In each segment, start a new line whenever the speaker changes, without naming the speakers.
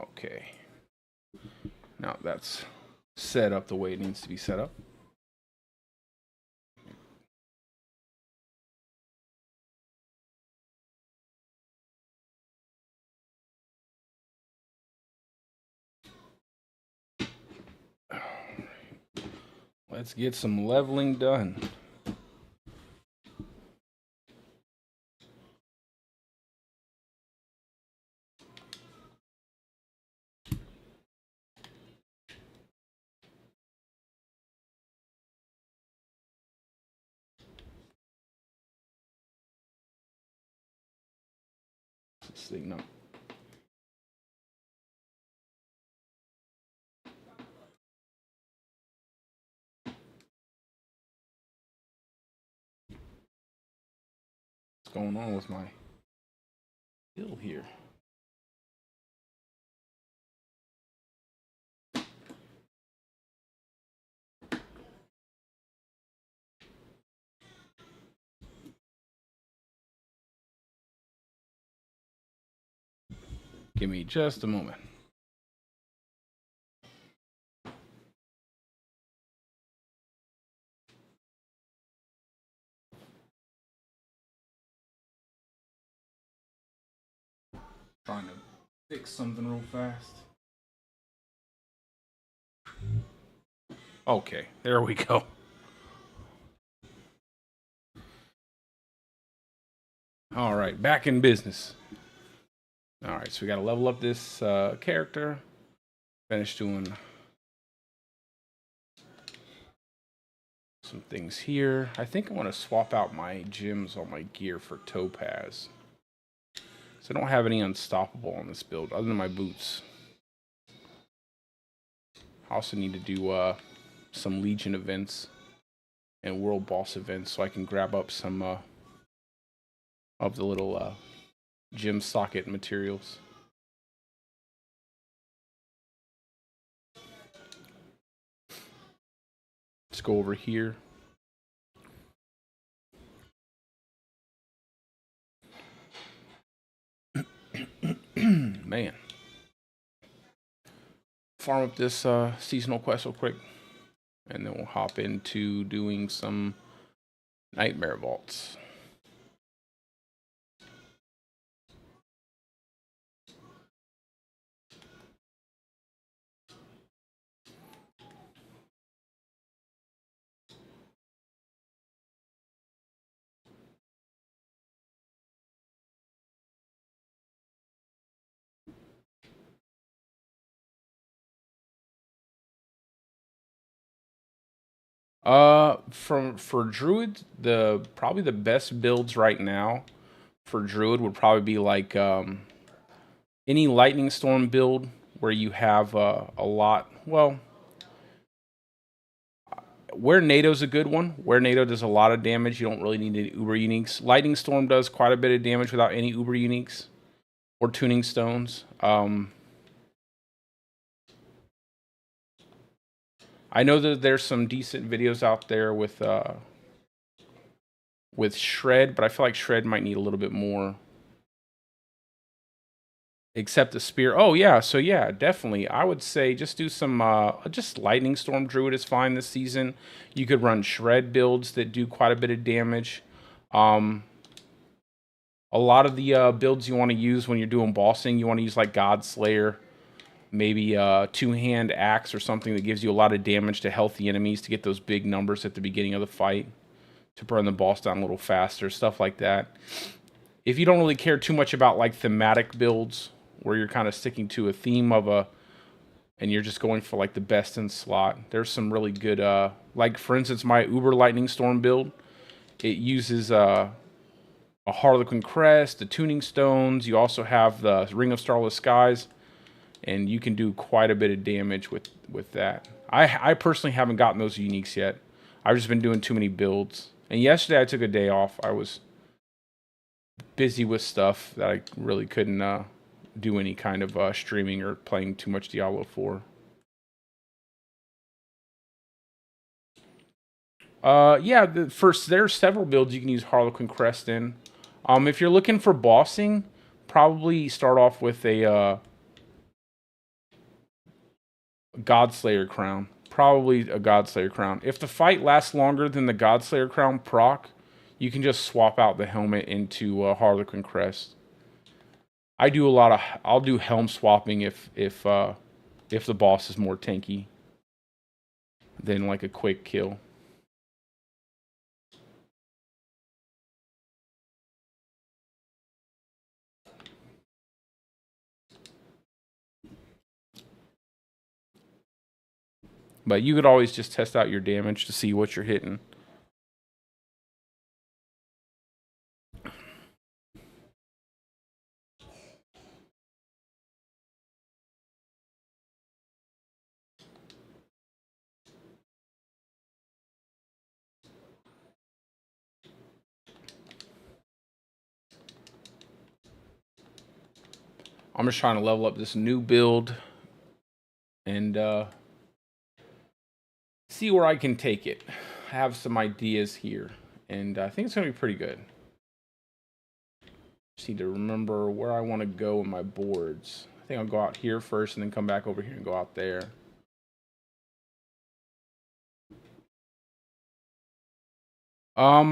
Okay. Now that's set up the way it needs to be set up. Let's get some leveling done. This thing up. What's going on with my hill here? Give me just a moment. Trying to fix something real fast. Okay, there we go. All right, back in business. All right, so we got to level up this character. Finish doing some things here. I think I want to swap out my gems on my gear for topaz. So I don't have any unstoppable on this build other than my boots. I also need to do some Legion events and World Boss events so I can grab up some of the little gem socket materials. Let's go over here. Man. Farm up this seasonal quest real quick. And then we'll hop into doing some nightmare vaults. For Druid, probably the best builds right now for Druid would probably be like any Lightning Storm build where you have a lot. Well, where NATO's a good one. Where NATO does a lot of damage, you don't really need any Uber Uniques. Lightning Storm does quite a bit of damage without any Uber Uniques or Tuning Stones. I know that there's some decent videos out there with Shred, but I feel like Shred might need a little bit more. Except the spear. Oh yeah, so yeah, definitely. I would say just do some just Lightning Storm Druid is fine this season. You could run Shred builds that do quite a bit of damage. A lot of the builds you want to use when you're doing bossing, you want to use like Godslayer, maybe two-hand axe or something that gives you a lot of damage to healthy enemies to get those big numbers at the beginning of the fight to burn the boss down a little faster, stuff like that. If you don't really care too much about like thematic builds where you're kind of sticking to a theme and you're just going for like the best in slot, there's some really good like for instance my Uber Lightning Storm build, it uses a Harlequin Crest, the Tuning Stones. You also have the Ring of Starless Skies, and you can do quite a bit of damage with that. I personally haven't gotten those uniques yet. I've just been doing too many builds. And yesterday I took a day off. I was busy with stuff that I really couldn't do any kind of streaming or playing too much Diablo 4. Yeah, there's several builds you can use Harlequin Crest in. If you're looking for bossing, probably start off with a Godslayer crown. Probably a Godslayer crown. If the fight lasts longer than the Godslayer crown proc, you can just swap out the helmet into Harlequin crest. I do a lot of. I'll do helm swapping if the boss is more tanky than like a quick kill. But you could always just test out your damage to see what you're hitting. I'm just trying to level up this new build and see where I can take it. I have some ideas here, and I think it's going to be pretty good. Just need to remember where I want to go in my boards. I think I'll go out here first and then come back over here and go out there. I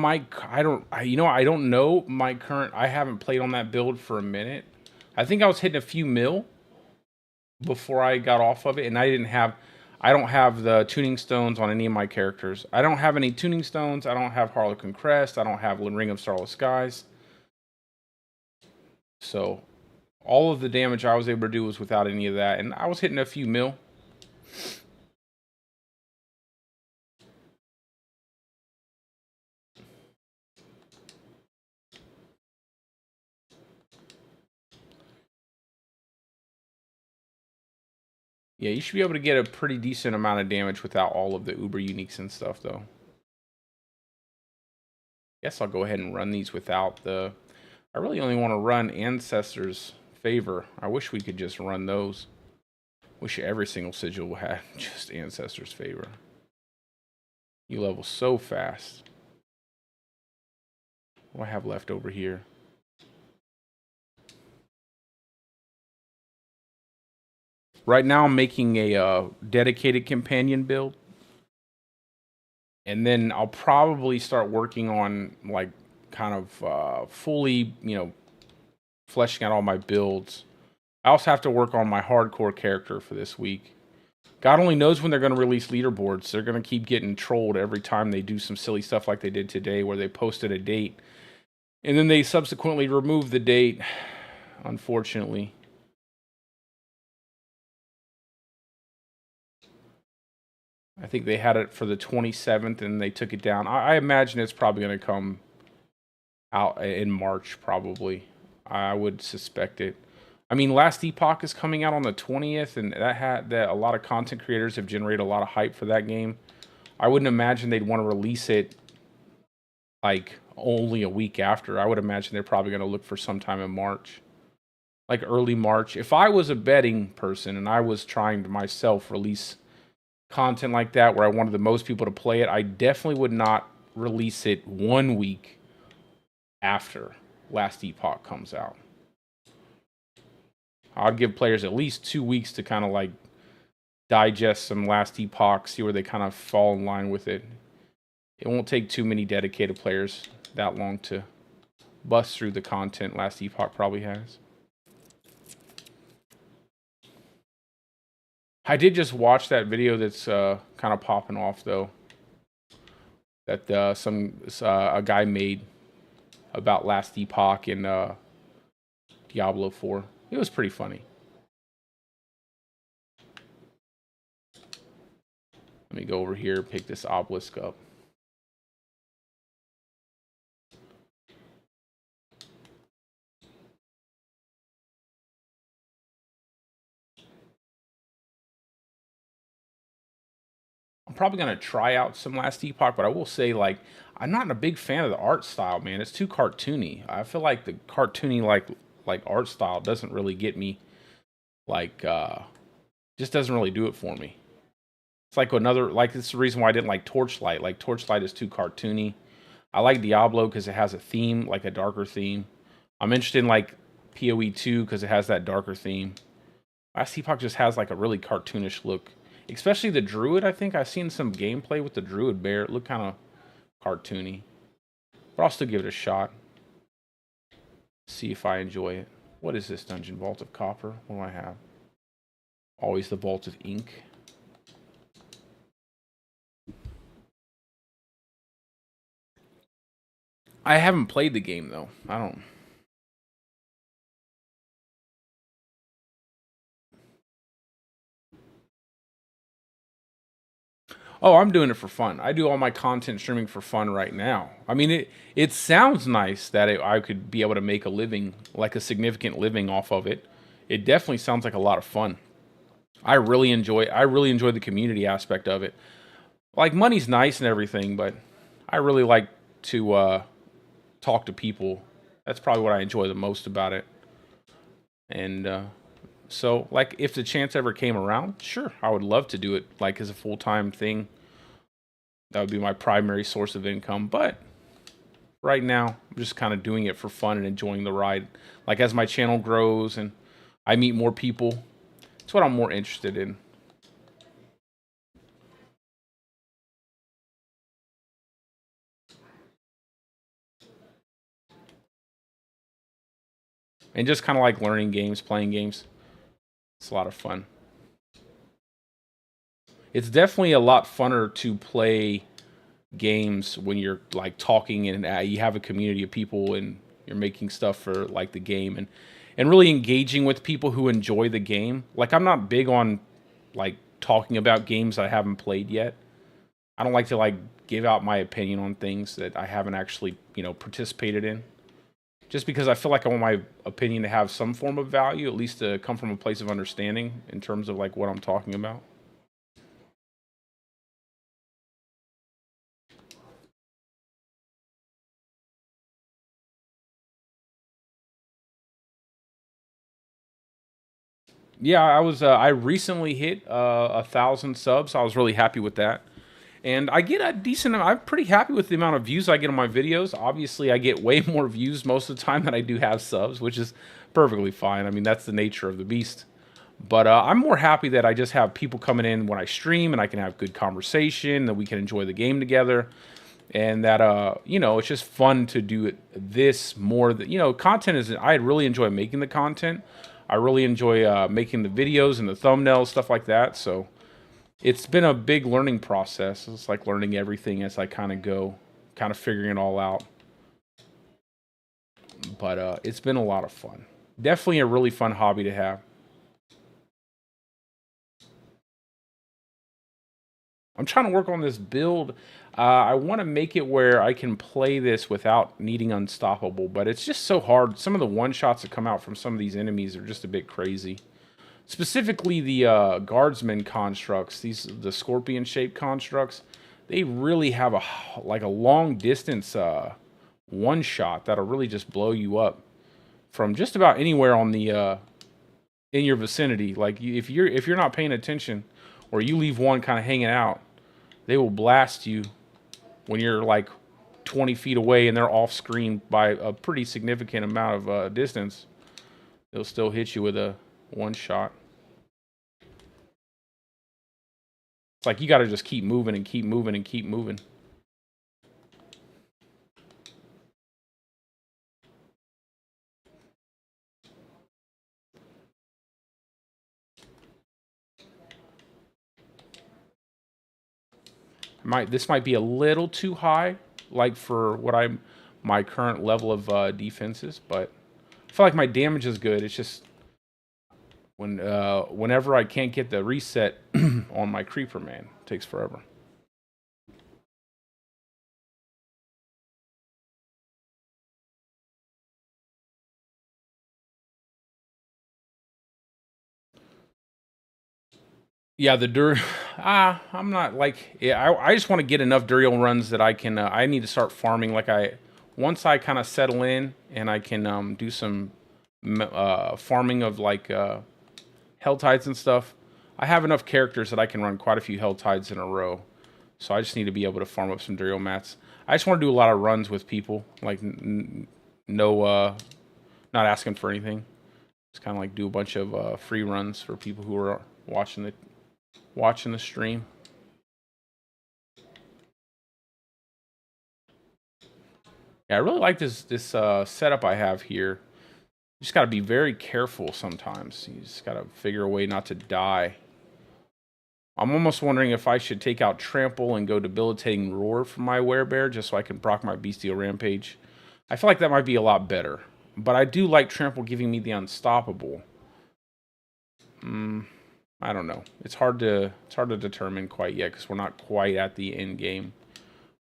don't know my current. I haven't played on that build for a minute. I think I was hitting a few mil before I got off of it, and I don't have the tuning stones on any of my characters. I don't have any tuning stones. I don't have Harlequin Crest. I don't have Ring of Starless Skies. So all of the damage I was able to do was without any of that, and I was hitting a few mil. Yeah, you should be able to get a pretty decent amount of damage without all of the uber uniques and stuff, though. Guess I'll go ahead and run these without the... I really only want to run Ancestors' Favor. I wish we could just run those. Wish every single sigil had just Ancestors' Favor. You level so fast. What do I have left over here? Right now I'm making a dedicated companion build. And then I'll probably start working on like kind of fully, fleshing out all my builds. I also have to work on my hardcore character for this week. God only knows when they're going to release leaderboards. They're going to keep getting trolled every time they do some silly stuff like they did today, where they posted a date and then they subsequently removed the date, unfortunately. I think they had it for the 27th and they took it down. I imagine it's probably going to come out in March, probably. I would suspect it. I mean, Last Epoch is coming out on the 20th, and that a lot of content creators have generated a lot of hype for that game. I wouldn't imagine they'd want to release it like only a week after. I would imagine they're probably going to look for sometime in March, like early March. If I was a betting person and I was trying to myself release content like that where I wanted the most people to play it, I definitely would not release it 1 week after Last Epoch comes out. I'd give players at least 2 weeks to kind of like digest some Last Epoch, see where they kind of fall in line with it. It won't take too many dedicated players that long to bust through the content Last Epoch probably has. I did just watch that video that's kind of popping off though, that a guy made about Last Epoch in Diablo 4. It was pretty funny. Let me go over here, pick this obelisk up. I'm probably going to try out some Last Epoch, but I will say, like, I'm not a big fan of the art style, man. It's too cartoony. I feel like the cartoony, like art style doesn't really get me, like, just doesn't really do it for me. It's like it's the reason why I didn't like Torchlight. Like, Torchlight is too cartoony. I like Diablo because it has a theme, like a darker theme. I'm interested in, like, PoE 2 because it has that darker theme. Last Epoch just has like a really cartoonish look. Especially the Druid, I think. I've seen some gameplay with the Druid bear. It looked kind of cartoony. But I'll still give it a shot. See if I enjoy it. What is this dungeon? Vault of Copper? What do I have? Always the Vault of Ink. I haven't played the game, though. I don't... Oh, I'm doing it for fun. I do all my content streaming for fun right now. I mean, it sounds nice that I could be able to make a living, like a significant living off of it. It definitely sounds like a lot of fun. I really enjoy the community aspect of it. Like, money's nice and everything, but I really like to talk to people. That's probably what I enjoy the most about it. And so, like, if the chance ever came around, sure, I would love to do it, like, as a full-time thing. That would be my primary source of income. But right now, I'm just kind of doing it for fun and enjoying the ride. Like, as my channel grows and I meet more people, it's what I'm more interested in. And just kind of like learning games, playing games. It's a lot of fun. It's definitely a lot funner to play games when you're like talking and you have a community of people and you're making stuff for like the game and really engaging with people who enjoy the game. Like, I'm not big on like talking about games I haven't played yet. I don't like to like give out my opinion on things that I haven't actually, participated in. Just because I feel like I want my opinion to have some form of value, at least to come from a place of understanding in terms of like what I'm talking about. Yeah, I recently hit 1,000 subs. So I was really happy with that. And I get a decent, I'm pretty happy with the amount of views I get on my videos. Obviously, I get way more views most of the time than I do have subs, which is perfectly fine. I mean, that's the nature of the beast. But I'm more happy that I just have people coming in when I stream and I can have good conversation, that we can enjoy the game together. And that, it's just fun to do this more. Content is, I really enjoy making the content. I really enjoy making the videos and the thumbnails, stuff like that. So it's been a big learning process. It's like learning everything as I kind of go, kind of figuring it all out. But it's been a lot of fun. Definitely a really fun hobby to have. I'm trying to work on this build. I want to make it where I can play this without needing unstoppable, but it's just so hard. Some of the one-shots that come out from some of these enemies are just a bit crazy. Specifically the guardsman constructs, the scorpion-shaped constructs, they really have a long distance one-shot that'll really just blow you up from just about anywhere on the in your vicinity. Like, if you're not paying attention, or you leave one kind of hanging out, they will blast you when you're like 20 feet away and they're off screen by a pretty significant amount of distance. They'll still hit you with a one shot. It's like you got to just keep moving and keep moving and keep moving. This might be a little too high, like for what my current level of defenses, but I feel like my damage is good. It's just whenever I can't get the reset on my creeper, man, it takes forever. Yeah, the dur. I'm not like. Yeah, I just want to get enough Duriel runs that I can. I need to start farming. Once I kind of settle in and I can do some farming of like hell tides and stuff. I have enough characters that I can run quite a few hell tides in a row. So I just need to be able to farm up some Duriel mats. I just want to do a lot of runs with people. Like no Not asking for anything. Just kind of like do a bunch of free runs for people who are watching the stream. Yeah, I really like this setup I have here. You just got to be very careful sometimes. You just got to figure a way not to die. I'm almost wondering if I should take out Trample and go Debilitating Roar for my Werebear just so I can proc my Bestial Rampage. I feel like that might be a lot better. But I do like Trample giving me the Unstoppable. I don't know. It's hard to determine quite yet because we're not quite at the end game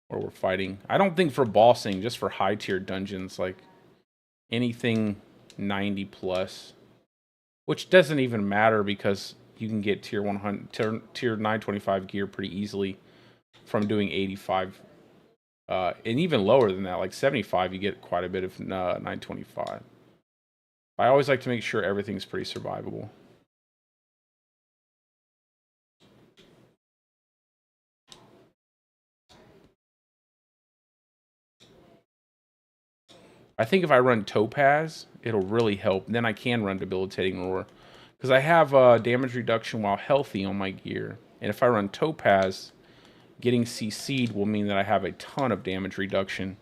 where we're fighting. I don't think for bossing, just for high tier dungeons, like anything 90 plus, which doesn't even matter because you can get tier 100, tier 925 gear pretty easily from doing 85, and even lower than that, like 75, you get quite a bit of 925. I always like to make sure everything's pretty survivable. I think if I run Topaz, it'll really help. Then I can run Debilitating Roar. Because I have damage reduction while healthy on my gear. And if I run Topaz, getting CC'd will mean that I have a ton of damage reduction.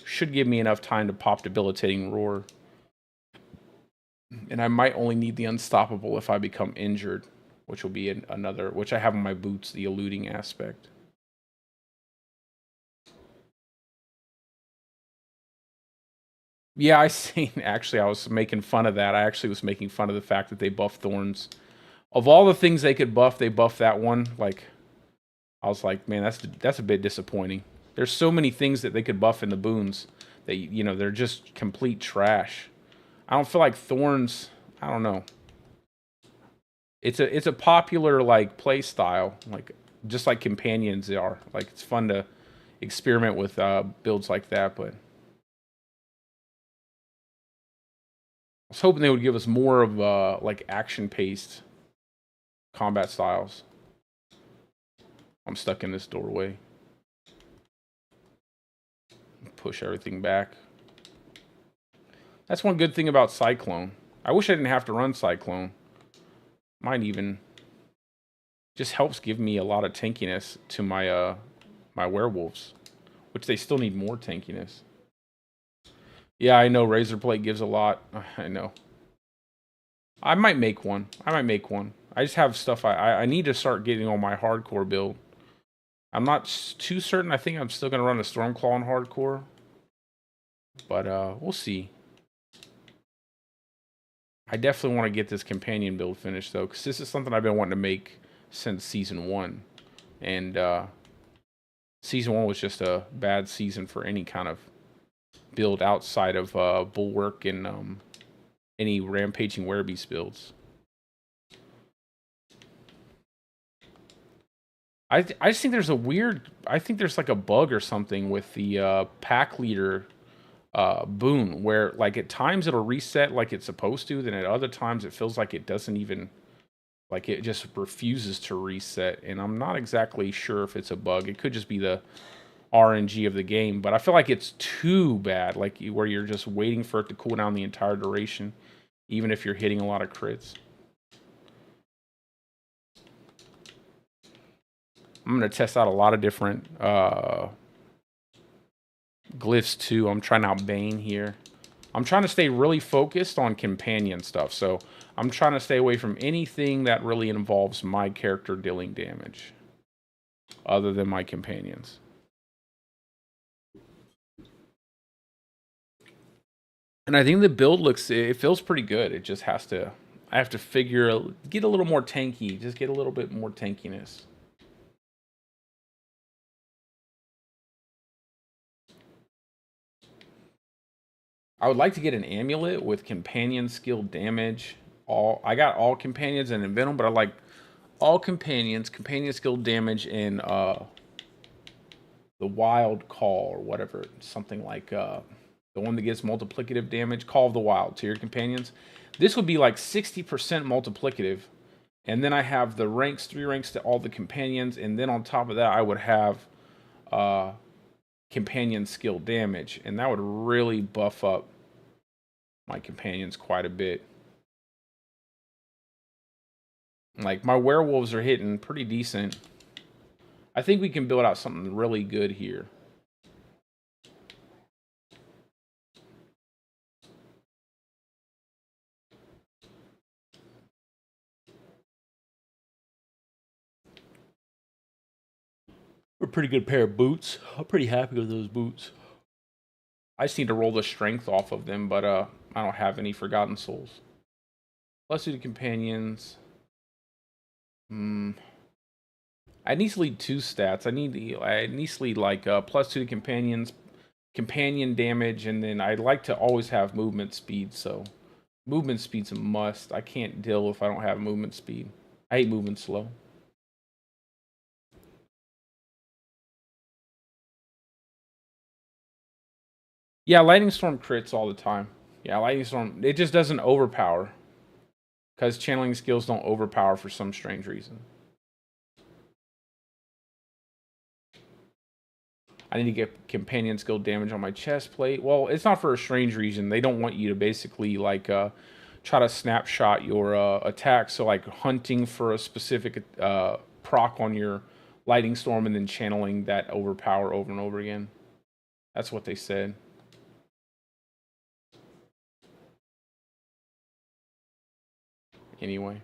Should give me enough time to pop Debilitating Roar. And I might only need the Unstoppable if I become injured. Which will be another, which I have on my boots, the eluding aspect. Yeah, I seen, actually, I was making fun of that. I actually was making fun of the fact that they buffed Thorns. Of all the things they could buff, they buffed that one. Like, I was like, man, that's a bit disappointing. There's so many things that they could buff in the boons that, you know, they're just complete trash. I don't feel like Thorns, I don't know. It's a popular, like, play style, like, just like Companions are. Like, it's fun to experiment with builds like that, but I was hoping they would give us more of like action-paced combat styles. I'm stuck in this doorway. Push everything back. That's one good thing about Cyclone. I wish I didn't have to run Cyclone. Might even just helps give me a lot of tankiness to my my werewolves, which they still need more tankiness. Yeah, I know Razor Plate gives a lot. I know. I might make one. I just have stuff I need to start getting on my hardcore build. I'm not too certain. I think I'm still going to run a Stormclaw on hardcore. But we'll see. I definitely want to get this companion build finished, though, because this is something I've been wanting to make since Season 1. And Season 1 was just a bad season for any kind of build outside of Bulwark and any Rampaging Werebeast builds. I just think there's a weird... I think there's like a bug or something with the pack leader boon, where like at times it'll reset like it's supposed to, then at other times it feels like it doesn't even... Like it just refuses to reset, and I'm not exactly sure if it's a bug. It could just be the RNG of the game, but I feel like it's too bad, like where you're just waiting for it to cool down the entire duration, even if you're hitting a lot of crits. I'm going to test out a lot of different glyphs too. I'm trying out Bane here. I'm trying to stay really focused on companion stuff, so I'm trying to stay away from anything that really involves my character dealing damage, other than my companions. And I think the build it feels pretty good. It just has to, I have to get a little more tanky, just get a little bit more tankiness. I would like to get an amulet with companion skill damage. I got all companions and Invenom, but I like all companion skill damage in the Wild Call or whatever, something like the one that gets multiplicative damage, Call of the Wild, to your companions. This would be like 60% multiplicative, and then I have the ranks, 3 ranks to all the companions, and then on top of that I would have companion skill damage, and that would really buff up my companions quite a bit. Like, my werewolves are hitting pretty decent. I think we can build out something really good here. A pretty good pair of boots. I'm pretty happy with those boots. I just need to roll the strength off of them, but I don't have any Forgotten Souls. Plus 2 to companions. I need to lead 2 stats. I need to lead like plus 2 to companions, companion damage, and then I'd like to always have movement speed. So movement speed's a must. I can't deal if I don't have movement speed. I hate moving slow. Yeah, Lightning Storm crits all the time. Yeah, Lightning Storm, it just doesn't overpower. Because channeling skills don't overpower for some strange reason. I need to get companion skill damage on my chest plate. Well, it's not for a strange reason. They don't want you to basically like try to snapshot your attack. So like hunting for a specific proc on your Lightning Storm and then channeling that overpower over and over again. That's what they said. Anyway.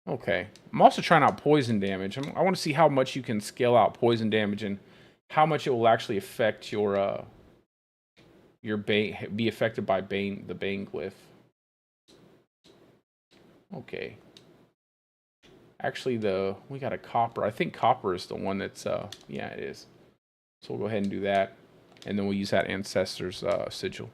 Okay. I'm also trying out poison damage. I want to see how much you can scale out poison damage and how much it will actually affect your Bane, be affected by Bane, the Bane glyph. Okay. Actually, we got a copper. I think copper is the one that's yeah, it is. So we'll go ahead and do that, and then we'll use that ancestor's sigil.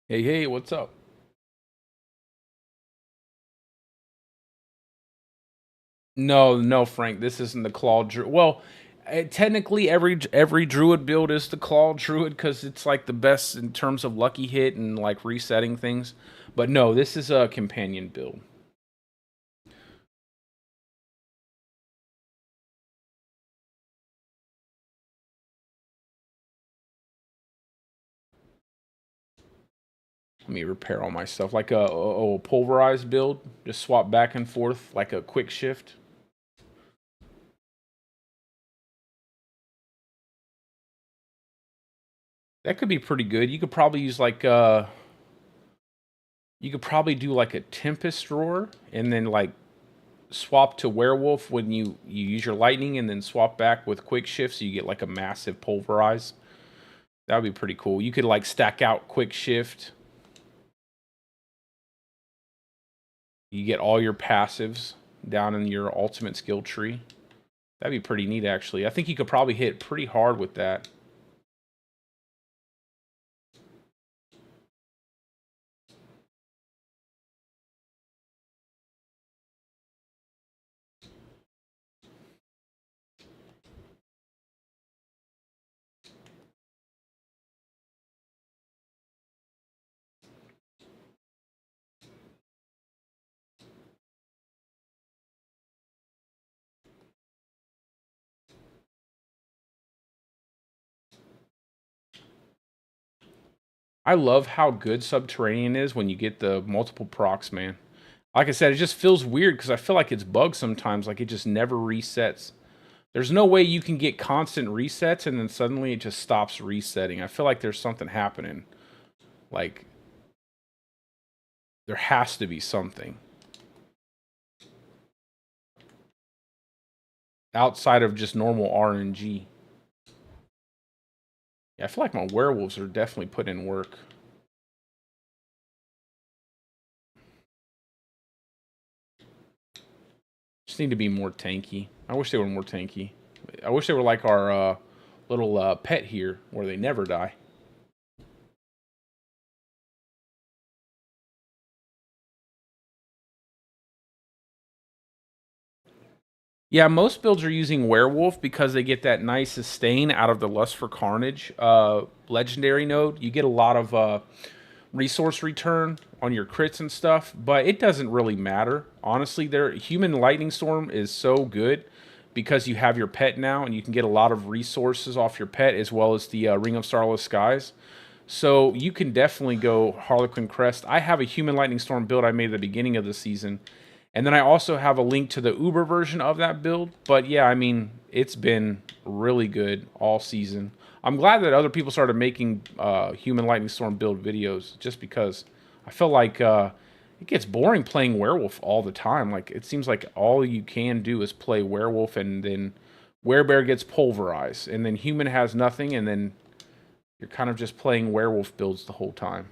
Hey, hey, what's up? No, no, Frank. This isn't the Claw Druid. Well, technically, every Druid build is the Claw Druid because it's like the best in terms of lucky hit and like resetting things. But no, this is a companion build. Let me repair all my stuff. Like a pulverized build. Just swap back and forth like a quick shift. That could be pretty good. You could probably use like you could probably do like a Tempest Roar and then like swap to Werewolf when you use your lightning and then swap back with quick shift so you get like a massive pulverize. That would be pretty cool. You could like stack out quick shift. You get all your passives down in your ultimate skill tree. That'd be pretty neat actually. I think you could probably hit pretty hard with that. I love how good Subterranean is when you get the multiple procs, man. Like I said, it just feels weird because I feel like it's bugged sometimes. Like it just never resets. There's no way you can get constant resets and then suddenly it just stops resetting. I feel like there's something happening. Like, there has to be something. Outside of just normal RNG. Yeah, I feel like my werewolves are definitely putting in work. Just need to be more tanky. I wish they were more tanky. I wish they were like our little pet here, where they never die. Yeah, most builds are using Werewolf because they get that nice sustain out of the Lust for Carnage legendary node. You get a lot of resource return on your crits and stuff, but it doesn't really matter. Honestly, their Human Lightning Storm is so good because you have your pet now and you can get a lot of resources off your pet as well as the Ring of Starless Skies. So you can definitely go Harlequin Crest. I have a Human Lightning Storm build I made at the beginning of the season. And then I also have a link to the Uber version of that build. But yeah, I mean, it's been really good all season. I'm glad that other people started making Human Lightning Storm build videos just because I feel like it gets boring playing Werewolf all the time. Like, it seems like all you can do is play Werewolf and then Werebear gets pulverized. And then Human has nothing and then you're kind of just playing Werewolf builds the whole time.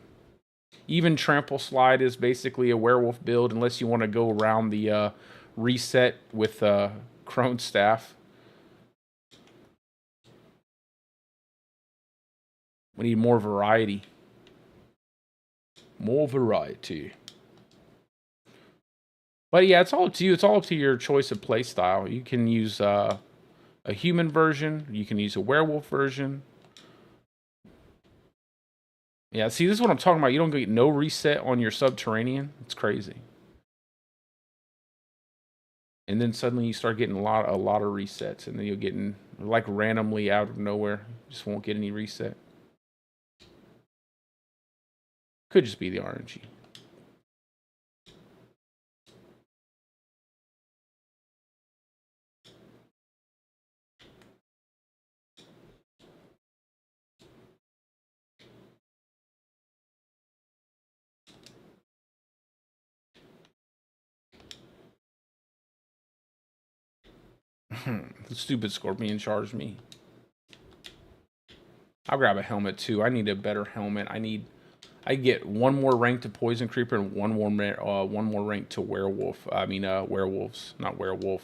Even Trample Slide is basically a Werewolf build unless you want to go around the reset with Crone Staff. We need more variety. More variety. But yeah, it's all up to you. It's all up to your choice of playstyle. You can use a human version. You can use a werewolf version. Yeah, see, this is what I'm talking about. You don't get no reset on your Subterranean. It's crazy. And then suddenly you start getting a lot of resets, and then you're getting like randomly out of nowhere. You just won't get any reset. Could just be the RNG. The stupid scorpion charged me. I'll grab a helmet too. I need a better helmet. I get one more rank to poison creeper and one more rank to werewolf. I mean werewolves, not werewolf,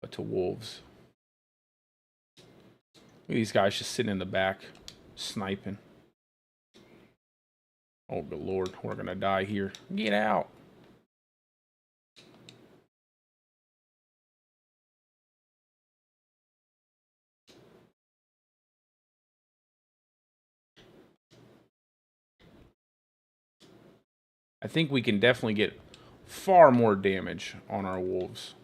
but to wolves. Look at these guys just sitting in the back, sniping. Oh good lord, we're gonna die here. Get out. I think we can definitely get far more damage on our wolves.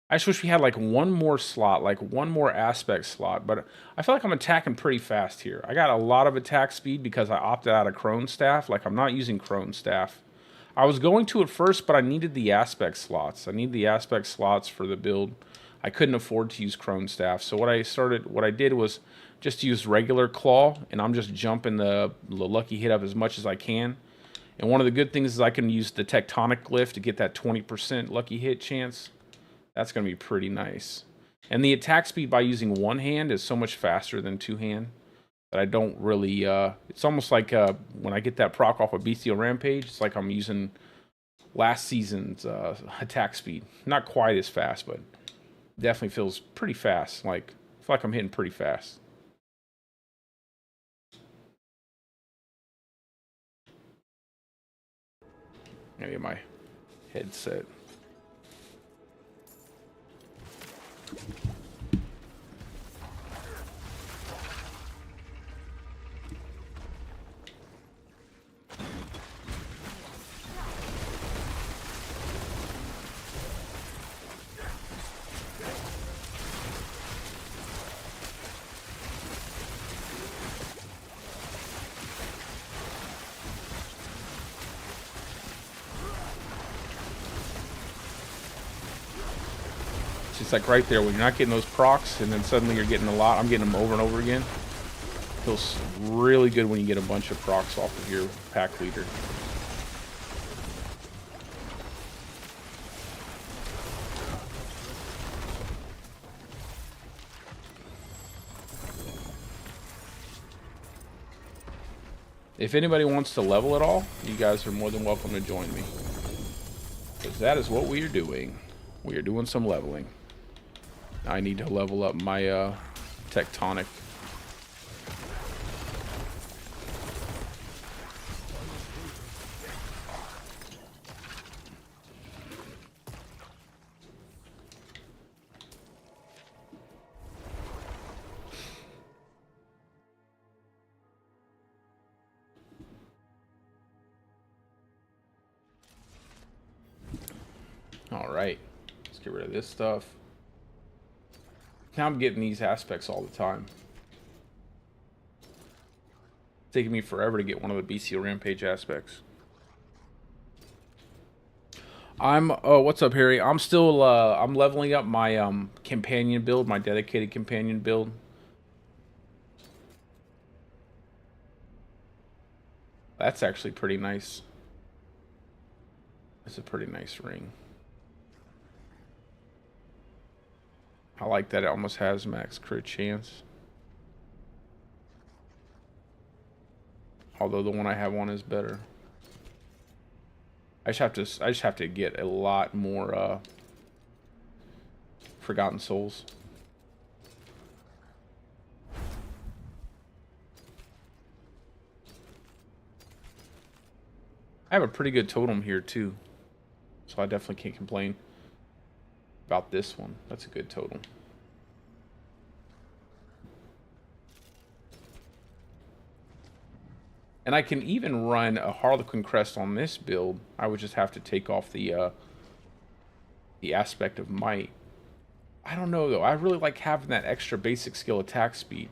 I just wish we had like one more slot, like one more aspect slot, but I feel like I'm attacking pretty fast here. I got a lot of attack speed because I opted out of Crone Staff. Like, I'm not using Crone Staff. I was going to at first, but I needed the aspect slots. I need the aspect slots for the build. I couldn't afford to use Crone Staff. So what I did was just use regular Claw, and I'm just jumping the lucky hit up as much as I can. And one of the good things is I can use the Tectonic Glyph to get that 20% lucky hit chance. That's going to be pretty nice. And the attack speed by using one hand is so much faster than two hand that I don't really... it's almost like when I get that proc off of Bestial Rampage, it's like I'm using last season's attack speed. Not quite as fast, but definitely feels pretty fast. Like, I feel like I'm hitting pretty fast. Let me get my headset. It's like right there when you're not getting those procs and then suddenly you're getting a lot. I'm getting them over and over again. Feels really good when you get a bunch of procs off of your pack leader. If anybody wants to level at all, you guys are more than welcome to join me. Because that is what we are doing. We are doing some leveling. I need to level up my Tectonic. All right. Let's get rid of this stuff. Now I'm getting these aspects all the time. It's taking me forever to get one of the Bestial Rampage aspects. Oh, what's up, Harry? I'm still, I'm leveling up my, companion build, my dedicated companion build. That's actually pretty nice. It's a pretty nice ring. I like that it almost has max crit chance. Although the one I have on is better. I just have to get a lot more Forgotten Souls. I have a pretty good totem here too, so I definitely can't complain about this one. That's a good totem. And I can even run a Harlequin Crest on this build. I would just have to take off the aspect of might. I don't know though. I really like having that extra basic skill attack speed.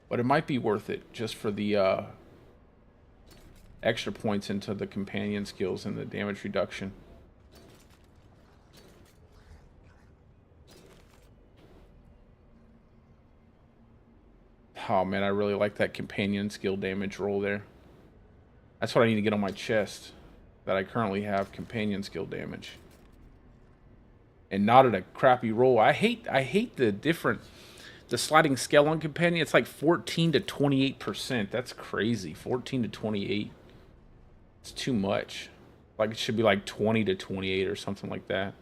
But it might be worth it just for the extra points into the companion skills and the damage reduction. Oh man, I really like that companion skill damage roll there. That's what I need to get on my chest. That I currently have companion skill damage. And not at a crappy roll. I hate the sliding scale on companion. It's like 14 to 28%. That's crazy. 14 to 28. It's too much. Like it should be like 20 to 28 or something like that.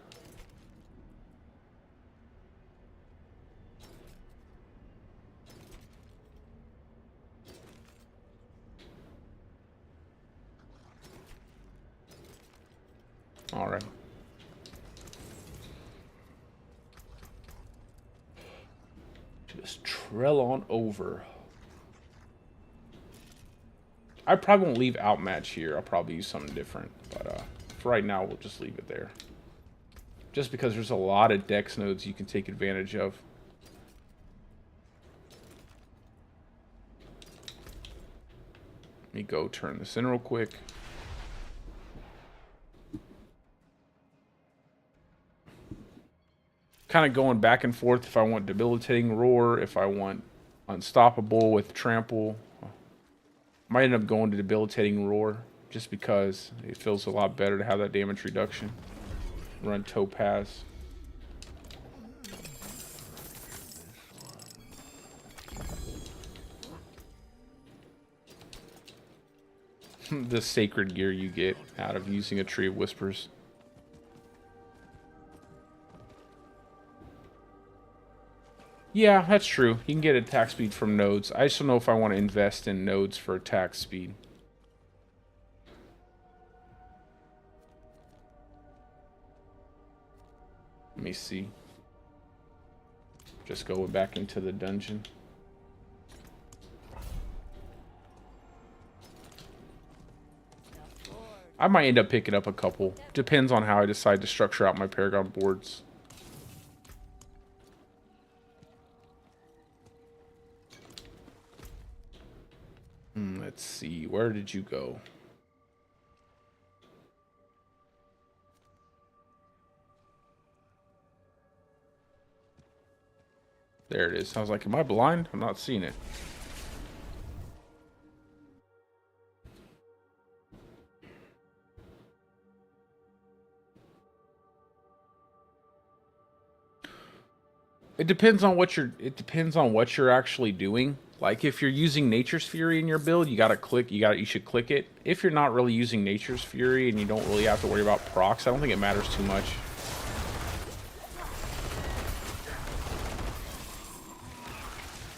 All right. Just trail on over. I probably won't leave Outmatch here. I'll probably use something different. But for right now, we'll just leave it there. Just because there's a lot of dex nodes you can take advantage of. Let me go turn this in real quick. Kind of going back and forth if I want Debilitating Roar, if I want Unstoppable with Trample. Might end up going to Debilitating Roar just because it feels a lot better to have that damage reduction. Run Topaz. The sacred gear you get out of using a Tree of Whispers. Yeah, that's true. You can get attack speed from nodes. I just don't know if I want to invest in nodes for attack speed. Let me see. Just going back into the dungeon. I might end up picking up a couple. Depends on how I decide to structure out my Paragon boards. Let's see. Where did you go? There it is. I was like, am I blind? I'm not seeing it. It depends on what you're actually doing. Like if you're using Nature's Fury in your build, you should click it. If you're not really using Nature's Fury and you don't really have to worry about procs, I don't think it matters too much.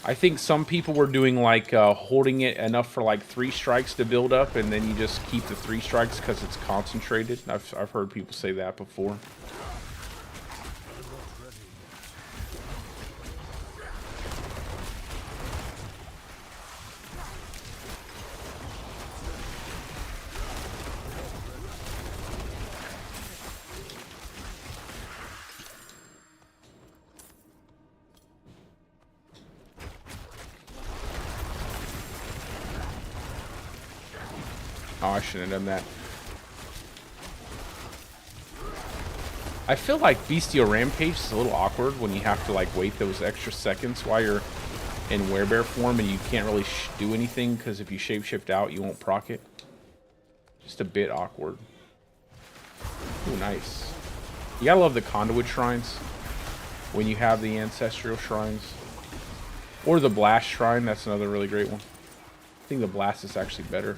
I think some people were doing like holding it enough for like 3 strikes to build up, and then you just keep the 3 strikes because it's concentrated. I've heard people say that before. Oh, I shouldn't have done that. I feel like Bestial Rampage is a little awkward when you have to like wait those extra seconds while you're in Werebear form and you can't really do anything because if you shapeshift out, you won't proc it. Just a bit awkward. Ooh, nice. You gotta love the Conduit Shrines when you have the Ancestral Shrines. Or the Blast Shrine, that's another really great one. I think the Blast is actually better.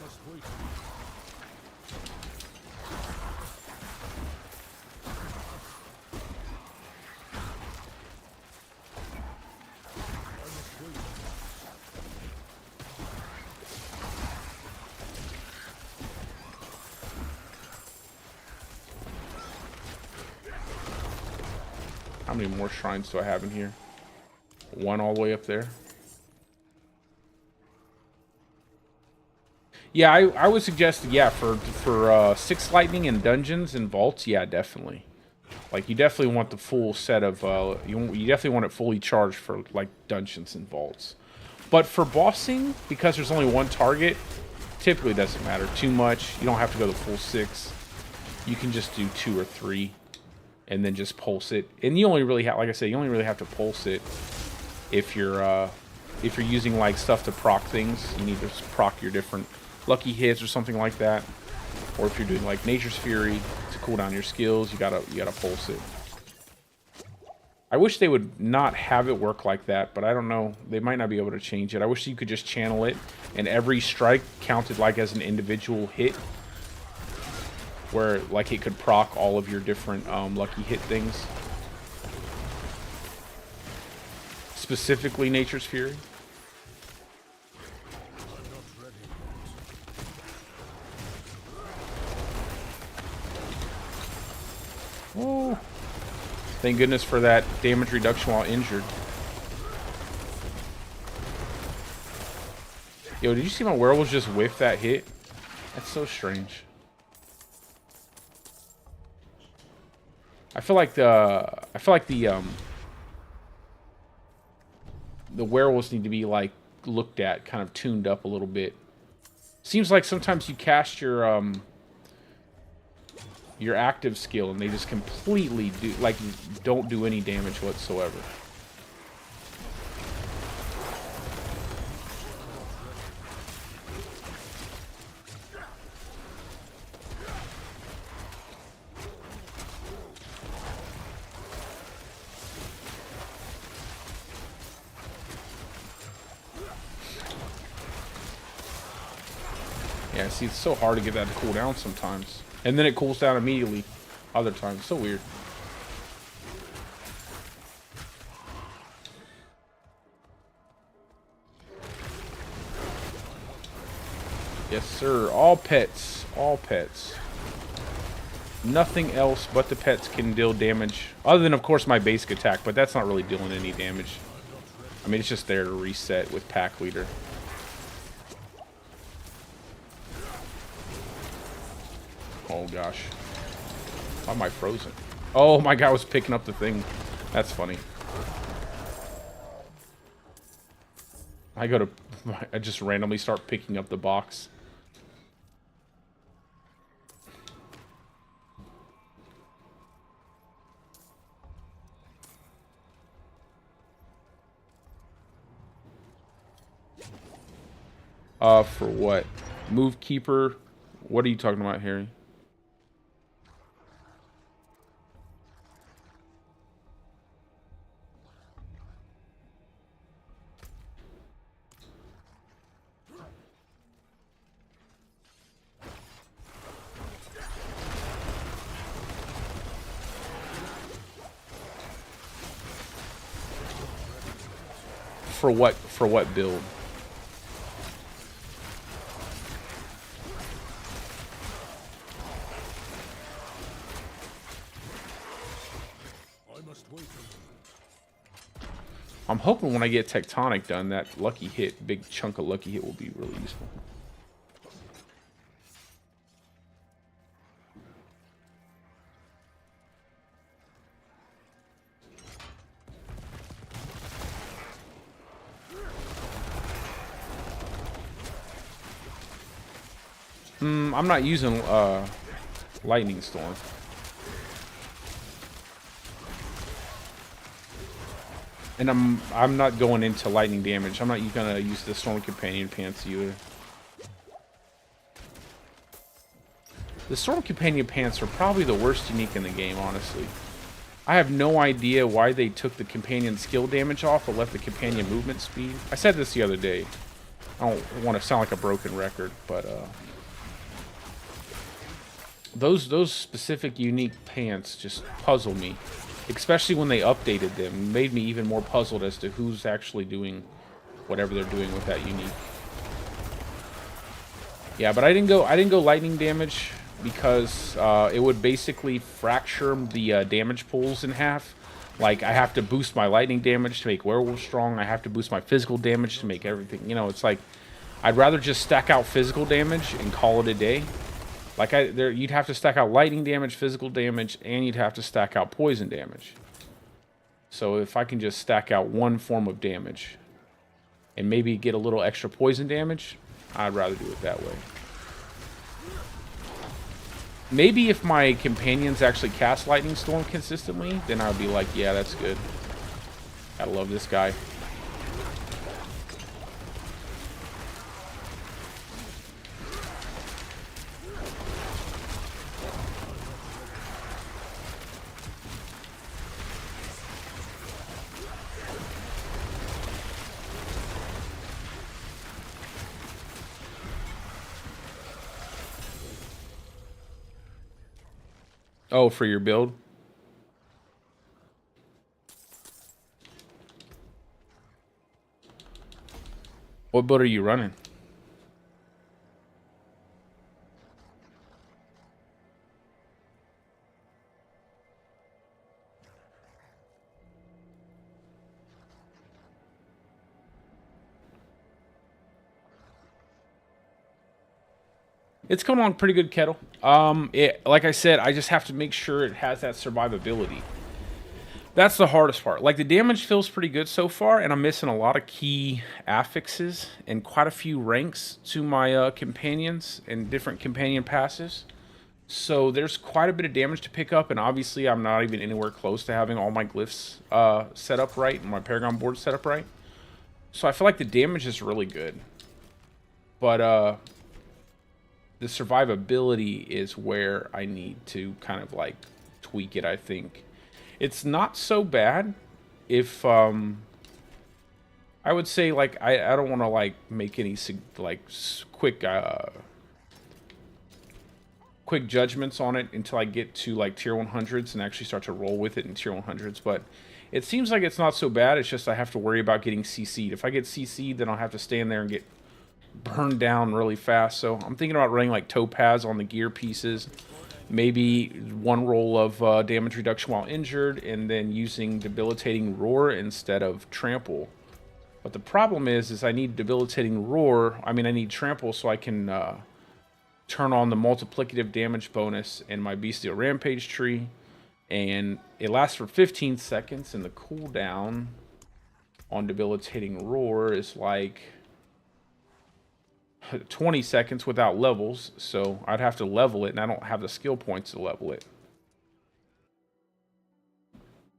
How many more shrines do I have in here? One all the way up there. Yeah, I would suggest, yeah, for 6 lightning and dungeons and vaults, yeah, definitely. Like, you definitely want the full set of, you definitely want it fully charged for, like, dungeons and vaults. But for bossing, because there's only one target, typically doesn't matter too much. You don't have to go the full 6. You can just do 2 or 3. And then just pulse it. And you only really have, like I said, you only really have to pulse it if you're using like stuff to proc things. You need to proc your different lucky hits or something like that. Or if you're doing like Nature's Fury to cool down your skills, you gotta pulse it. I wish they would not have it work like that, but I don't know. They might not be able to change it. I wish you could just channel it and every strike counted like as an individual hit. Where, like, it could proc all of your different lucky hit things. Specifically Nature's Fury. Oh. Thank goodness for that damage reduction while injured. Yo, did you see my werewolves just whiff that hit? That's so strange. I feel like the werewolves need to be like looked at, kind of tuned up a little bit. Seems like sometimes you cast your active skill and they just completely don't do any damage whatsoever. Yeah, see, it's so hard to get that to cool down sometimes. And then it cools down immediately other times. So weird. Yes, sir. All pets. All pets. Nothing else but the pets can deal damage. Other than, of course, my basic attack. But that's not really dealing any damage. I mean, it's just there to reset with Pack Leader. Oh gosh. Why am I frozen? Oh, my guy was picking up the thing. That's funny. I just randomly start picking up the box. For what? Move Keeper? What are you talking about, Harry? For what build? I'm hoping when I get Tectonic done, that lucky hit, big chunk of lucky hit will be really useful. I'm not using Lightning Storm. And I'm not going into lightning damage. I'm not gonna use the Storm Companion Pants either. The Storm Companion Pants are probably the worst unique in the game, honestly. I have no idea why they took the companion skill damage off but left the companion movement speed. I said this the other day. I don't want to sound like a broken record, but those specific unique pants just puzzle me. Especially when they updated them. Made me even more puzzled as to who's actually doing whatever they're doing with that unique. Yeah, but I didn't go lightning damage because it would basically fracture the damage pools in half. Like, I have to boost my lightning damage to make werewolf strong. I have to boost my physical damage to make everything. You know, it's like, I'd rather just stack out physical damage and call it a day. Like, you'd have to stack out lightning damage, physical damage, and you'd have to stack out poison damage. So if I can just stack out one form of damage and maybe get a little extra poison damage, I'd rather do it that way. Maybe if my companions actually cast Lightning Storm consistently, then I would be like, yeah, that's good. Gotta love this guy. Oh, for your build? What build are you running? It's come along pretty good, Kettle. Like I said, I just have to make sure it has that survivability. That's the hardest part. Like, the damage feels pretty good so far, and I'm missing a lot of key affixes and quite a few ranks to my companions and different companion passes. So there's quite a bit of damage to pick up, and obviously I'm not even anywhere close to having all my glyphs set up right and my Paragon board set up right. So I feel like the damage is really good. But the survivability is where I need to kind of like tweak it, I think. It's not so bad if I would say, like, I don't want to like make any like quick judgments on it until I get to like tier 100s and actually start to roll with it in tier 100s, but it seems like it's not so bad. It's just I have to worry about getting CC'd. If I get CC'd, then I'll have to stand there and get burned down really fast. So I'm thinking about running like Topaz on the gear pieces, maybe one roll of damage reduction while injured, and then using Debilitating Roar instead of Trample. But the problem is I need Debilitating Roar. I mean, I need Trample so I can turn on the multiplicative damage bonus in my Bestial Rampage tree, and it lasts for 15 seconds, and the cooldown on Debilitating Roar is like 20 seconds without levels, so I'd have to level it, and I don't have the skill points to level it.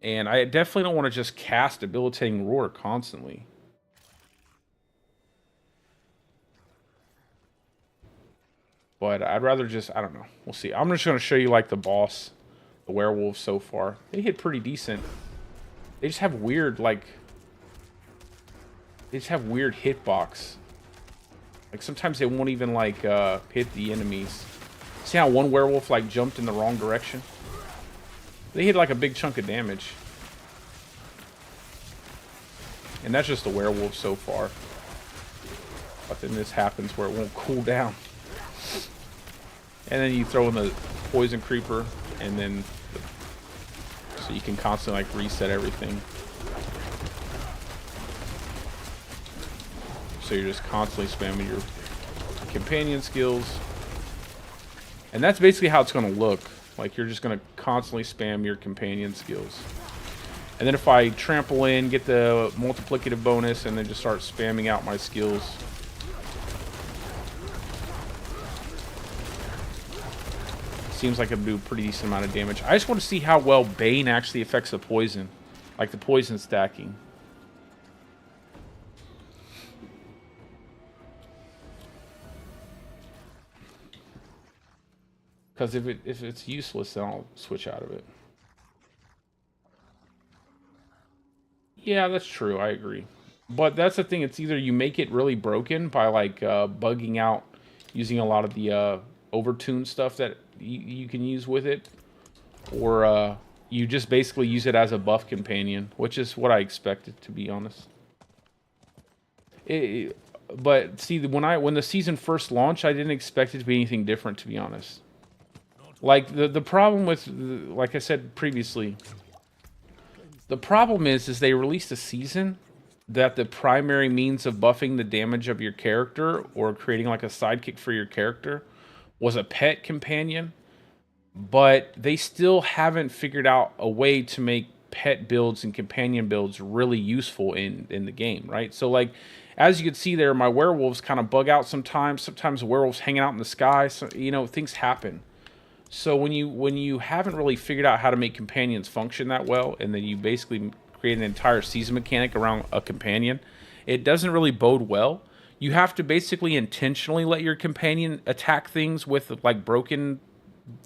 And I definitely don't want to just cast Debilitating Roar constantly. But I'd rather just, I don't know. We'll see. I'm just going to show you like the boss, the werewolves so far. They hit pretty decent. They just have weird, like, they just have weird hitbox. Like, sometimes they won't even, like, hit the enemies. See how one werewolf, like, jumped in the wrong direction? They hit, like, a big chunk of damage. And that's just the werewolf so far. But then this happens where it won't cool down. And then you throw in the poison creeper, and then so you can constantly, like, reset everything. So you're just constantly spamming your companion skills. And that's basically how it's going to look. Like, you're just going to constantly spam your companion skills. And then if I trample in, get the multiplicative bonus, and then just start spamming out my skills. Seems like it'll do a pretty decent amount of damage. I just want to see how well Bane actually affects the poison. Like the poison stacking. Because if it's useless, then I'll switch out of it. Yeah, that's true. I agree. But that's the thing. It's either you make it really broken by like bugging out, using a lot of the overtune stuff that you can use with it, or you just basically use it as a buff companion, which is what I expected, to be honest. But see, when the season first launched, I didn't expect it to be anything different, to be honest. Like the problem with, like I said previously, the problem is they released a season that the primary means of buffing the damage of your character or creating like a sidekick for your character was a pet companion, but they still haven't figured out a way to make pet builds and companion builds really useful in the game, right? So like, as you can see there, my werewolves kind of bug out sometimes. Sometimes the werewolves hanging out in the sky, so you know, things happen. So when you haven't really figured out how to make companions function that well, and then you basically create an entire season mechanic around a companion, it doesn't really bode well. You have to basically intentionally let your companion attack things with like broken,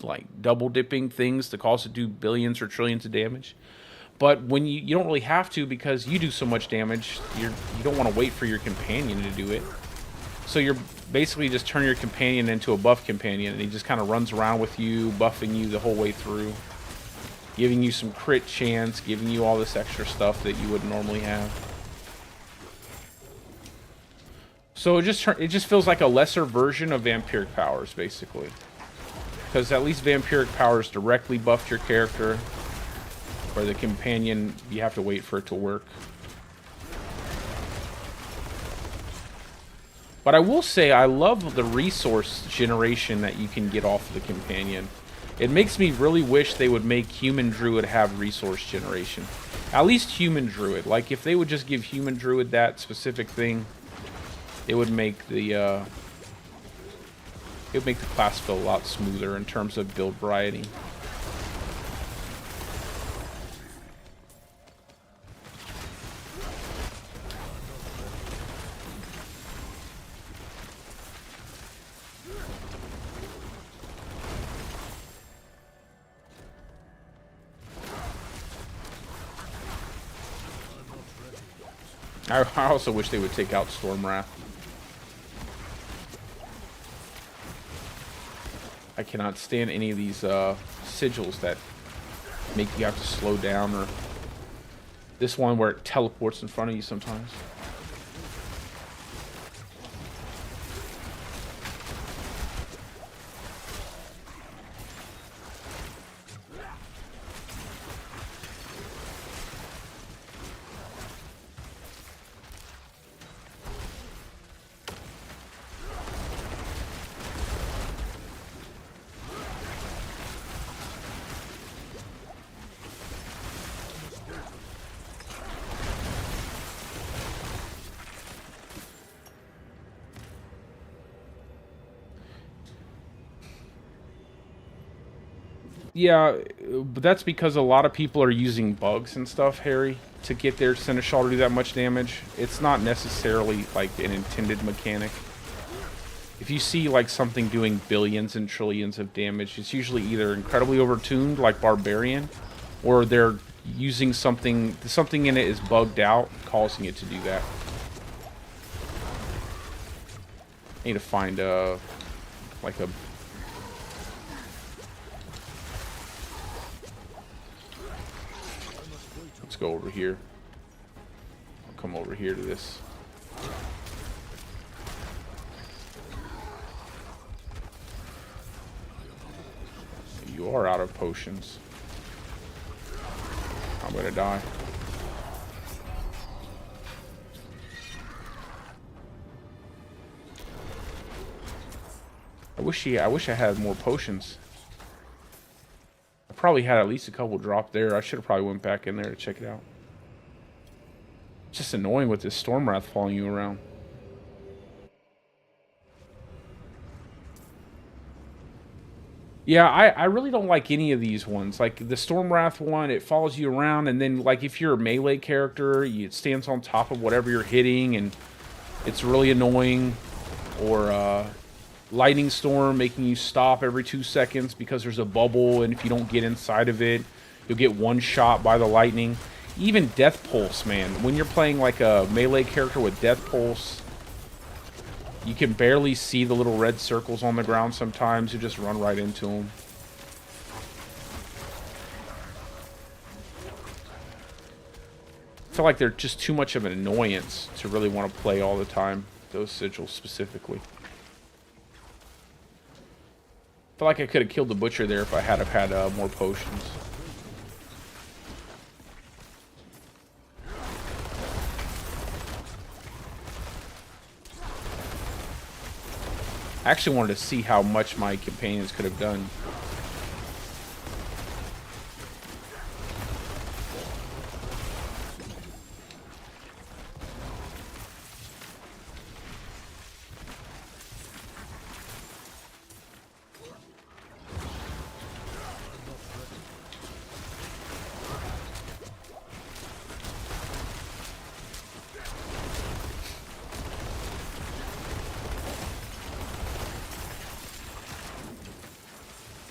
like double dipping things to cause it to do billions or trillions of damage. But when you don't really have to, because you do so much damage, you don't want to wait for your companion to do it. So you're basically just turn your companion into a buff companion, and he just kind of runs around with you, buffing you the whole way through, giving you some crit chance, giving you all this extra stuff that you would normally have. So it just feels like a lesser version of vampiric powers, basically. Because at least vampiric powers directly buffed your character, or the companion, you have to wait for it to work. But I will say I love the resource generation that you can get off of the companion. It makes me really wish they would make human druid have resource generation. At least human druid. Like if they would just give human druid that specific thing, it would make the class feel a lot smoother in terms of build variety. I also wish they would take out Stormwrath. I cannot stand any of these sigils that make you have to slow down, or this one where it teleports in front of you sometimes. Yeah, but that's because a lot of people are using bugs and stuff, Harry, to get their Seneschal to do that much damage. It's not necessarily like an intended mechanic. If you see like something doing billions and trillions of damage, it's usually either incredibly overtuned like Barbarian, or they're using something in it is bugged out, causing it to do that. I need to find like a... Let's go over here. I'll come over here to this. You are out of potions. I'm gonna die. I wish I had more potions. I probably had at least a couple drop there. I should have probably went back in there to check it out. It's just annoying with this Stormwrath following you around. Yeah, I really don't like any of these ones. Like the Stormwrath one, it follows you around, and then like if you're a melee character, it stands on top of whatever you're hitting, and it's really annoying. Or Lightning Storm making you stop every 2 seconds because there's a bubble, and if you don't get inside of it, you'll get one shot by the lightning. Even Death Pulse, man. When you're playing like a melee character with Death Pulse, you can barely see the little red circles on the ground sometimes. You just run right into them. I feel like they're just too much of an annoyance to really want to play all the time. Those sigils specifically. I feel like I could have killed the butcher there if I had have had more potions. I actually wanted to see how much my companions could have done.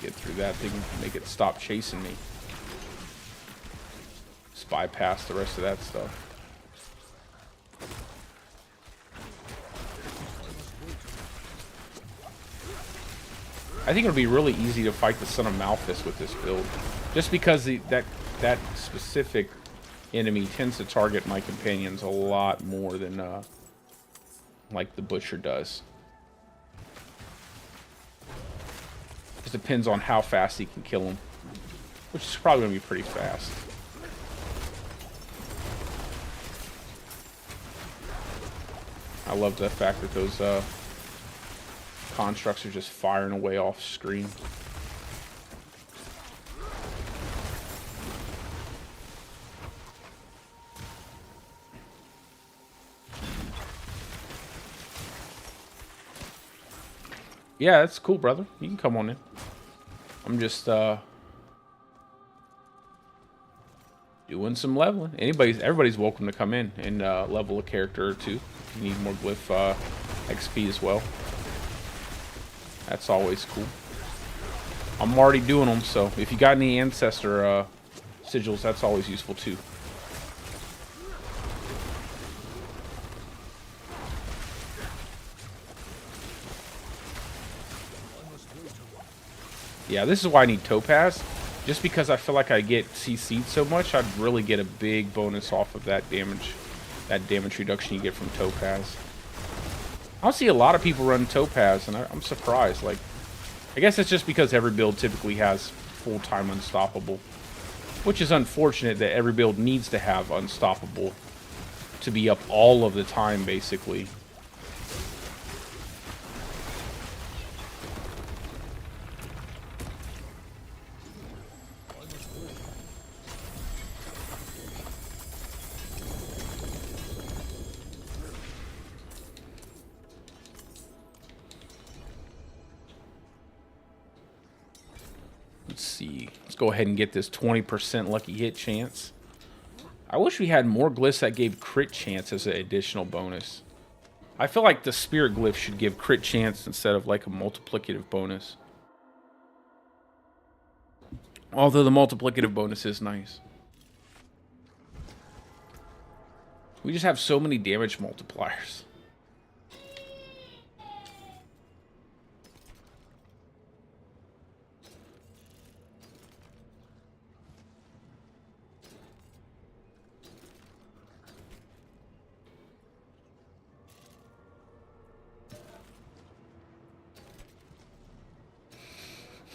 Get through that thing and make it stop chasing me. Just bypass the rest of that stuff. I think it'll be really easy to fight the Son of Malthus with this build. Just because that specific enemy tends to target my companions a lot more than like the Butcher does. Just depends on how fast he can kill him, which is probably going to be pretty fast. I love the fact that those constructs are just firing away off screen. Yeah, that's cool, brother. You can come on in. I'm just doing some leveling. Everybody's welcome to come in and level a character or two. If you need more glyph XP as well. That's always cool. I'm already doing them, so if you got any ancestor sigils, that's always useful too. Yeah, this is why I need Topaz. Just because I feel like I get CC'd so much, I'd really get a big bonus off of that damage reduction you get from Topaz. I don't see a lot of people run Topaz, and I'm surprised. Like, I guess it's just because every build typically has full-time Unstoppable, which is unfortunate that every build needs to have Unstoppable to be up all of the time, basically. Let's see. Let's go ahead and get this 20% lucky hit chance. I wish we had more glyphs that gave crit chance as an additional bonus. I feel like the spirit glyph should give crit chance instead of like a multiplicative bonus. Although the multiplicative bonus is nice. We just have so many damage multipliers.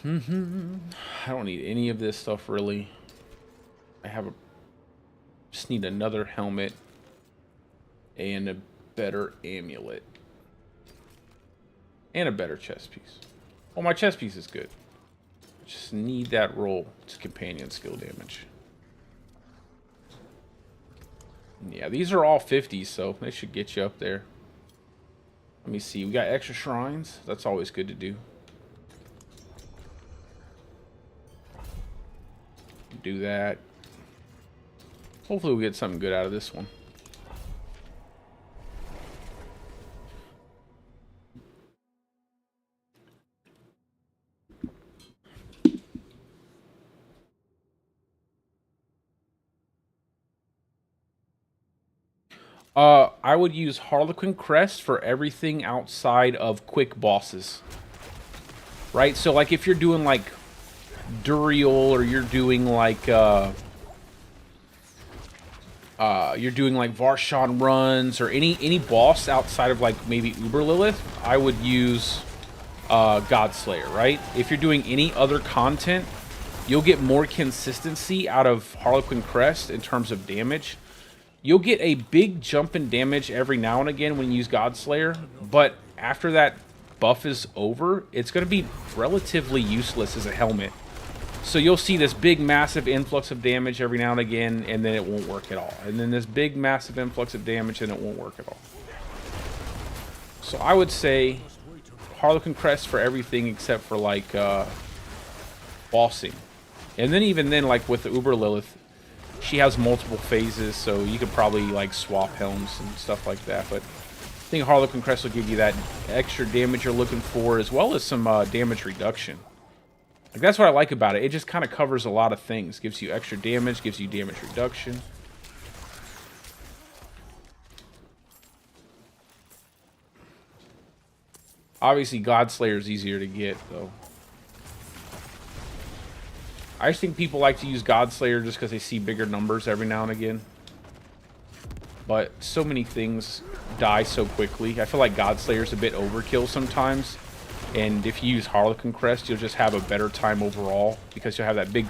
I don't need any of this stuff really. Just need another helmet and a better amulet and a better chest piece. Oh, my chest piece is good. Just need that roll to companion skill damage. Yeah, these are all 50s, so they should get you up there. Let me see. We got extra shrines. That's always good to do. do that. Hopefully we'll get something good out of this one. I would use Harlequin Crest for everything outside of quick bosses. Right? So, like, if you're doing, like, Duriel, or you're doing, like, Varshan runs, or any boss outside of, like, maybe Uber Lilith, I would use Godslayer, right? If you're doing any other content, you'll get more consistency out of Harlequin Crest in terms of damage. You'll get a big jump in damage every now and again when you use Godslayer, but after that buff is over, it's going to be relatively useless as a helmet. So you'll see this big, massive influx of damage every now and again, and then it won't work at all. And then this big, massive influx of damage, and it won't work at all. So I would say Harlequin Crest for everything except for, like, bossing. And then even then, like, with the Uber Lilith, she has multiple phases, so you could probably, like, swap helms and stuff like that. But I think Harlequin Crest will give you that extra damage you're looking for, as well as some damage reduction. Like, that's what I like about it. It just kind of covers a lot of things. Gives you extra damage, gives you damage reduction. Obviously, Godslayer is easier to get, though. I just think people like to use Godslayer just because they see bigger numbers every now and again. But so many things die so quickly. I feel like Godslayer's a bit overkill sometimes. And if you use Harlequin Crest, you'll just have a better time overall, because you'll have that big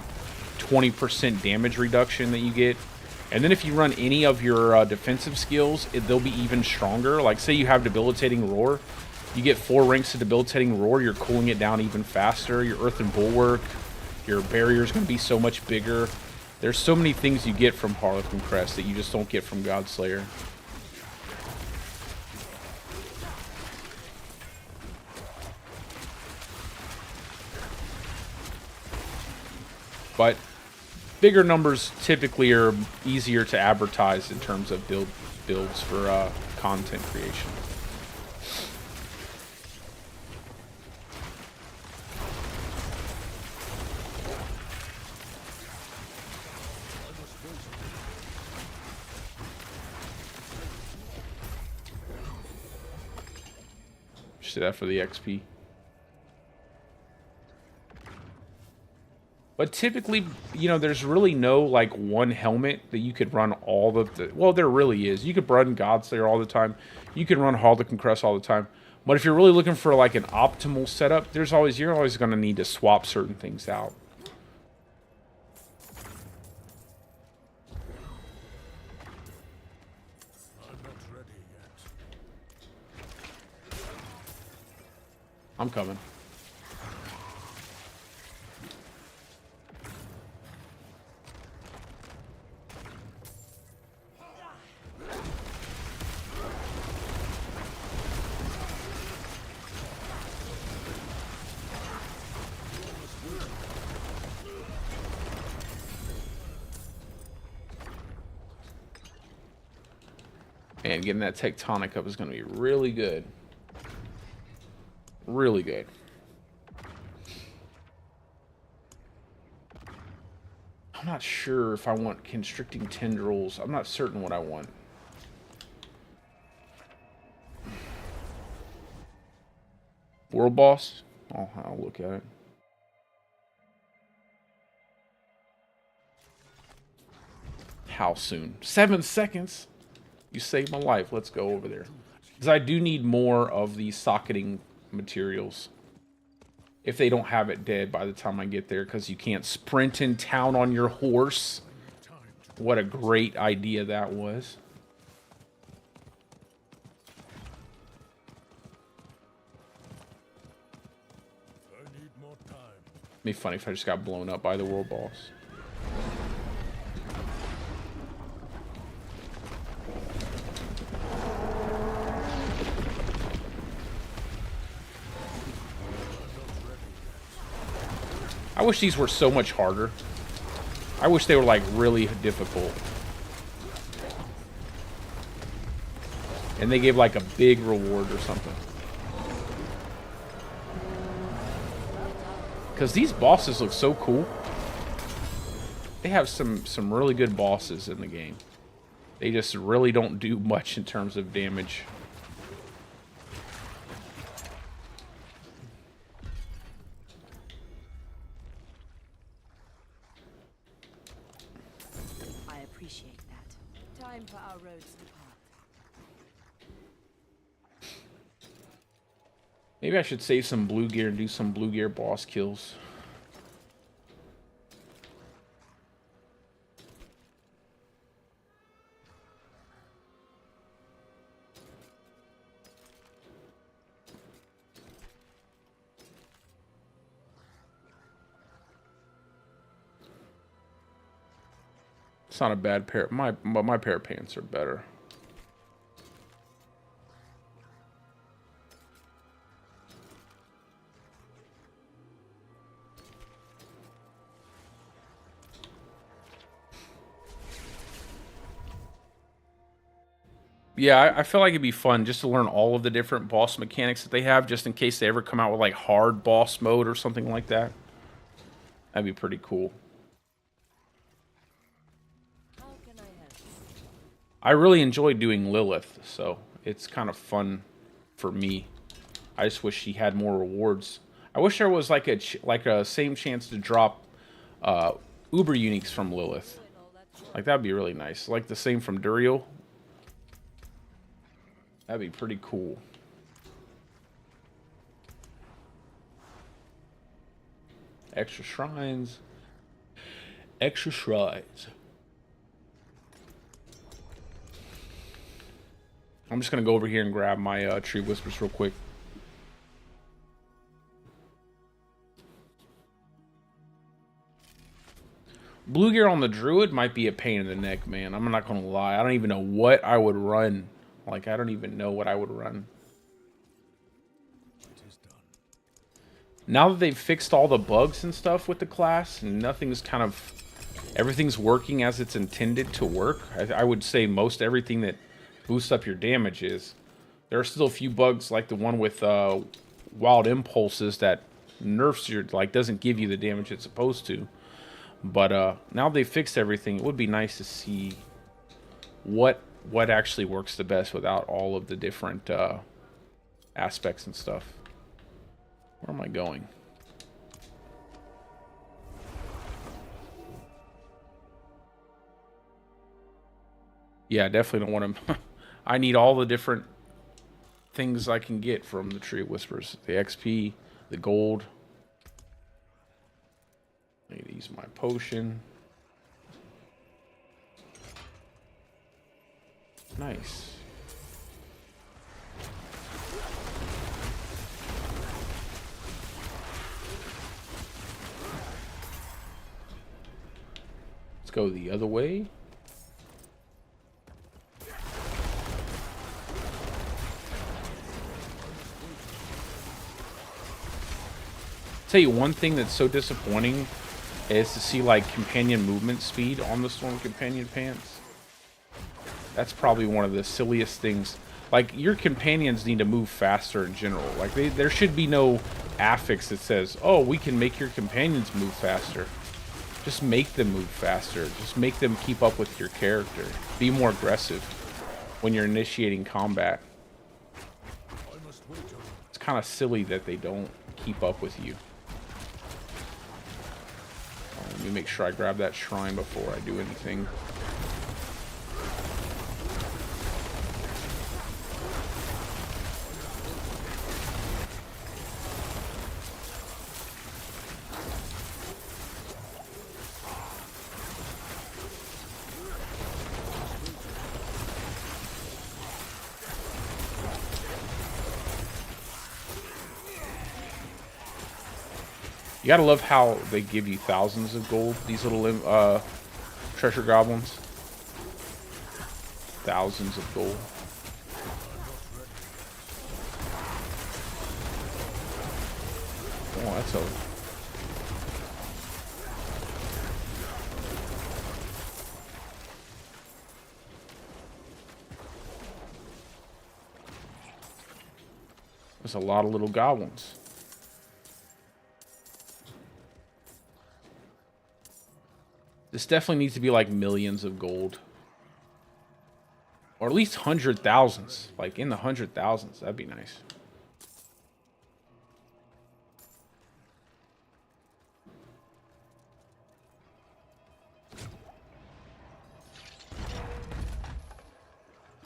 20% damage reduction that you get. And then if you run any of your defensive skills, they'll be even stronger. Like, say you have Debilitating Roar. You get 4 ranks to Debilitating Roar, you're cooling it down even faster. Your Earthen Bulwark, your barrier is going to be so much bigger. There's so many things you get from Harlequin Crest that you just don't get from Godslayer. But bigger numbers typically are easier to advertise in terms of builds for content creation. Just do that for the XP. But typically, you know, there's really no, like, one helmet that you could run all the... Well, there really is. You could run Godslayer all the time. You can run Harlequin Crest all the time. But if you're really looking for, like, an optimal setup, you're always going to need to swap certain things out. I'm coming. Man, getting that Tectonic up is going to be really good. Really good. I'm not sure if I want Constricting Tendrils. I'm not certain what I want. World Boss? Oh, I'll look at it. How soon? 7 seconds? You saved my life. Let's go over there. Because I do need more of these socketing materials. If they don't have it dead by the time I get there, because you can't sprint in town on your horse. What a great idea that was. It'd be funny if I just got blown up by the world boss. I wish these were so much harder. I wish they were like really difficult. And they gave like a big reward or something. Because these bosses look so cool. They have some really good bosses in the game. They just really don't do much in terms of damage.
I appreciate that. Time for our roads to part.
Maybe I should save some blue gear and do some blue gear boss kills. It's not a bad pair. My pair of pants are better. Yeah, I feel like it'd be fun just to learn all of the different boss mechanics that they have, just in case they ever come out with like hard boss mode or something like that. That'd be pretty cool.
How can I help?
I really enjoy doing Lilith, so it's kind of fun for me. I just wish she had more rewards. I wish there was like a same chance to drop Uber uniques from Lilith. Like that'd be really nice. Like the same from Duriel. That'd be pretty cool. Extra shrines. Extra shrines. I'm just going to go over here and grab my Tree Whispers real quick. Blue gear on the Druid might be a pain in the neck, man. I'm not going to lie. I don't even know what I would run. Like, I don't even know what I would run. Now that they've fixed all the bugs and stuff with the class, and everything's working as it's intended to work. I would say most everything that boosts up your damage is. There are still a few bugs like the one with wild impulses that nerfs your, like, doesn't give you the damage it's supposed to. But now they've fixed everything, it would be nice to see what actually works the best without all of the different aspects and stuff. Where am I going? Yeah, I definitely don't want to... I need all the different things I can get from the Tree of Whispers. The XP, the gold. I need to use my potion. Nice. Let's go the other way. Tell you one thing that's so disappointing is to see like companion movement speed on the Storm Companion pants. That's probably one of the silliest things. Like, your companions need to move faster in general. Like, there should be no affix that says, oh, we can make your companions move faster. Just make them move faster. Just make them keep up with your character. Be more aggressive when you're initiating combat. It's kind of silly that they don't keep up with you. Let me make sure I grab that shrine before I do anything. You gotta love how they give you thousands of gold, these little treasure goblins. Thousands of gold. Oh, that's a... There's a lot of little goblins. This definitely needs to be like millions of gold. Or at least 100,000s. Like in the 100,000s. That'd be nice.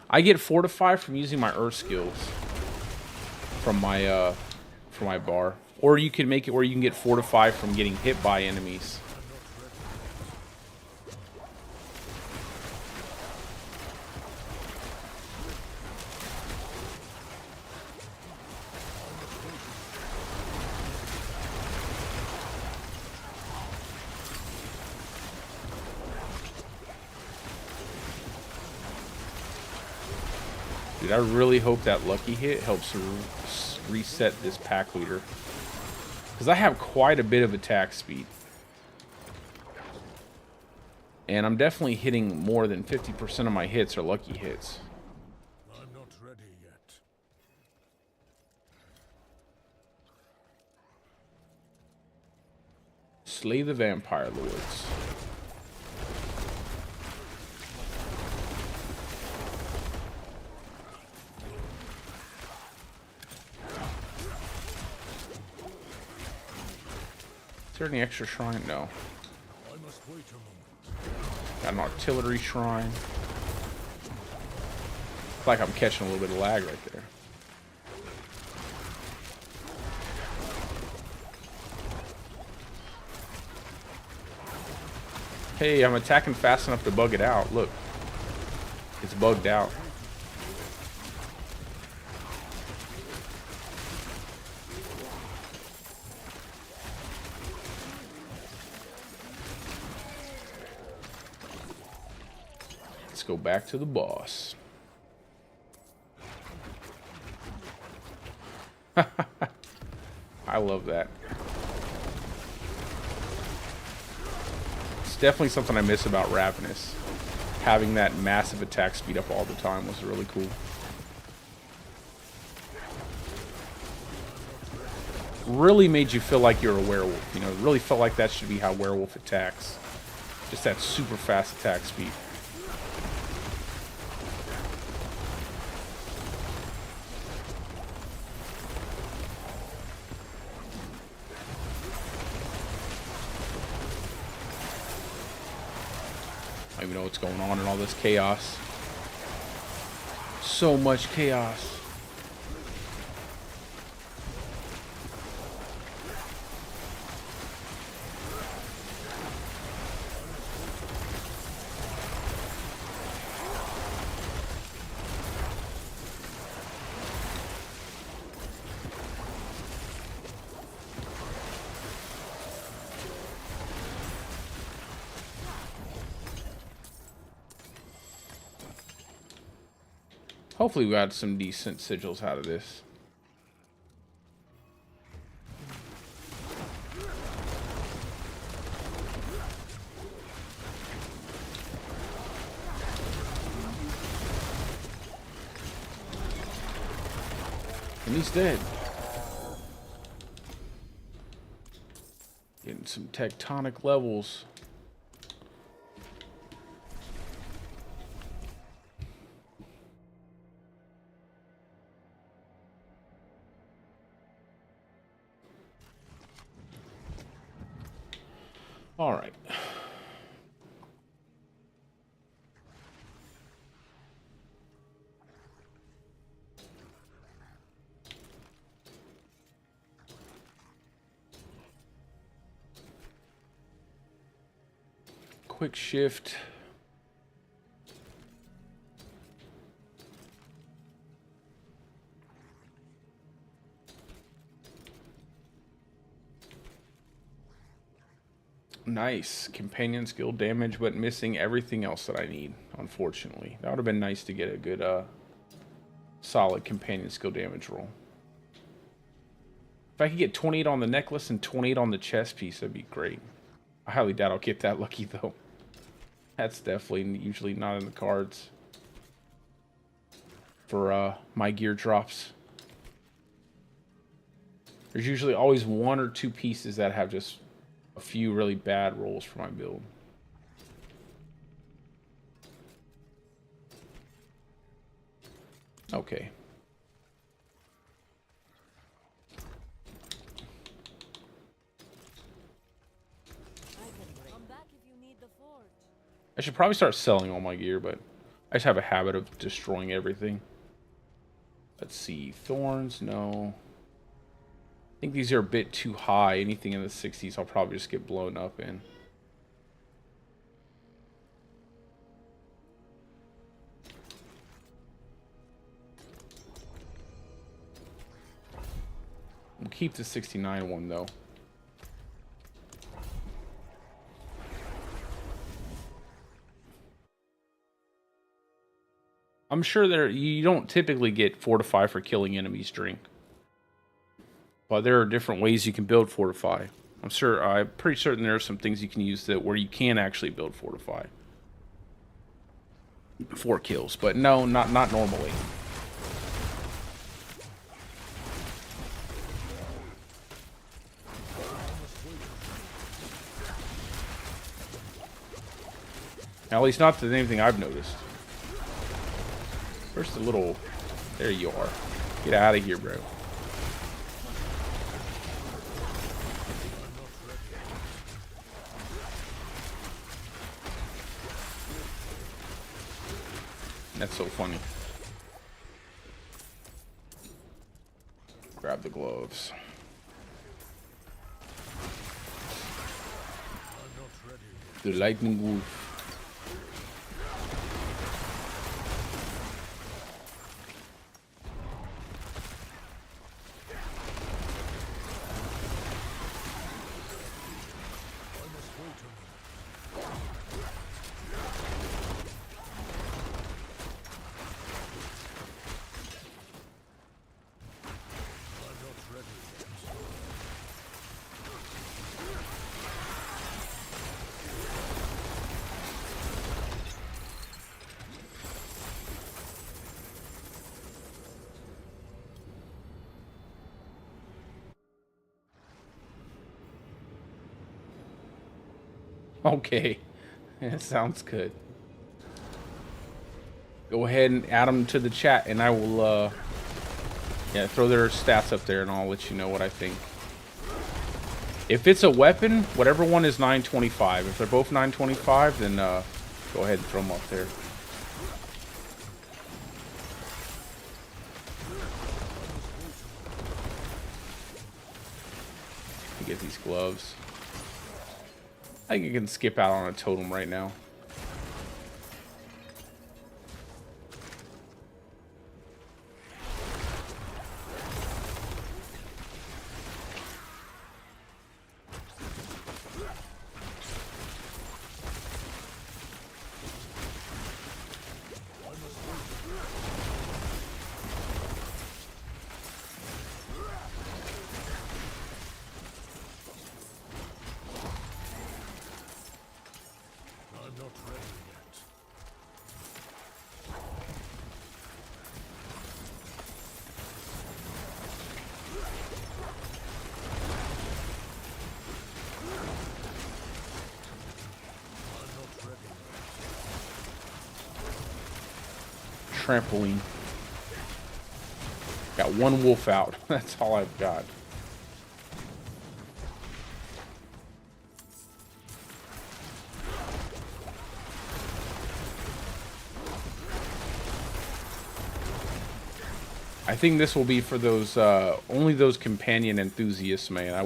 I get fortified from using my earth skills from my bar. Or you can make it where you can get fortified from getting hit by enemies. Dude, I really hope that lucky hit helps reset this pack leader. Because I have quite a bit of attack speed. And I'm definitely hitting more than 50% of my hits are lucky hits.
I'm not ready yet.
Slay the vampire lords. Is there any extra shrine? No.
I must wait a moment.
Got an artillery shrine. It's like I'm catching a little bit of lag right there. Hey, I'm attacking fast enough to bug it out. Look. It's bugged out. Let's go back to the boss. I love that. It's definitely something I miss about Ravenous. Having that massive attack speed up all the time was really cool. Really made you feel like you're a werewolf. You know, it really felt like that should be how werewolf attacks. Just that super fast attack speed. I don't even know what's going on in all this chaos. So much chaos. Hopefully we got some decent sigils out of this. And he's dead. Getting some tectonic levels. All right. Quick shift. Nice. Companion skill damage, but missing everything else that I need, unfortunately. That would have been nice to get a good, solid companion skill damage roll. If I could get 28 on the necklace and 28 on the chest piece, that'd be great. I highly doubt I'll get that lucky, though. That's definitely usually not in the cards for my gear drops. There's usually always one or two pieces that have just a few really bad rolls for my build. Okay.
Come back if you need the forge.
I should probably start selling all my gear, but I just have a habit of destroying everything. Let's see. Thorns, no. I think these are a bit too high. Anything in the 60s, I'll probably just get blown up in. We'll keep the 69 one, though. I'm sure you don't typically get Fortify for killing enemies drink. But there are different ways you can build Fortify. I'm pretty certain there are some things you can use that where you can actually build Fortify. 4 kills, but no, not normally. At least not that anything I've noticed. First a little... There you are. Get out of here, bro. That's so funny. Grab the gloves. The lightning wolf. Okay, that sounds good. Go ahead and add them to the chat, and I will, yeah, throw their stats up there, and I'll let you know what I think. If it's a weapon, whatever one is 925. If they're both 925, then go ahead and throw them up there. Get these gloves. I think you can skip out on a totem right now. Trampoline. Got one wolf out. That's all I've got. I think this will be for those only those companion enthusiasts, man. I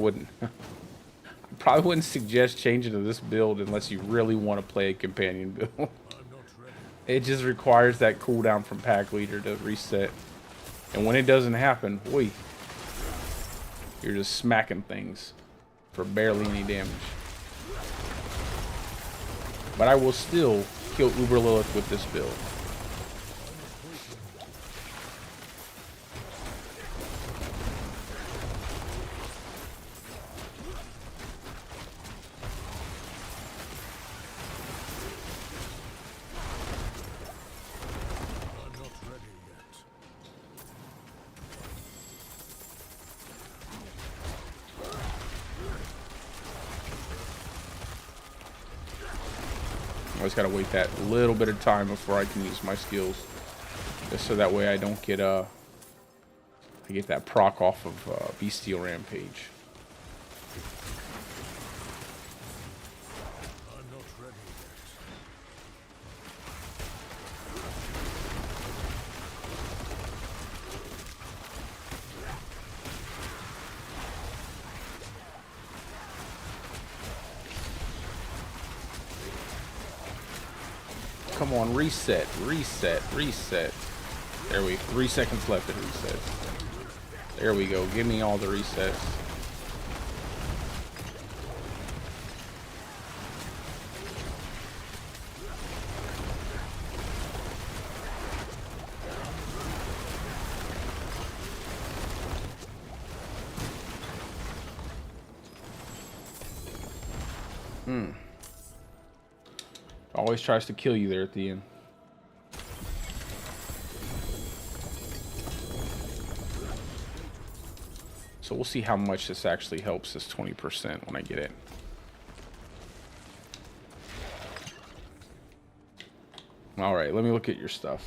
probably wouldn't suggest changing to this build unless you really want to play a companion build. It just requires that cooldown from pack leader to reset. And when it doesn't happen, boy, you're just smacking things for barely any damage. But I will still kill Uber Lilith with this build. I just gotta wait that little bit of time before I can use my skills. Just so that way I don't get I get that proc off of Bestial Rampage.
I'm not ready yet.
Come on, reset, reset, reset. There we 3 seconds left at reset. There we go. Give me all the resets. Always tries to kill you there at the end. So we'll see how much this actually helps this 20% when I get it. All right, let me look at your stuff.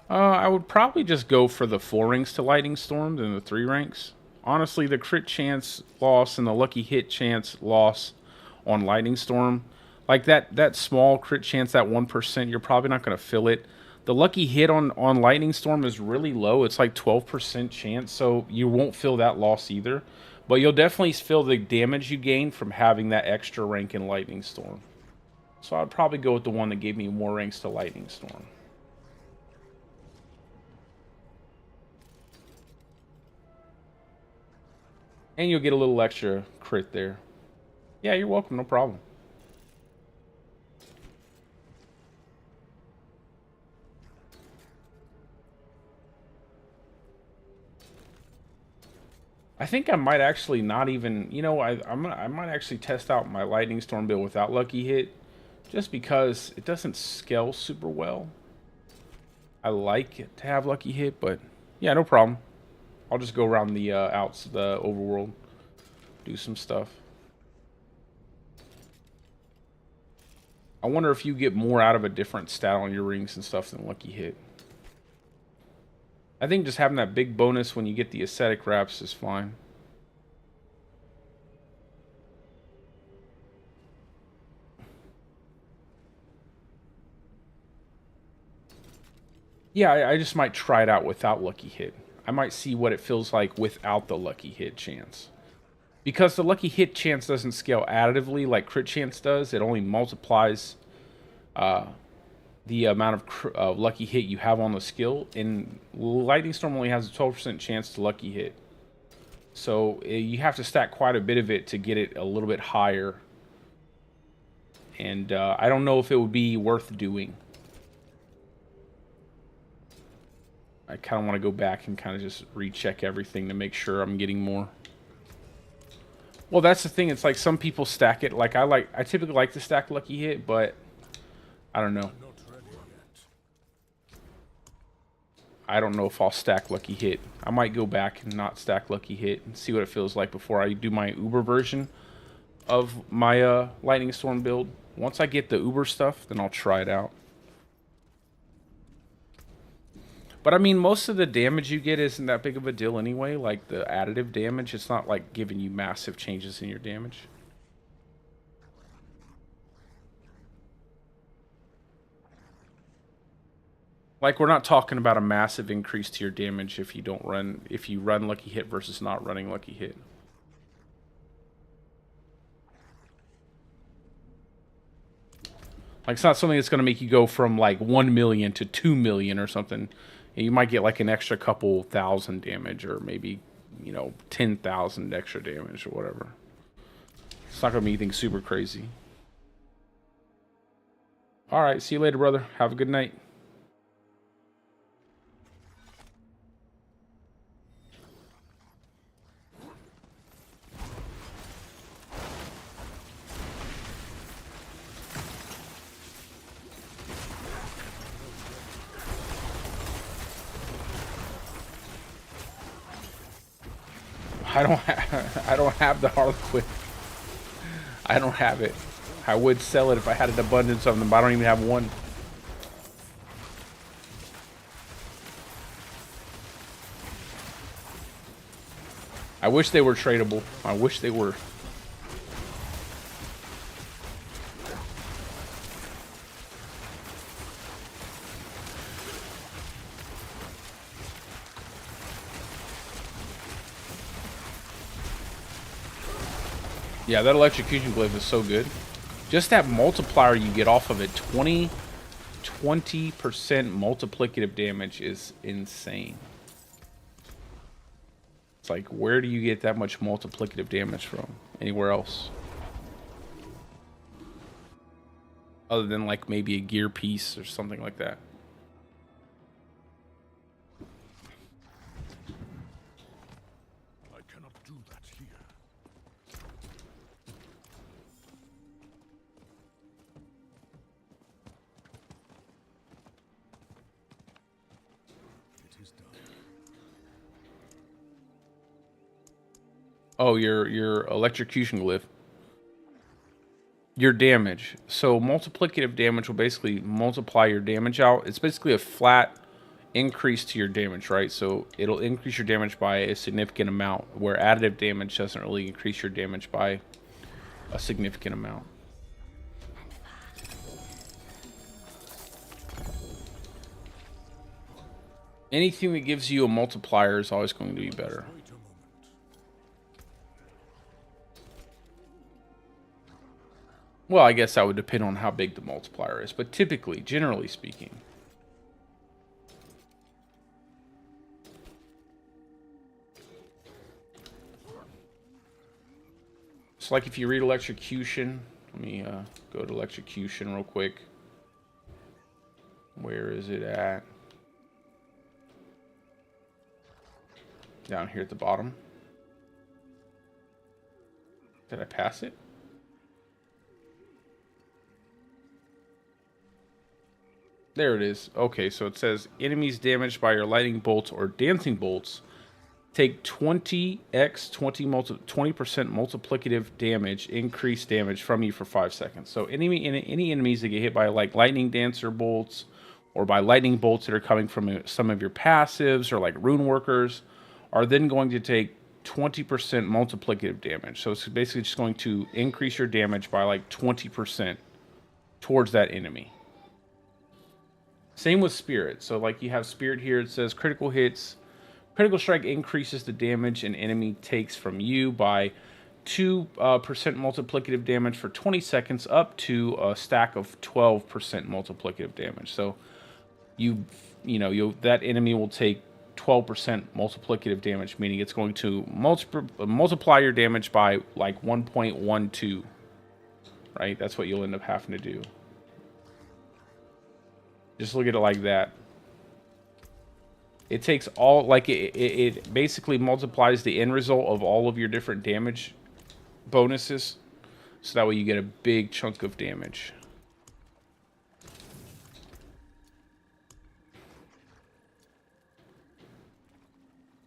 I would probably just go for the 4 ranks to Lightning Storm than the 3 ranks. Honestly, the crit chance loss and the lucky hit chance loss on Lightning Storm, like that small crit chance, that 1%, you're probably not going to feel it. The lucky hit on Lightning Storm is really low. It's like 12% chance, so you won't feel that loss either. But you'll definitely feel the damage you gain from having that extra rank in Lightning Storm. So I'd probably go with the one that gave me more ranks to Lightning Storm. And you'll get a little extra crit there. Yeah, you're welcome. No problem. I think I might actually not even, you know, I might actually test out my Lightning Storm build without Lucky Hit, just because it doesn't scale super well. I like it to have Lucky Hit, but yeah, no problem. I'll just go around the the overworld, do some stuff. I wonder if you get more out of a different stat on your rings and stuff than Lucky Hit. I think just having that big bonus when you get the ascetic wraps is fine. Yeah, I just might try it out without Lucky Hit. I might see what it feels like without the Lucky Hit chance. Because the Lucky Hit chance doesn't scale additively like crit chance does. It only multiplies the amount of Lucky Hit you have on the skill. And Lightning Storm only has a 12% chance to Lucky Hit. So you have to stack quite a bit of it to get it a little bit higher. And I don't know if it would be worth doing. I kind of want to go back and kind of just recheck everything to make sure I'm getting more. Well, that's the thing. It's like some people stack it. Like I typically like to stack Lucky Hit, but I don't know. I don't know if I'll stack Lucky Hit. I might go back and not stack Lucky Hit and see what it feels like before I do my Uber version of my Lightning Storm build. Once I get the Uber stuff, then I'll try it out. But I mean, most of the damage you get isn't that big of a deal anyway. Like the additive damage, it's not like giving you massive changes in your damage. Like we're not talking about a massive increase to your damage if you run Lucky Hit versus not running Lucky Hit. Like it's not something that's going to make you go from like 1 million to 2 million or something. You might get like an extra couple thousand damage, or maybe, you know, 10,000 extra damage or whatever. It's not going to be anything super crazy. All right, see you later, brother. Have a good night. I don't have the Harlequin. I don't have it. I would sell it if I had an abundance of them, but I don't even have one. I wish they were tradable. I wish they were. Yeah, that electrocution glyph is so good. Just that multiplier you get off of it, 20% multiplicative damage is insane. It's like, where do you get that much multiplicative damage from? Anywhere else? Other than like maybe a gear piece or something like that.
I cannot do that here. It is done.
Oh, your electrocution glyph. Your damage. So multiplicative damage will basically multiply your damage out. It's basically a flat increase to your damage, right? So it'll increase your damage by a significant amount, where additive damage doesn't really increase your damage by a significant amount. Anything that gives you a multiplier is always going to be better.
Wait a moment.
Well, I guess that would depend on how big the multiplier is, but typically, generally speaking. So like if you read electrocution, let me go to electrocution real quick. Where is it at? Down here at the bottom. Did I pass it? There it is. Okay, so it says enemies damaged by your lightning bolts or dancing bolts take 20% multiplicative damage, increased damage from you for 5 seconds. So any enemies that get hit by like lightning dancer bolts or by lightning bolts that are coming from some of your passives or like rune workers are then going to take 20% multiplicative damage. So it's basically just going to increase your damage by like 20% towards that enemy. Same with Spirit. So like you have Spirit here, it says critical hits. Critical strike increases the damage an enemy takes from you by 2% multiplicative damage for 20 seconds up to a stack of 12% multiplicative damage. So that enemy will take 12% multiplicative damage, meaning it's going to multiply your damage by like 1.12, right? That's what you'll end up having to do. Just look at it like that. It takes all, like, it basically multiplies the end result of all of your different damage bonuses. So that way you get a big chunk of damage.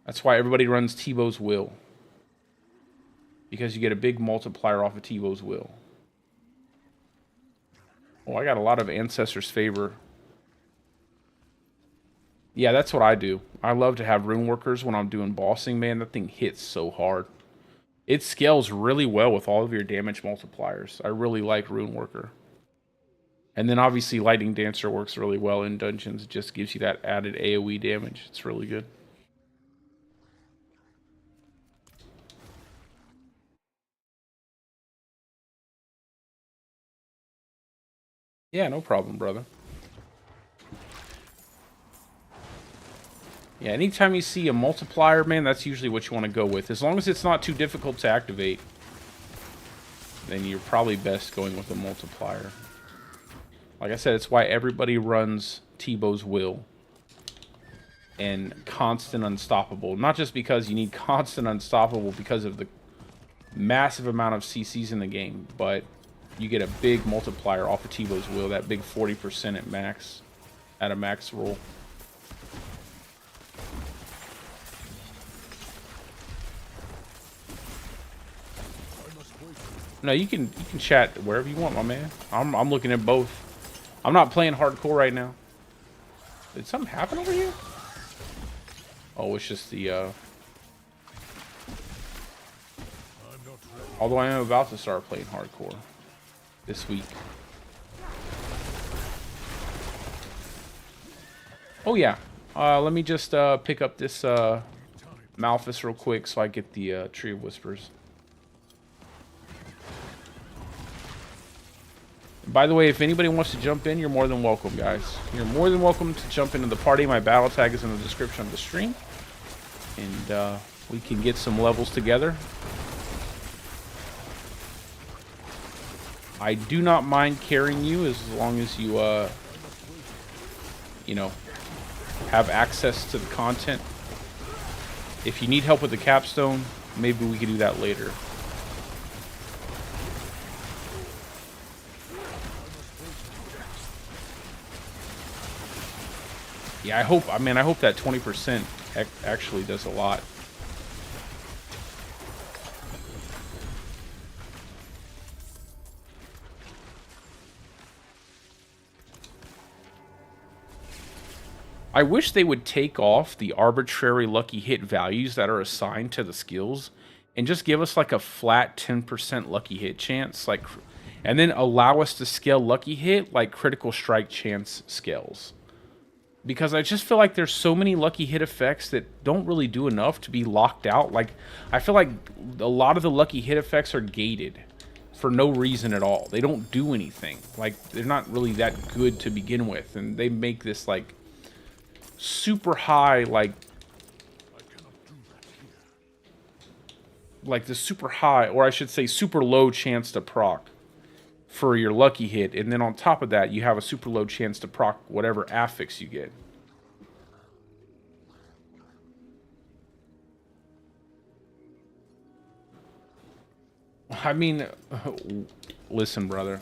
That's why everybody runs Tebow's Will. Because you get a big multiplier off of Tebow's Will. Oh, I got a lot of Ancestor's Favor. Yeah, that's what I do. I love to have rune workers when I'm doing bossing, man. That thing hits so hard. It scales really well with all of your damage multipliers. I really like rune worker. And then obviously Lightning Dancer works really well in dungeons. It just gives you that added AoE damage. It's really good. Yeah, no problem, brother. Yeah, anytime you see a multiplier, man, that's usually what you want to go with. As long as it's not too difficult to activate, then you're probably best going with a multiplier. Like I said, it's why everybody runs Tebow's Will and Constant Unstoppable. Not just because you need Constant Unstoppable because of the massive amount of CCs in the game, but you get a big multiplier off of Tebow's Will, that big 40% at max, at a max roll. No, you can chat wherever you want, my man. I'm looking at both. I'm not playing hardcore right now. Did something happen over here? Oh, it's just the
I'm not ready.
although I am about to start playing hardcore this week. Oh yeah. Let me just pick up this Malphus real quick so I get the Tree of Whispers. By the way, if anybody wants to jump in, you're more than welcome, guys. You're more than welcome to jump into the party. My battle tag is in the description of the stream. And we can get some levels together. I do not mind carrying you as long as you, you know, have access to the content. If you need help with the capstone, maybe we can do that later. Yeah, I hope that 20% actually does a lot. I wish they would take off the arbitrary lucky hit values that are assigned to the skills and just give us like a flat 10% lucky hit chance, like, and then allow us to scale lucky hit like critical strike chance scales. Because I just feel like there's so many lucky hit effects that don't really do enough to be locked out. Like, I feel like a lot of the lucky hit effects are gated for no reason at all. They don't do anything. Like, they're not really that good to begin with. And they make this, like, super high, like the super high, or I should say super low chance to proc for your lucky hit, and then on top of that you have a super low chance to proc whatever affix you get. I mean, listen, brother,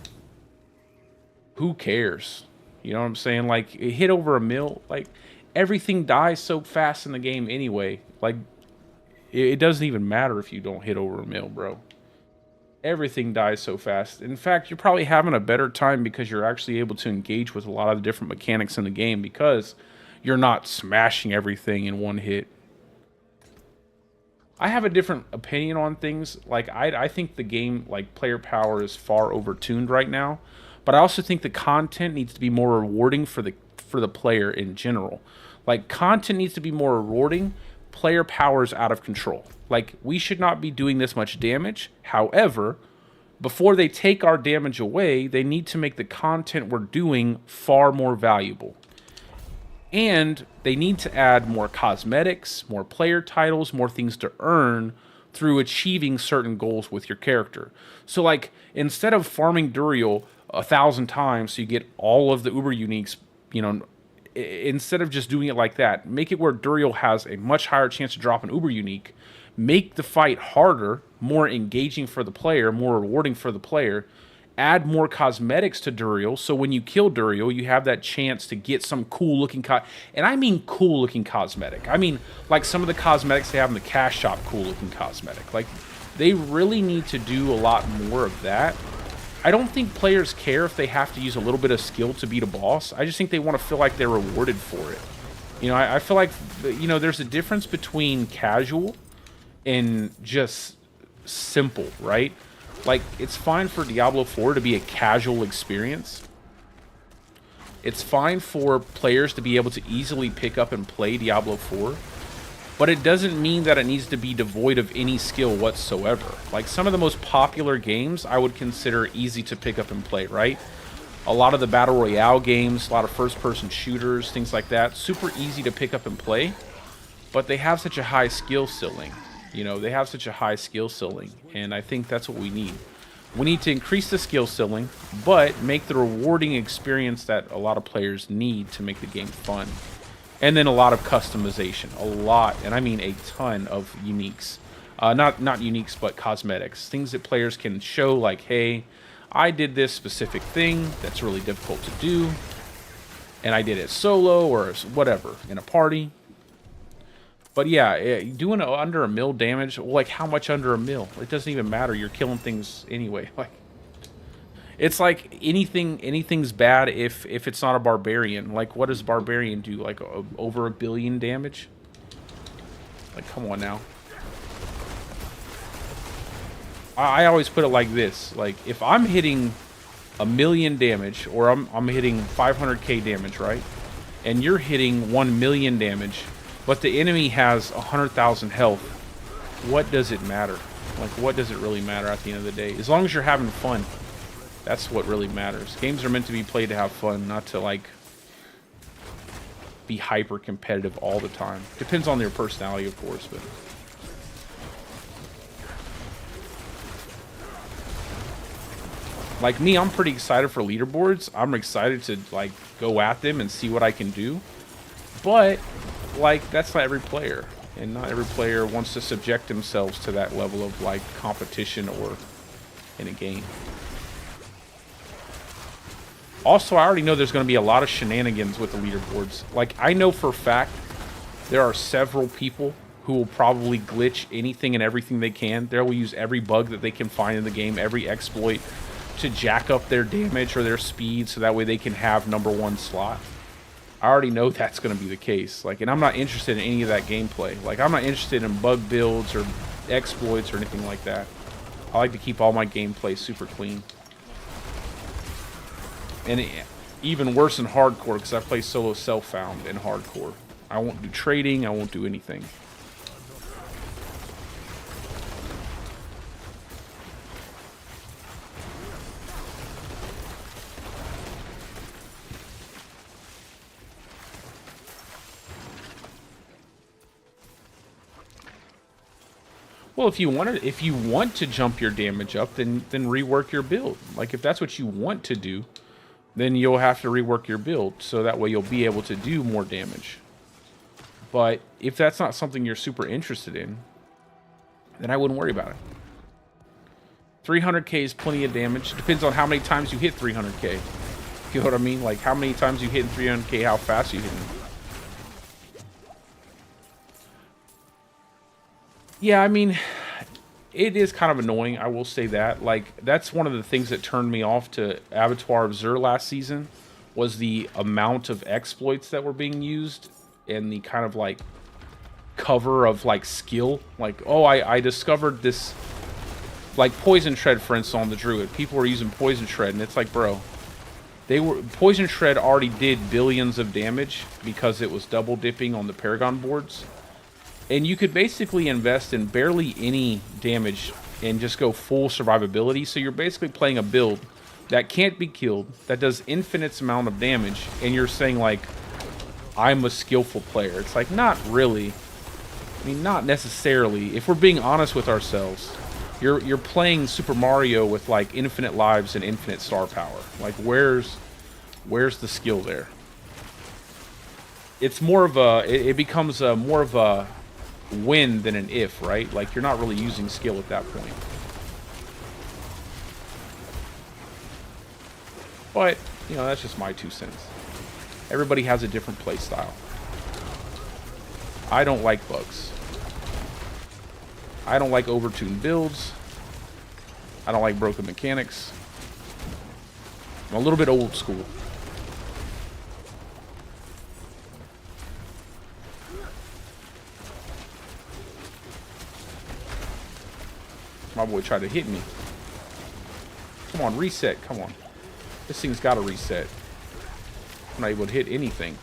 who cares? You know what I'm saying? Like, it hit over a mil, like, everything dies so fast in the game anyway. Like, it doesn't even matter if you don't hit over a mil, bro. Everything dies so fast. In fact, you're probably having a better time because you're actually able to engage with a lot of the different mechanics in the game because you're not smashing everything in one hit. I have a different opinion on things. Like, I think the game, like, player power is far overtuned right now. But I also think the content needs to be more rewarding for the player in general. Like, content needs to be more rewarding. Player power is out of control. Like, we should not be doing this much damage. However, before they take our damage away, they need to make the content we're doing far more valuable. And they need to add more cosmetics, more player titles, more things to earn through achieving certain goals with your character. So, like, instead of farming Duriel 1,000 times so you get all of the Uber uniques, you know, instead of just doing it like that, make it where Duriel has a much higher chance to drop an Uber unique. Make the fight harder, more engaging for the player, more rewarding for the player. Add more cosmetics to Duriel, so when you kill Duriel, you have that chance to get some cool-looking and I mean cool-looking cosmetic. I mean, like some of the cosmetics they have in the cash shop, cool-looking cosmetic. Like, they really need to do a lot more of that. I don't think players care if they have to use a little bit of skill to beat a boss. I just think they want to feel like they're rewarded for it. You know, I feel like, you know, there's a difference between casual and just simple, right? Like, it's fine for Diablo 4 to be a casual experience. It's fine for players to be able to easily pick up and play Diablo 4. But it doesn't mean that it needs to be devoid of any skill whatsoever. Like, some of the most popular games I would consider easy to pick up and play, right? A lot of the Battle Royale games, a lot of first-person shooters, things like that, super easy to pick up and play. But they have such a high skill ceiling. You know, they have such a high skill ceiling. And I think that's what we need. We need to increase the skill ceiling, but make the rewarding experience that a lot of players need to make the game fun. And then a lot of customization, a lot, and I mean a ton of uniques. Not uniques, but cosmetics. Things that players can show, like, hey, I did this specific thing that's really difficult to do, and I did it solo or whatever, in a party. But yeah, doing under a mil damage, well, like how much under a mil? It doesn't even matter. You're killing things anyway. Like it's like anything's bad if it's not a barbarian. Like what does barbarian do? Like over 1 billion damage? Like come on now. I always put it like this. Like if I'm hitting 1 million damage or I'm hitting 500k damage, right? And you're hitting 1 million damage, but the enemy has 100,000 health, what does it matter? Like, what does it really matter at the end of the day? As long as you're having fun, that's what really matters. Games are meant to be played to have fun, not to, like, be hyper competitive all the time. Depends on your personality, of course, but... Like me, I'm pretty excited for leaderboards. I'm excited to, like, go at them and see what I can do. But, like, that's not every player. And not every player wants to subject themselves to that level of, like, competition or in a game. Also, I already know there's going to be a lot of shenanigans with the leaderboards. Like, I know for a fact there are several people who will probably glitch anything and everything they can. They will use every bug that they can find in the game, every exploit, to jack up their damage or their speed so that way they can have #1 slot. I already know that's going to be the case. Like, and I'm not interested in any of that gameplay. Like, I'm not interested in bug builds or exploits or anything like that. I like to keep all my gameplay super clean. And even worse in hardcore, because I play solo self-found in hardcore. I won't do trading, I won't do anything. Well, if you want to jump your damage up, then rework your build. Like if that's what you want to do, then you'll have to rework your build so that way you'll be able to do more damage. But if that's not something you're super interested in, then I wouldn't worry about it. 300k is plenty of damage. Depends on how many times you hit 300k. You know what I mean? Like how many times you hit 300k, how fast you hit them. Yeah, I mean, it is kind of annoying, I will say that. Like, that's one of the things that turned me off to Abattoir of Zur last season, was the amount of exploits that were being used and the kind of, like, cover of, like, skill. Like, oh, I discovered this, like, Poison Shred, for instance, on the Druid. People were using Poison Shred, and it's like, bro, Poison Shred already did billions of damage because it was double dipping on the Paragon boards. And you could basically invest in barely any damage and just go full survivability. So you're basically playing a build that can't be killed, that does infinite amount of damage, and you're saying, like, I'm a skillful player. It's like, not really. I mean, not necessarily. If we're being honest with ourselves, you're playing Super Mario with, like, infinite lives and infinite star power. Like, where's the skill there? It's more of a... It becomes more of a when than an if, right? Like, you're not really using skill at that point. But, you know, that's just my 2 cents. Everybody has a different play style. I don't like bugs. I don't like overtuned builds. I don't like broken mechanics. I'm a little bit old school. My boy tried to hit me. Come on, reset. Come on. This thing's got to reset. I'm not able to hit anything.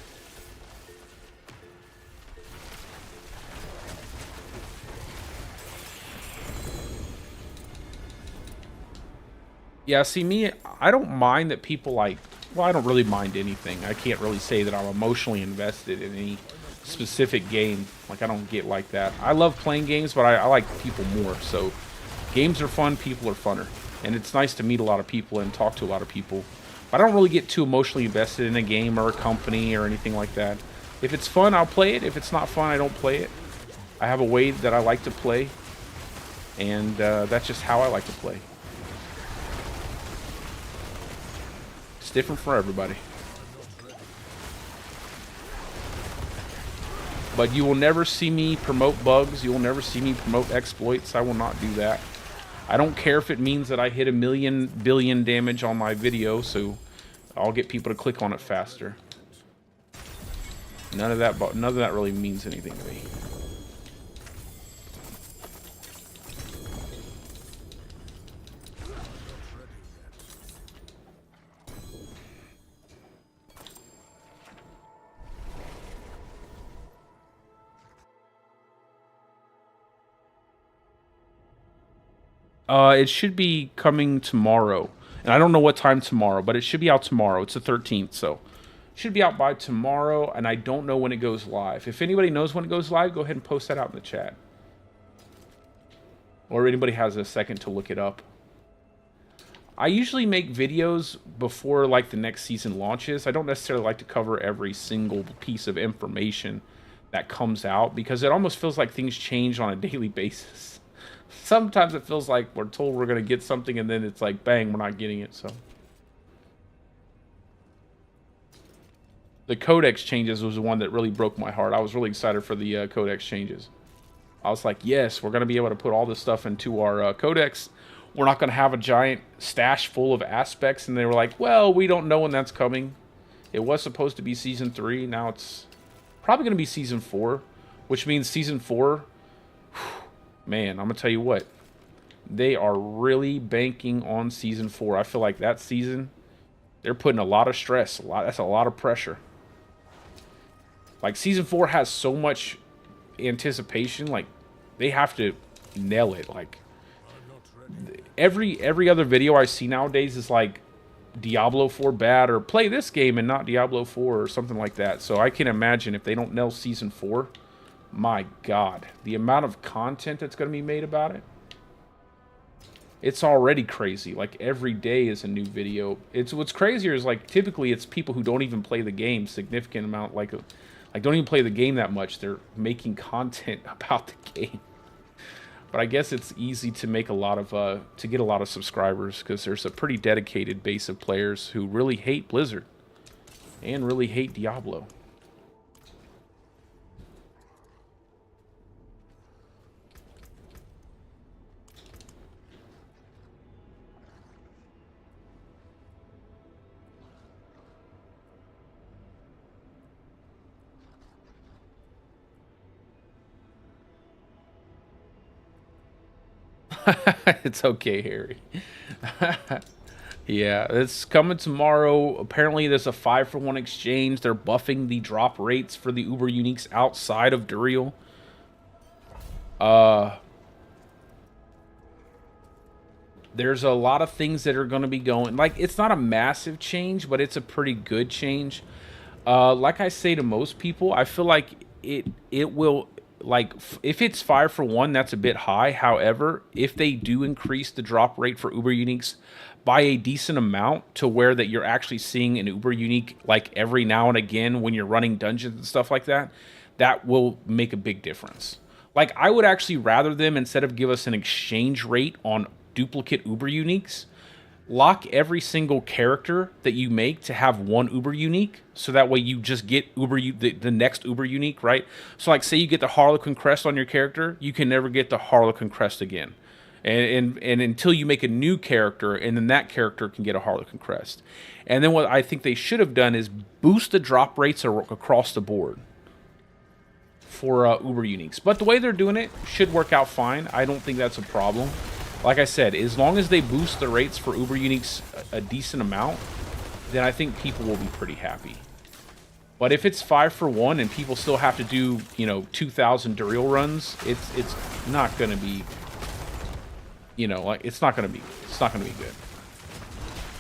Yeah, see, me, I don't mind that people, like... Well, I don't really mind anything. I can't really say that I'm emotionally invested in any specific game. Like, I don't get like that. I love playing games, but I like people more, so... Games are fun, people are funner. And it's nice to meet a lot of people and talk to a lot of people. But I don't really get too emotionally invested in a game or a company or anything like that. If it's fun, I'll play it. If it's not fun, I don't play it. I have a way that I like to play. And that's just how I like to play. It's different for everybody. But you will never see me promote bugs. You will never see me promote exploits. I will not do that. I don't care if it means that I hit 1,000,000 billion damage on my video, so I'll get people to click on it faster. None of that really means anything to me. It should be coming tomorrow. And I don't know what time tomorrow, but it should be out tomorrow. It's the 13th, so it should be out by tomorrow, and I don't know when it goes live. If anybody knows when it goes live, go ahead and post that out in the chat. Or anybody has a second to look it up. I usually make videos before like the next season launches. I don't necessarily like to cover every single piece of information that comes out because it almost feels like things change on a daily basis. Sometimes it feels like we're told we're going to get something and then it's like, bang, we're not getting it. So the codex changes was the one that really broke my heart. I was really excited for the codex changes. I was like, yes, we're going to be able to put all this stuff into our codex. We're not going to have a giant stash full of aspects. And they were like, well, we don't know when that's coming. It was supposed to be season 3. Now it's probably going to be season 4, which means season 4, man, I'm going to tell you what. They are really banking on season 4. I feel like that season, they're putting a lot of stress. That's a lot of pressure. Like, season 4 has so much anticipation. Like, they have to nail it. Like, every other video I see nowadays is like Diablo 4 bad, or play this game and not Diablo 4 or something like that. So I can imagine if they don't nail season 4, my God, the amount of content that's going to be made about it. It's already crazy. Like, every day is a new video. It's what's crazier is like typically it's people who don't even play the game significant amount, like don't even play the game that much. They're making content about the game. But I guess it's easy to make a lot of to get a lot of subscribers because there's a pretty dedicated base of players who really hate Blizzard and really hate Diablo. It's okay, Harry. Yeah, it's coming tomorrow. Apparently, there's a 5-for-1 exchange. They're buffing the drop rates for the Uber Uniques outside of Duriel. There's a lot of things that are going to be going. Like, it's not a massive change, but it's a pretty good change. Like I say to most people, I feel like it will... Like, if it's 5-for-1, that's a bit high. However, if they do increase the drop rate for Uber Uniques by a decent amount to where that you're actually seeing an Uber Unique like every now and again when you're running dungeons and stuff like that, that will make a big difference. Like, I would actually rather them, instead of give us an exchange rate on duplicate Uber Uniques, lock every single character that you make to have one Uber Unique, so that way you just get the next Uber Unique, right? So, like, say you get the Harlequin Crest on your character, you can never get the Harlequin Crest again. And until you make a new character, and then that character can get a Harlequin Crest. And then what I think they should have done is boost the drop rates across the board for Uber Uniques. But the way they're doing it should work out fine. I don't think that's a problem. Like I said, as long as they boost the rates for Uber Uniques a decent amount, then I think people will be pretty happy. But if it's 5-for-1 and people still have to do, 2,000 Duriel runs, it's not going to be, it's not going to be good.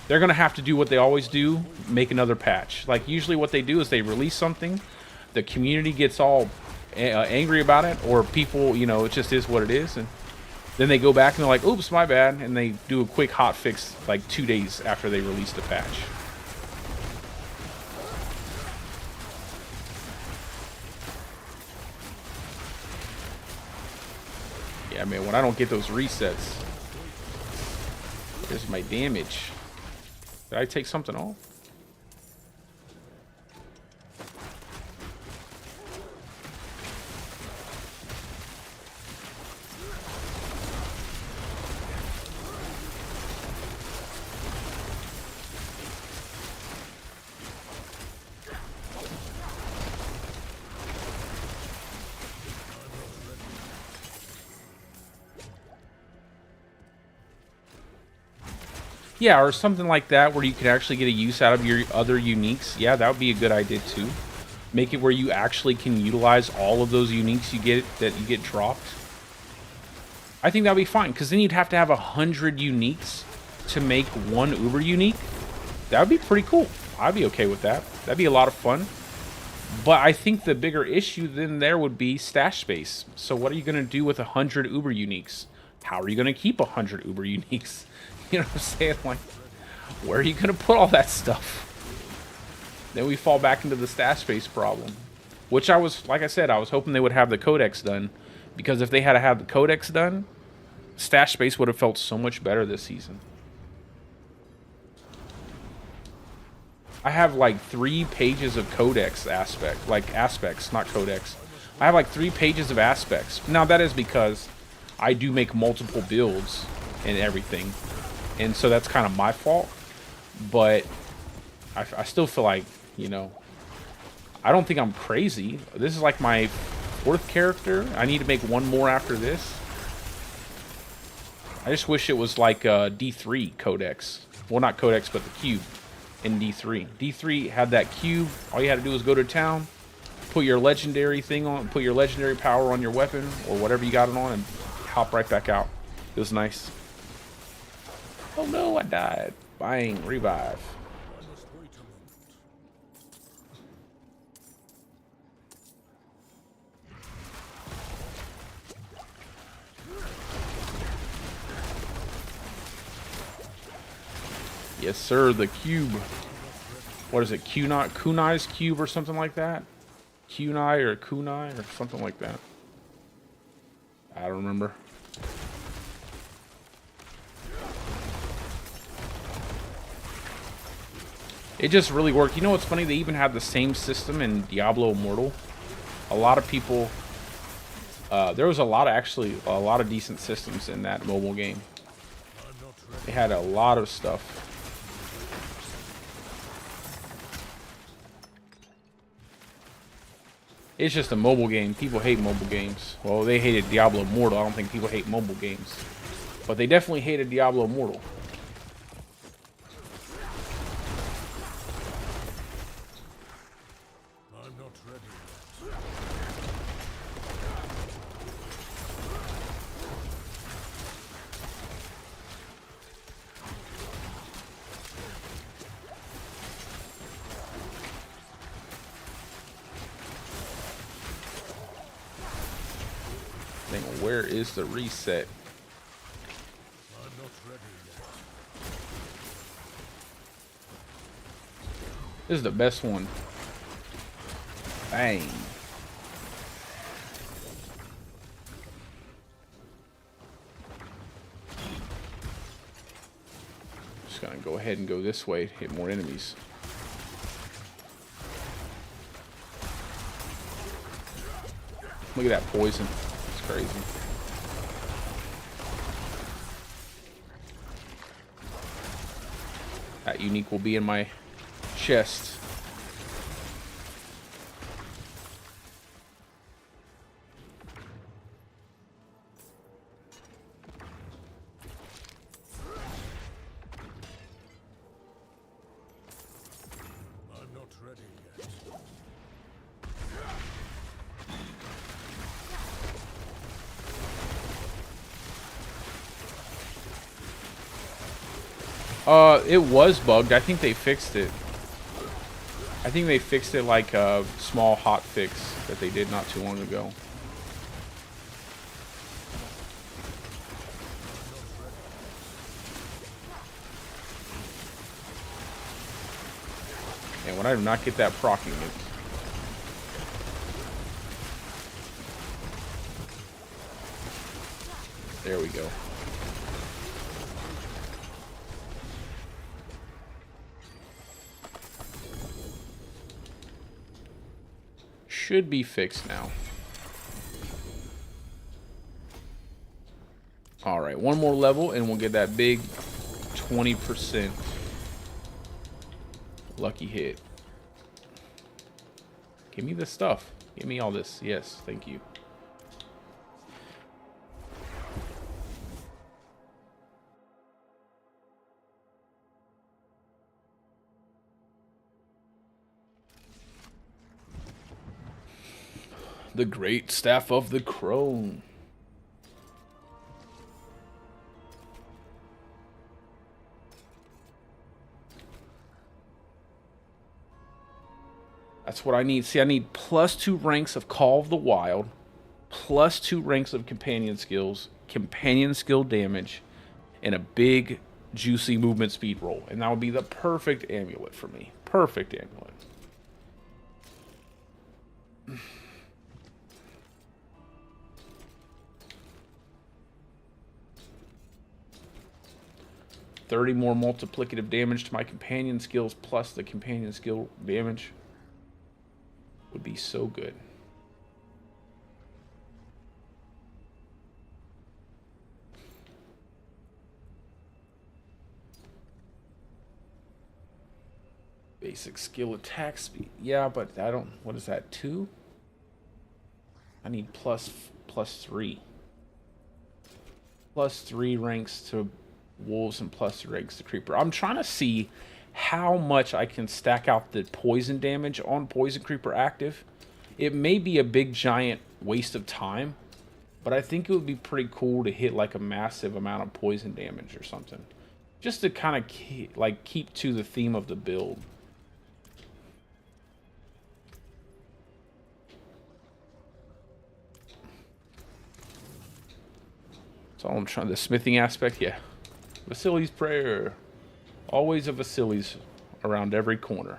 They're going to have to do what they always do, make another patch. Like, usually what they do is they release something, the community gets all angry about it, or people, it just is what it is, and then they go back and they're like, oops, my bad. And they do a quick hot fix like 2 days after they release the patch. Yeah, man, when I don't get those resets, there's my damage. Did I take something off? Yeah, or something like that where you could actually get a use out of your other uniques. Yeah, that would be a good idea too. Make it where you actually can utilize all of those uniques you get dropped. I think that'd be fine, because then you'd have to have 100 uniques to make one uber unique. That would be pretty cool. I'd be okay with that. That'd be a lot of fun. But I think the bigger issue then there would be stash space. So what are you going to do with 100 uber uniques? How are you going to keep 100 uber uniques? You know what I'm saying? Like, where are you going to put all that stuff? Then we fall back into the stash space problem. Which I was, like I said, I was hoping they would have the codex done. Because if they had to have the codex done, stash space would have felt so much better this season. I have like 3 pages of codex aspects, not codex. I have like 3 pages of aspects. Now that is because I do make multiple builds and everything. And so that's kind of my fault. But I still feel like, you know, I don't think I'm crazy. This is like my 4th character. I need to make 1 more after this. I just wish it was like D3 codex. Well, not codex, but the cube in D3. D3 had that cube. All you had to do was go to town, put your legendary thing on, put your legendary power on your weapon or whatever you got it on, and hop right back out. It was nice. Oh no, I died. Bang, revive. Yes, sir, the cube. What is it? Kunai's cube or something like that? Kunai or Kunai or something like that. I don't remember. It just really worked. You know what's funny? They even had the same system in Diablo Immortal. A lot of people... there was a lot of decent systems in that mobile game. They had a lot of stuff. It's just a mobile game. People hate mobile games. Well, they hated Diablo Immortal. I don't think people hate mobile games. But they definitely hated Diablo Immortal.
I'm not ready.
Where is the reset?
I'm not ready yet.
This is the best one. Bang. Just gonna go ahead and go this way to hit more enemies. Look at that poison. It's crazy. That unique will be in my chest.
I'm not ready yet.
It was bugged. I think they fixed it. I think they fixed it like a small hot fix that they did not too long ago. And when I do not get that proccing it. There we go. Should be fixed now. All right, one more level and we'll get that big 20% lucky hit. Give me the stuff. Give me all this. Yes, thank you. The great staff of the crone. That's what I need. See, I need +2 ranks of Call of the Wild, +2 ranks of companion skills, companion skill damage, and a big, juicy movement speed roll. And that would be the perfect amulet for me. Perfect amulet. $30 more multiplicative damage to my companion skills plus the companion skill damage would be so good. Basic skill attack speed. Yeah, but I don't... What is that? 2? I need plus 3. +3 ranks to wolves and +3 ranks to creeper. I'm trying to see how much I can stack out the poison damage on poison creeper active. It may be a big giant waste of time, but I think it would be pretty cool to hit like a massive amount of poison damage or something, just to kind of keep to the theme of the build. That's all I'm trying. The smithing aspect, yeah. Vasily's prayer. Always a Vasily's around every corner.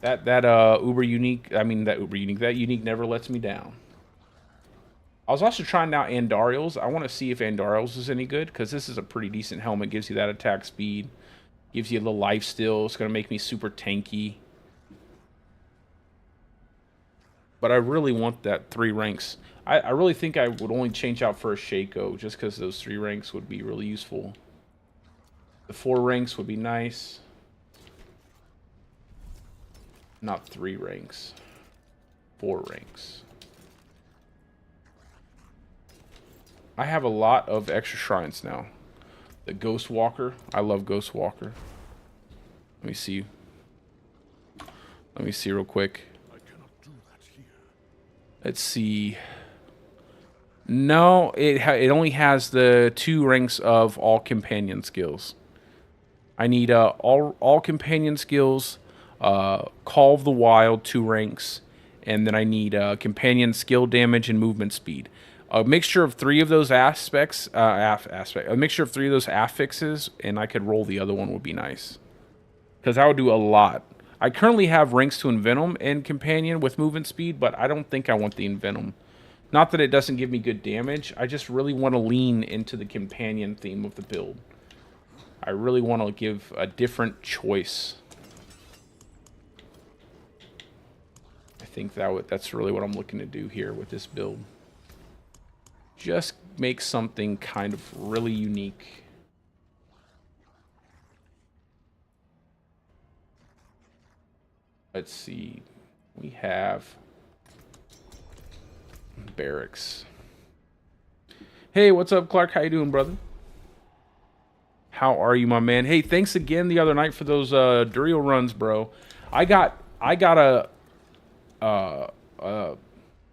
That unique never lets me down. I was also trying out Andariel's. I want to see if Andariel's is any good, because this is a pretty decent helmet. Gives you that attack speed. Gives you a little life steal. It's going to make me super tanky. But I really want that 3 ranks. I really think I would only change out for a Shaco, just because those 3 ranks would be really useful. The 4 ranks would be nice. Not 3 ranks. 4 ranks. I have a lot of extra shrines now. The Ghost Walker. I love Ghost Walker. Let me see. Let me see real quick.
I cannot do that here.
Let's see. No, it only has the 2 ranks of all companion skills. I need all companion skills, Call of the Wild 2 ranks, and then I need companion skill damage and movement speed. A mixture of 3 of those aspects, a mixture of 3 of those affixes, and I could roll the other one would be nice. Because I would do a lot. I currently have ranks to Envenom and companion with movement speed, but I don't think I want the Envenom. Not that it doesn't give me good damage, I just really want to lean into the companion theme of the build. I really want to give a different choice. I think that's really what I'm looking to do here with this build. Just make something kind of really unique. Let's see. We have barracks. Hey, what's up, Clark? How you doing, brother? How are you, my man? Hey, thanks again the other night for those Duriel runs, bro. I got the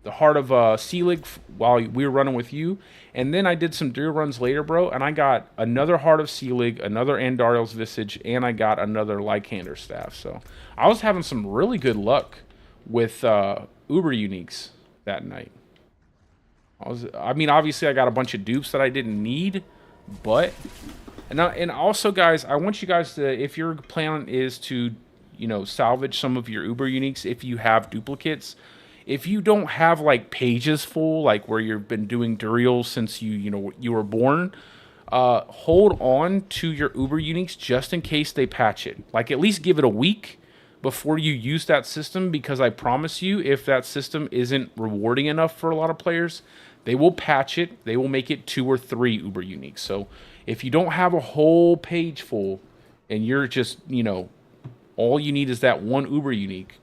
Heart of Selig while we were running with you, and then I did some Duriel runs later, bro, and I got another Heart of Selig, another Andariel's Visage, and I got another Lycander Staff. So I was having some really good luck with Uber Uniques that night. I mean, obviously I got a bunch of dupes that I didn't need, but and also, guys, I want you guys to, if your plan is to, you know, salvage some of your Uber Uniques, if you have duplicates, if you don't have like pages full, like where you've been doing Duriel since you were born, hold on to your Uber Uniques just in case they patch it. Like, at least give it a week before you use that system, because I promise you, if that system isn't rewarding enough for a lot of players, they will patch it. They will make it 2 or 3 Uber Uniques. So if you don't have a whole page full and you're just, all you need is that 1 Uber Unique,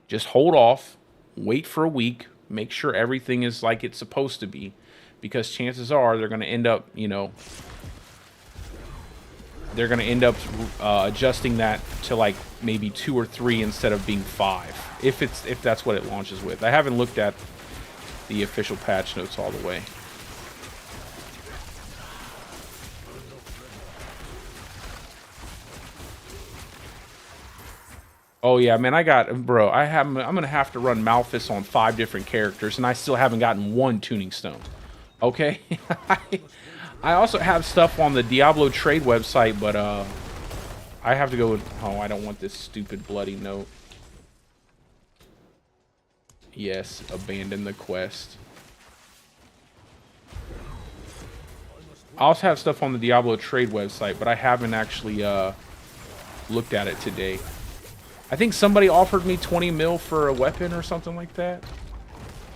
just hold off, wait for a week, make sure everything is like it's supposed to be, because chances are they're going to end up, they're they're going to end up adjusting that to like maybe 2 or 3 instead of being 5, if that's what it launches with. I haven't looked at the official patch notes all the way. Oh yeah, man, I'm gonna have to run Malphus on 5 different characters, and I still haven't gotten 1 tuning stone. Okay, I also have stuff on the Diablo trade website, but I have to go with. Oh, I don't want this stupid bloody note. Yes, abandon the quest. I also have stuff on the Diablo trade website, but I haven't actually looked at it today. I think somebody offered me 20 mil for a weapon or something like that.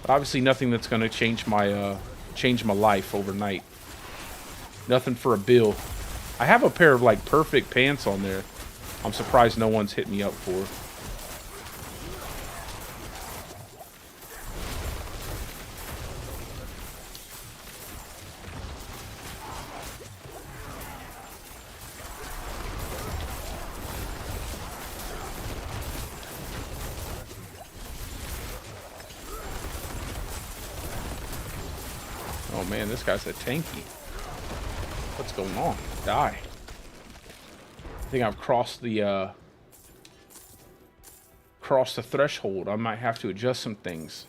But obviously nothing that's going to change my life overnight. Nothing for a bill. I have a pair of like perfect pants on there. I'm surprised no one's hit me up for. Oh man, this guy's a tanky. What's going on? Die. I think I've crossed the threshold. I might have to adjust some things.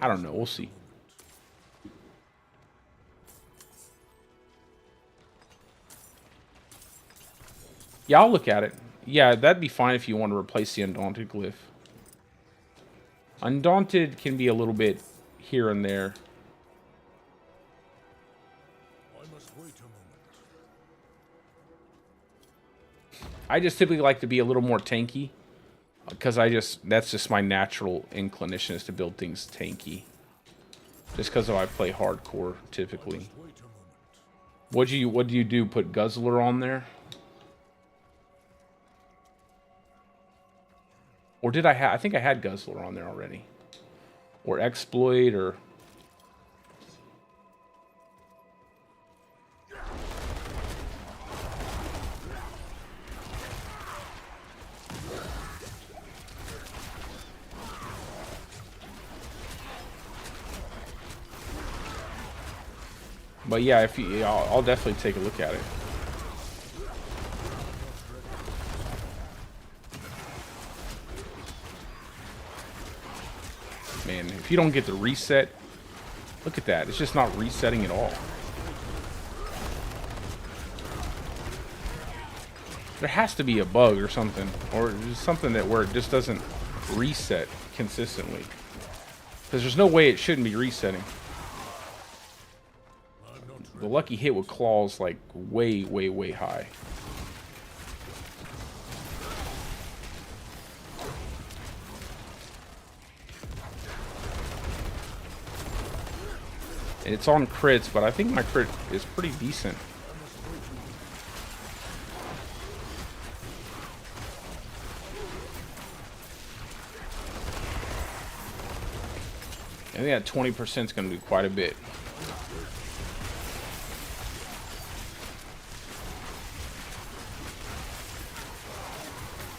I don't know. We'll see. Yeah, I'll look at it. Yeah, that'd be fine if you want to replace the Undaunted glyph. Undaunted can be a little bit here and there. I just typically like to be a little more tanky, because that's just my natural inclination, is to build things tanky. Just because I play hardcore typically. What do you do? Put Guzzler on there? Or did I think I had Guzzler on there already. Or Exploit, or but yeah, I'll definitely take a look at it. Man, if you don't get the reset, look at that. It's just not resetting at all. There has to be a bug or something, or something where it just doesn't reset consistently. Because there's no way it shouldn't be resetting. The lucky hit with claws like way, way, way high. And it's on crits, but I think my crit is pretty decent. I think that 20% is going to do quite a bit.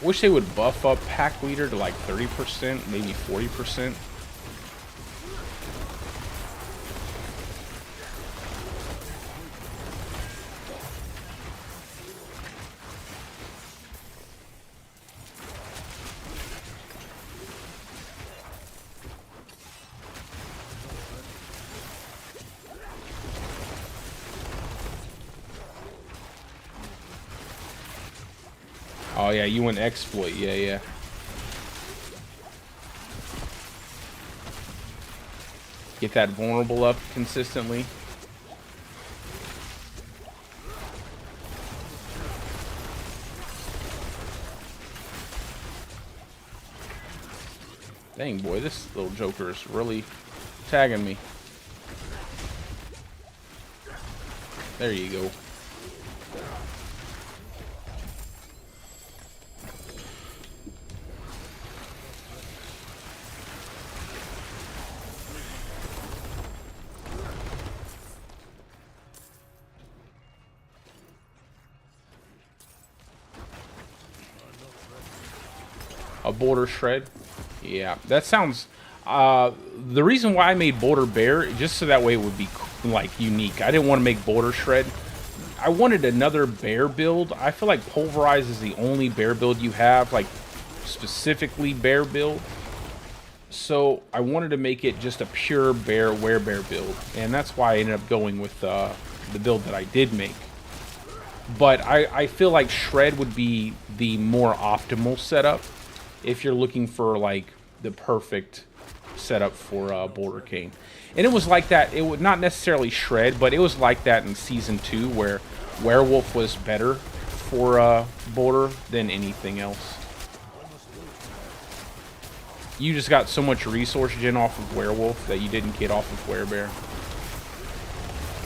Wish they would buff up Pack Leader to like 30%, maybe 40%. Oh yeah, you went Exploit, yeah. Get that vulnerable up consistently. Dang boy, this little joker is really tagging me. There you go. A border shred. Yeah, that sounds. The reason why I made border bear just so that way it would be like unique. I didn't want to make border shred. I wanted another bear build. I feel like pulverize is the only bear build you have, like specifically bear build. So I wanted to make it just a pure bear werebear build, and that's why I ended up going with the build that I did make. But I feel like shred would be the more optimal setup if you're looking for like the perfect setup for Border Cane. And it was like that. It would not necessarily shred, but it was like that in season 2 where werewolf was better for Border than anything else. You just got so much resource gen off of werewolf that you didn't get off of werebear.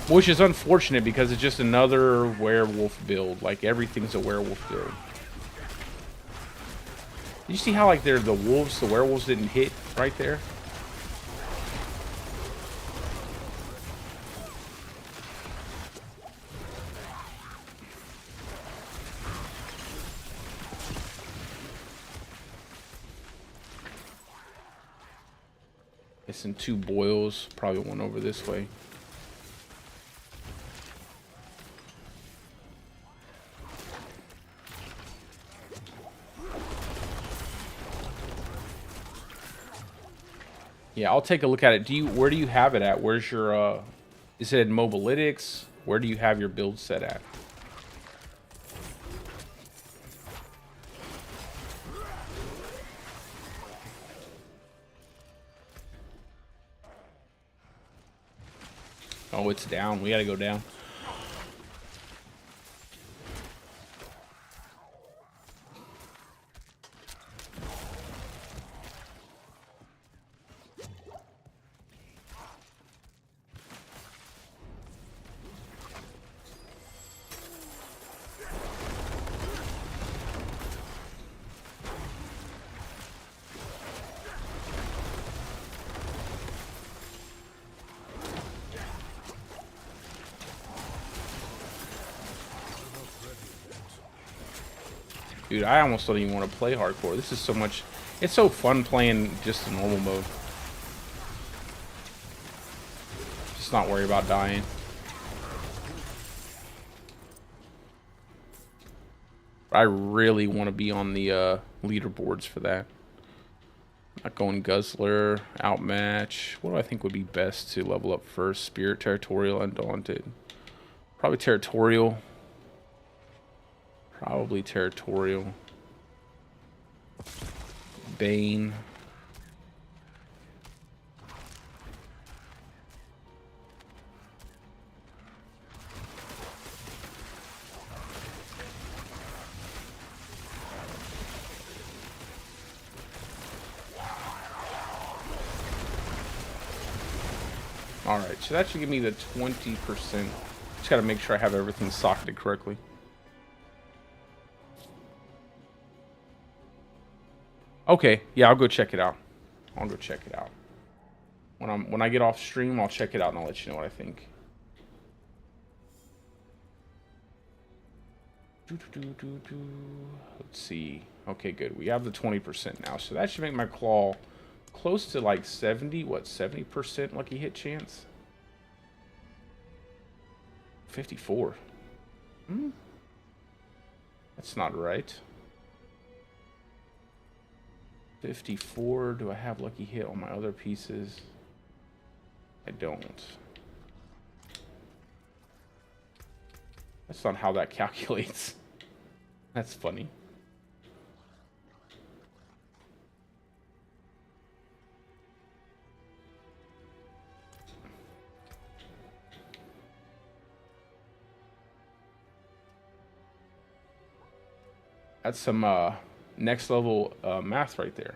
Which is unfortunate because it's just another werewolf build. Like everything's a werewolf build. You see how like they're the werewolves didn't hit right there? It's in 2 boils, probably one over this way. Yeah, I'll take a look at it. Where do you have it at? Where's your is it in Mobilytics? Where do you have your build set at? Oh, it's down. We gotta go down. Dude, I almost don't even want to play hardcore. This is so much... It's so fun playing just the normal mode. Just not worry about dying. I really want to be on the leaderboards for that. Not going Guzzler, Outmatch. What do I think would be best to level up first? Spirit, Territorial, Undaunted. Probably Territorial. Probably Territorial. Bane. Alright, so that should give me the 20%. Just gotta make sure I have everything socketed correctly. Okay, yeah, I'll go check it out. I'll go check it out. When I get off stream, I'll check it out and I'll let you know what I think. Let's see. Okay, good. We have the 20% now, so that should make my claw close to like 70. What, 70% lucky hit chance? 54. That's not right. 54. Do I have lucky hit on my other pieces? I don't. That's not how that calculates. That's funny. That's some next level math right there.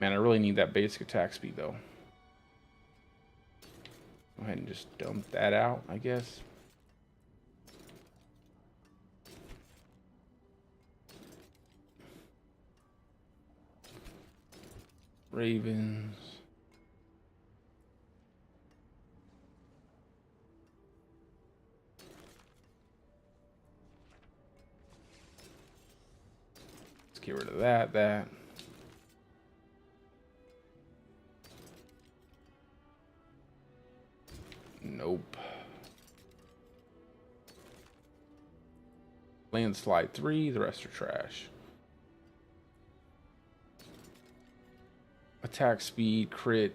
Man, I really need that basic attack speed though. Go ahead and just dump that out, I guess. Ravens. get rid of that. Nope. Landslide 3, the rest are trash. Attack speed, crit.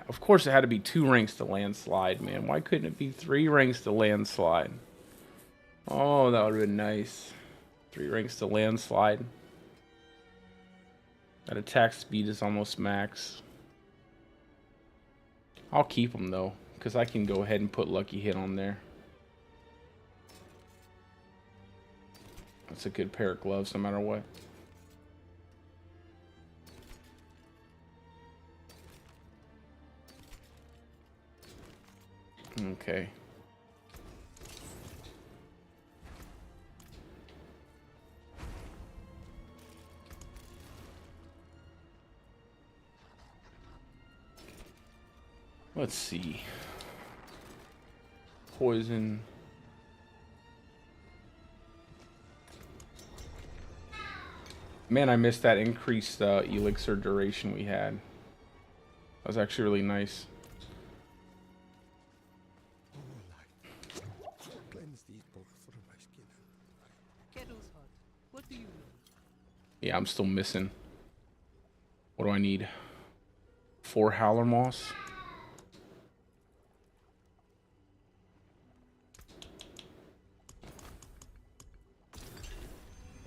Of course it had to be 2 ranks to landslide, man. Why couldn't it be 3 ranks to landslide? Oh, that would have been nice. 3 ranks to landslide. That attack speed is almost max. I'll keep them though, because I can go ahead and put lucky hit on there. That's a good pair of gloves no matter what. Okay. Let's see. Poison. Man, I missed that increased elixir duration we had. That was actually really nice. Yeah, I'm still missing. What do I need? 4 howler moss.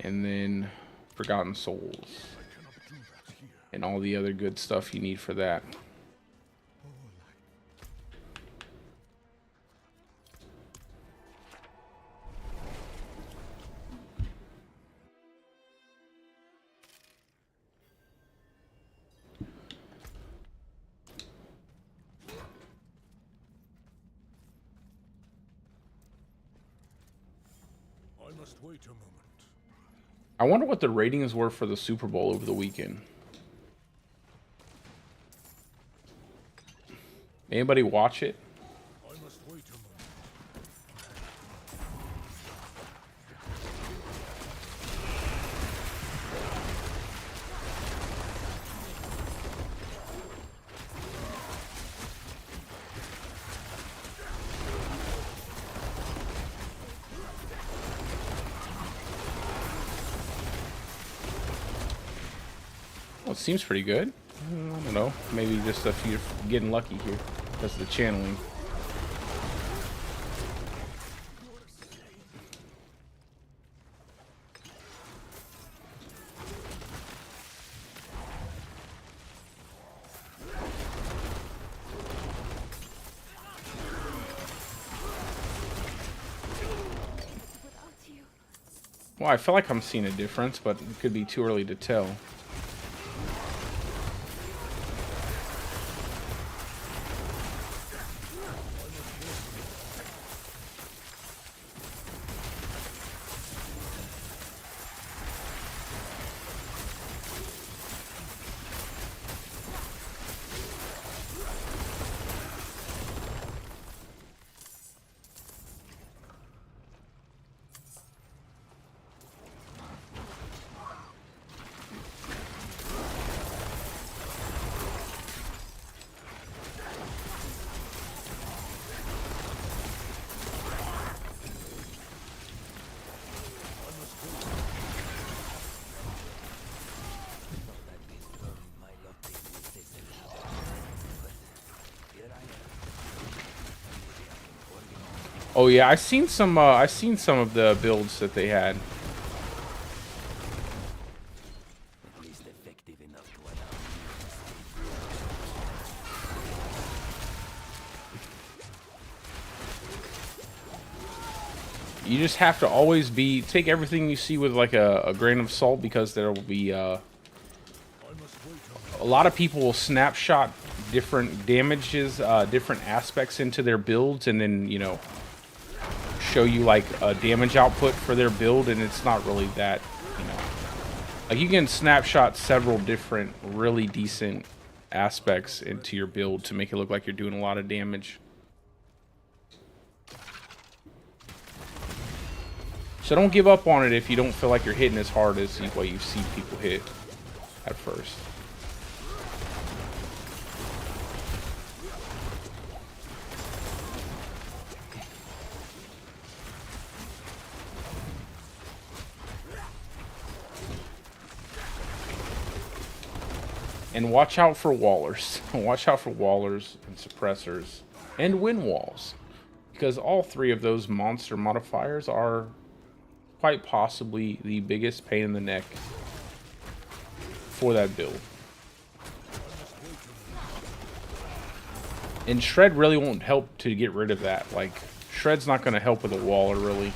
And then Forgotten Souls. And all the other good stuff you need for that.
I must wait a moment.
I wonder what the ratings were for the Super Bowl over the weekend. Anybody watch it?
I must wait a moment.
Well, it seems pretty good. I don't know. Maybe just a few getting lucky here because of the channeling. Well, I feel like I'm seeing a difference, but it could be too early to tell. Oh yeah, I've seen some of the builds that they had. You just have to always take everything you see with like a grain of salt, because there will be a lot of people will snapshot different damages, different aspects into their builds, and then, you know, show you like a damage output for their build, and it's not really that, you know. Like, you can snapshot several different really decent aspects into your build to make it look like you're doing a lot of damage. So don't give up on it if you don't feel like you're hitting as hard as what you see people hit at first. And watch out for wallers. Watch out for wallers and suppressors and wind walls. Because all three of those monster modifiers are quite possibly the biggest pain in the neck for that build. And Shred really won't help to get rid of that. Like, Shred's not going to help with a waller, really.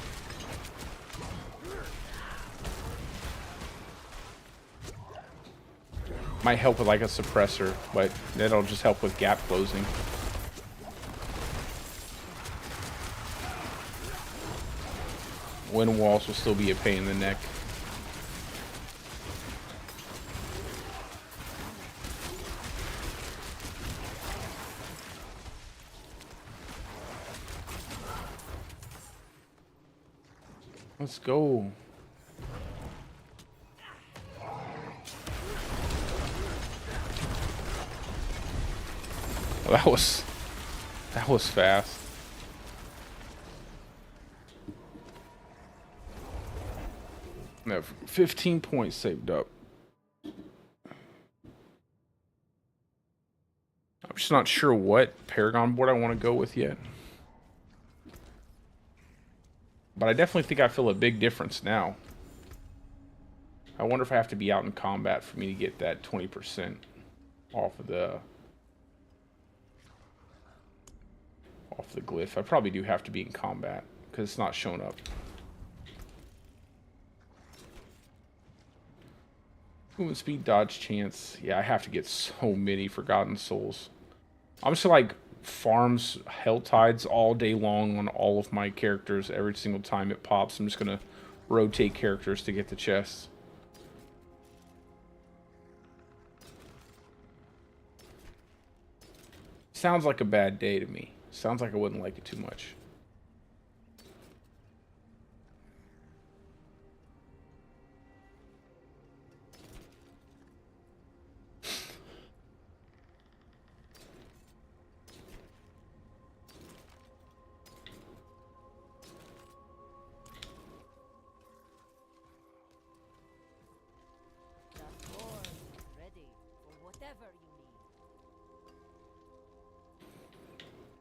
Might help with like a suppressor, but that'll just help with gap closing. Wind walls will still be a pain in the neck. Let's go. Well, that was fast. No, 15 points saved up. I'm just not sure what Paragon board I want to go with yet. But I definitely think I feel a big difference now. I wonder if I have to be out in combat for me to get that 20% off of the glyph. I probably do have to be in combat because it's not showing up. Movement speed, dodge chance. Yeah, I have to get so many Forgotten Souls. I'm just like farms Hell Tides all day long on all of my characters. Every single time it pops, I'm just gonna rotate characters to get the chests. Sounds like a bad day to me. Sounds like I wouldn't like it too much.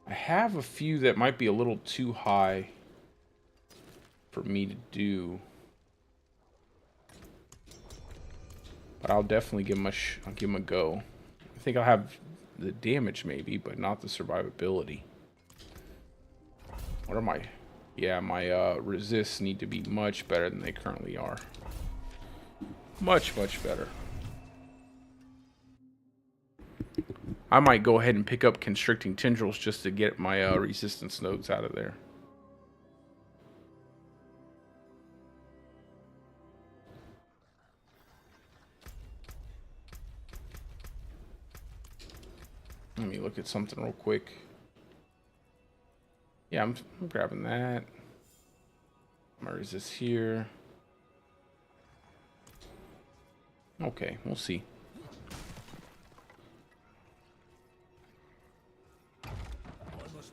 I have a few that might be a little too high for me to do, but I'll definitely give them I'll give them a go. I think I'll have the damage maybe, but not the survivability. What are my? Yeah, my resists need to be much better than they currently are. Much better. I might go ahead and pick up Constricting Tendrils just to get my resistance nodes out of there. Let me look at something real quick. Yeah, I'm grabbing that. My resist here. Okay, we'll see.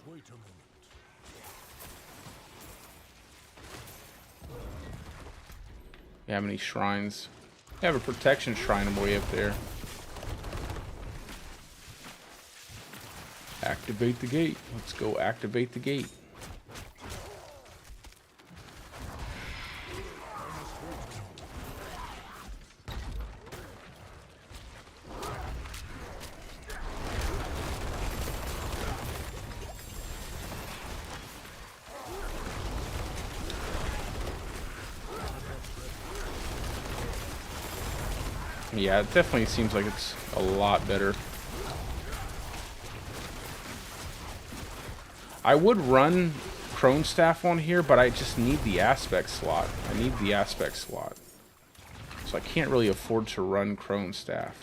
Wait a moment.
You have any shrines? You have a protection shrine way up there. Activate the gate. Let's go activate the gate. Yeah, it definitely seems like it's a lot better. I would run Crone Staff on here, but I just need the aspect slot. I need the aspect slot. So I can't really afford to run Crone Staff.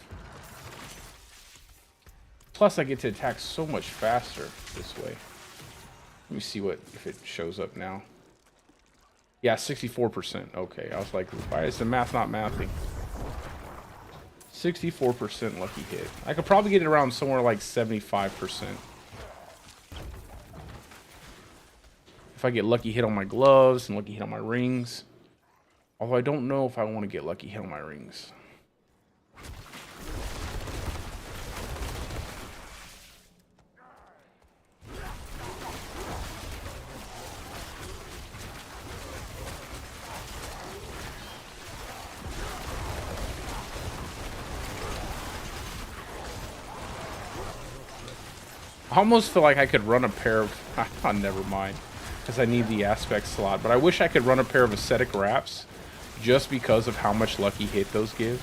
Plus I get to attack so much faster this way. Let me see if it shows up now. Yeah, 64%. Okay, I was like, why is the math not mathing? 64% lucky hit. I could probably get it around somewhere like 75%. If I get lucky hit on my gloves and lucky hit on my rings. Although I don't know if I want to get lucky hit on my rings. I almost feel like I could run a pair of... Oh, never mind. Because I need the aspect slot. But I wish I could run a pair of ascetic wraps. Just because of how much lucky hit those give.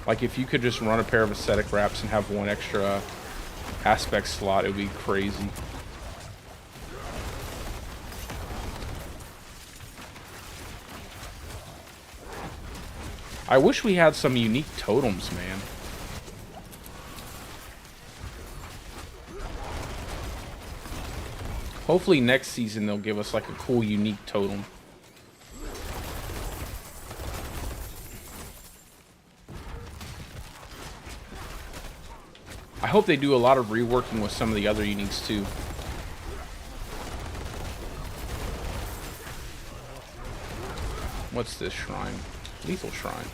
Like, if you could just run a pair of ascetic wraps and have one extra aspect slot, it would be crazy. I wish we had some unique totems, man. Hopefully next season they'll give us like a cool unique totem. I hope they do a lot of reworking with some of the other uniques too. What's this shrine? Lethal shrine.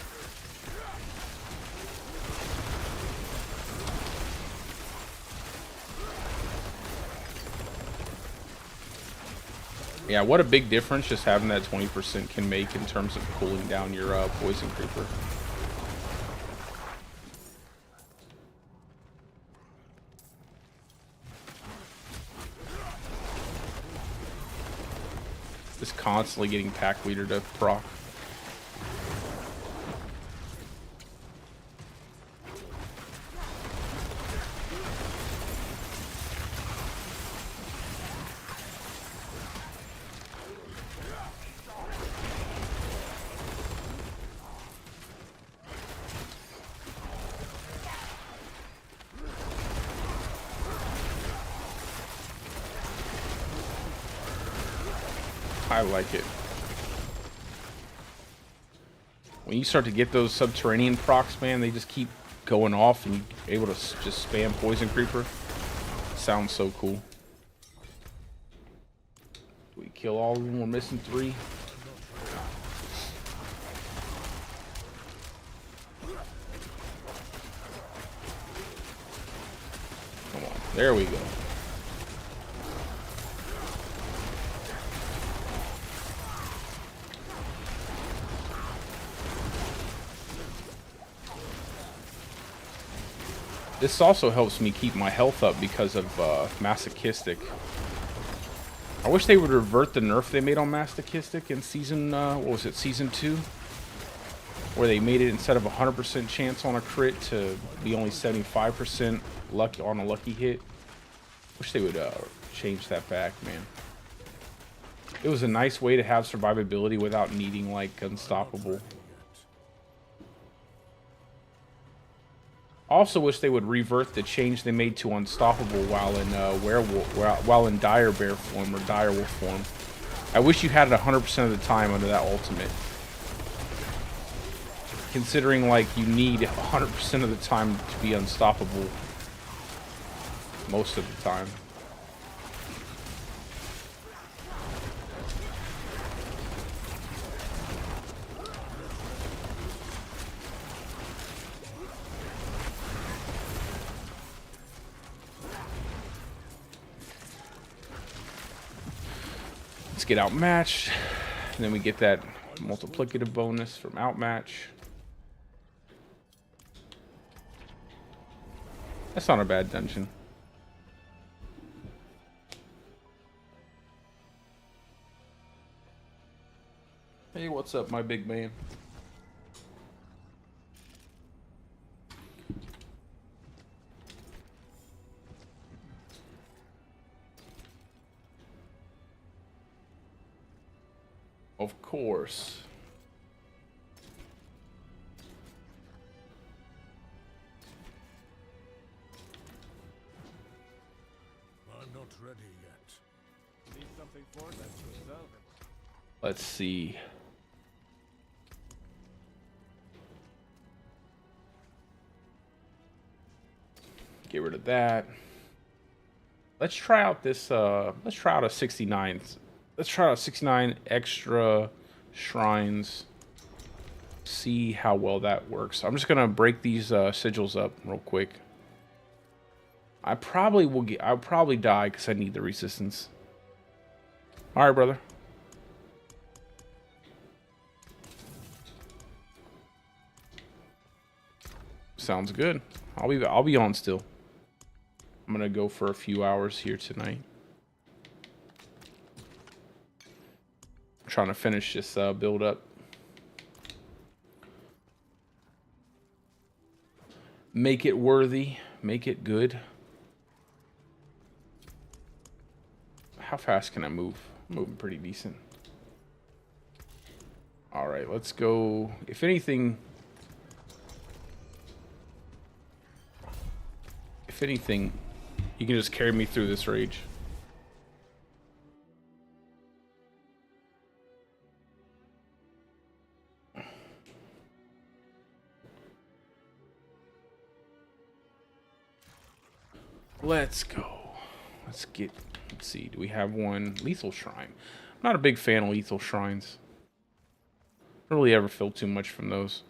Yeah, what a big difference just having that 20% can make in terms of cooling down your poison creeper. Just constantly getting pack leader to proc. I like it. When you start to get those subterranean procs, man, they just keep going off and you're able to just spam poison creeper. Sounds so cool. Do we kill all of them? We're missing 3. Come on. There we go. This also helps me keep my health up because of masochistic. I wish they would revert the nerf they made on masochistic in season, what was it, season 2? Where they made it instead of 100% chance on a crit to be only 75% luck on a lucky hit. Wish they would change that back, man. It was a nice way to have survivability without needing like unstoppable. Also wish they would revert the change they made to unstoppable while in while in dire bear form or dire wolf form. I wish you had it 100% of the time under that ultimate. Considering like you need 100% of the time to be unstoppable most of the time. Let's get outmatched, and then we get that multiplicative bonus from outmatch. That's not a bad dungeon. Hey, what's up, my big man? Of course.
I'm not ready yet.
Need something for that to resolve it.
Let's see. Get rid of that. Let's try out this, let's try out a 69. Let's try out 69 extra shrines. See how well that works. I'm just gonna break these sigils up real quick. I'll probably die because I need the resistance. Alright, brother. Sounds good. I'll be on still. I'm gonna go for a few hours here tonight. I'm trying to finish this build up. Make it worthy. Make it good. How fast can I move? I'm moving pretty decent. Alright, let's go. If anything, you can just carry me through this rage. Let's go. Let's see, do we have one? Lethal Shrine. I'm not a big fan of lethal shrines. I don't really ever feel too much from those.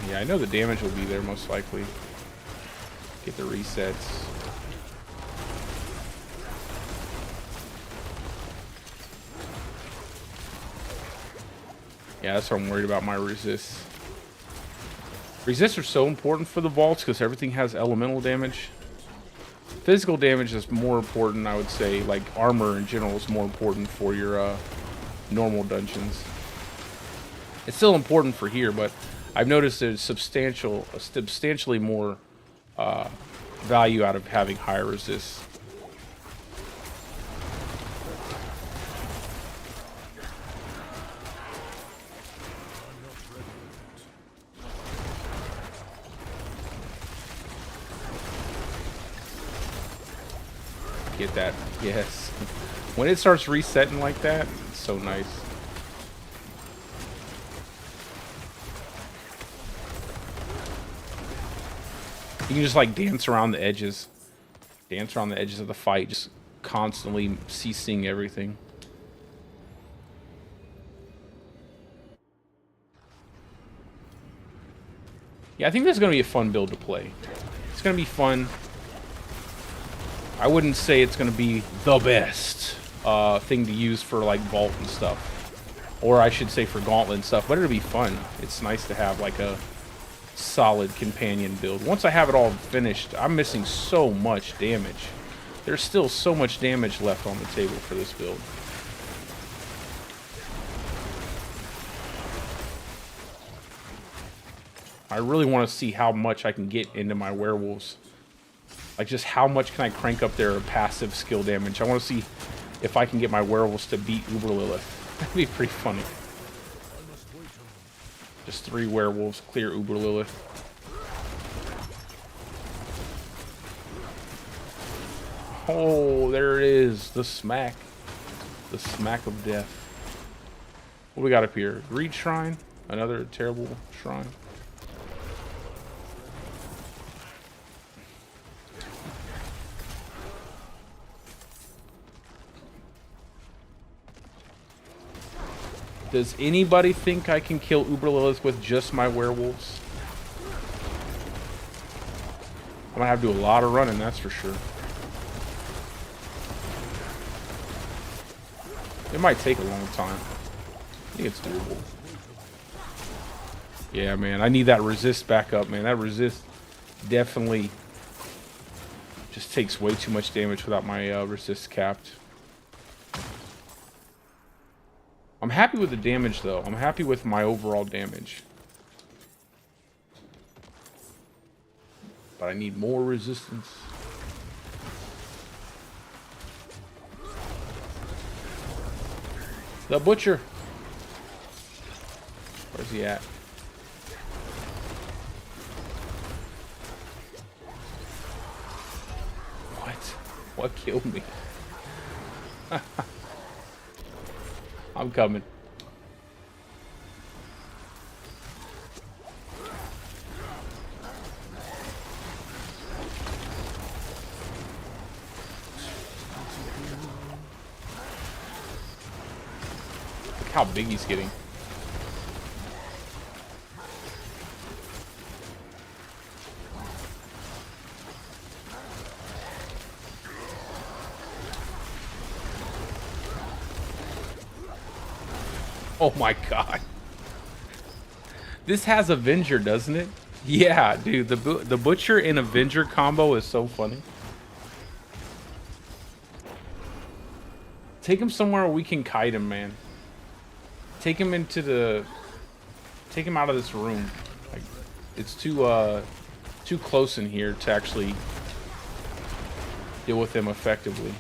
Yeah, I know the damage will be there most likely. Get the resets. Yeah, that's what I'm worried about, my resists. Resists are so important for the vaults because everything has elemental damage. Physical damage is more important, I would say. Like armor in general is more important for your normal dungeons. It's still important for here, but I've noticed there's substantially more value out of having higher resists. Get that, yes. When it starts resetting like that, it's so nice. You can just like dance around the edges. Dance around the edges of the fight, just constantly ceasing everything. Yeah, I think this is going to be a fun build to play. It's going to be fun. I wouldn't say it's going to be the best thing to use for like vault and stuff. Or I should say for gauntlet and stuff, but it'll be fun. It's nice to have like a solid companion build. Once I have it all finished, I'm missing so much damage. There's still so much damage left on the table for this build. I really want to see how much I can get into my werewolves. Like, just how much can I crank up their passive skill damage? I want to see if I can get my werewolves to beat Uber Lilith. That'd be pretty funny. Just 3 werewolves clear Uber Lilith. Oh, there it is. The smack. The smack of death. What we got up here? Greed Shrine? Another terrible shrine. Does anybody think I can kill Uber Lilith with just my werewolves? I'm gonna have to do a lot of running, that's for sure. It might take a long time. I think it's doable. Yeah, man, I need that resist back up, man. That resist definitely just takes way too much damage without my resist capped. I'm happy with the damage, though. I'm happy with my overall damage. But I need more resistance. The Butcher. Where's he at? What? What killed me? I'm coming. Look how big he's getting. Oh my god. This has Avenger, doesn't it? Yeah, dude, the Butcher and Avenger combo is so funny. Take him somewhere where we can kite him, man. Take him into the... Take him out of this room. Like, it's too close in here to actually deal with him effectively.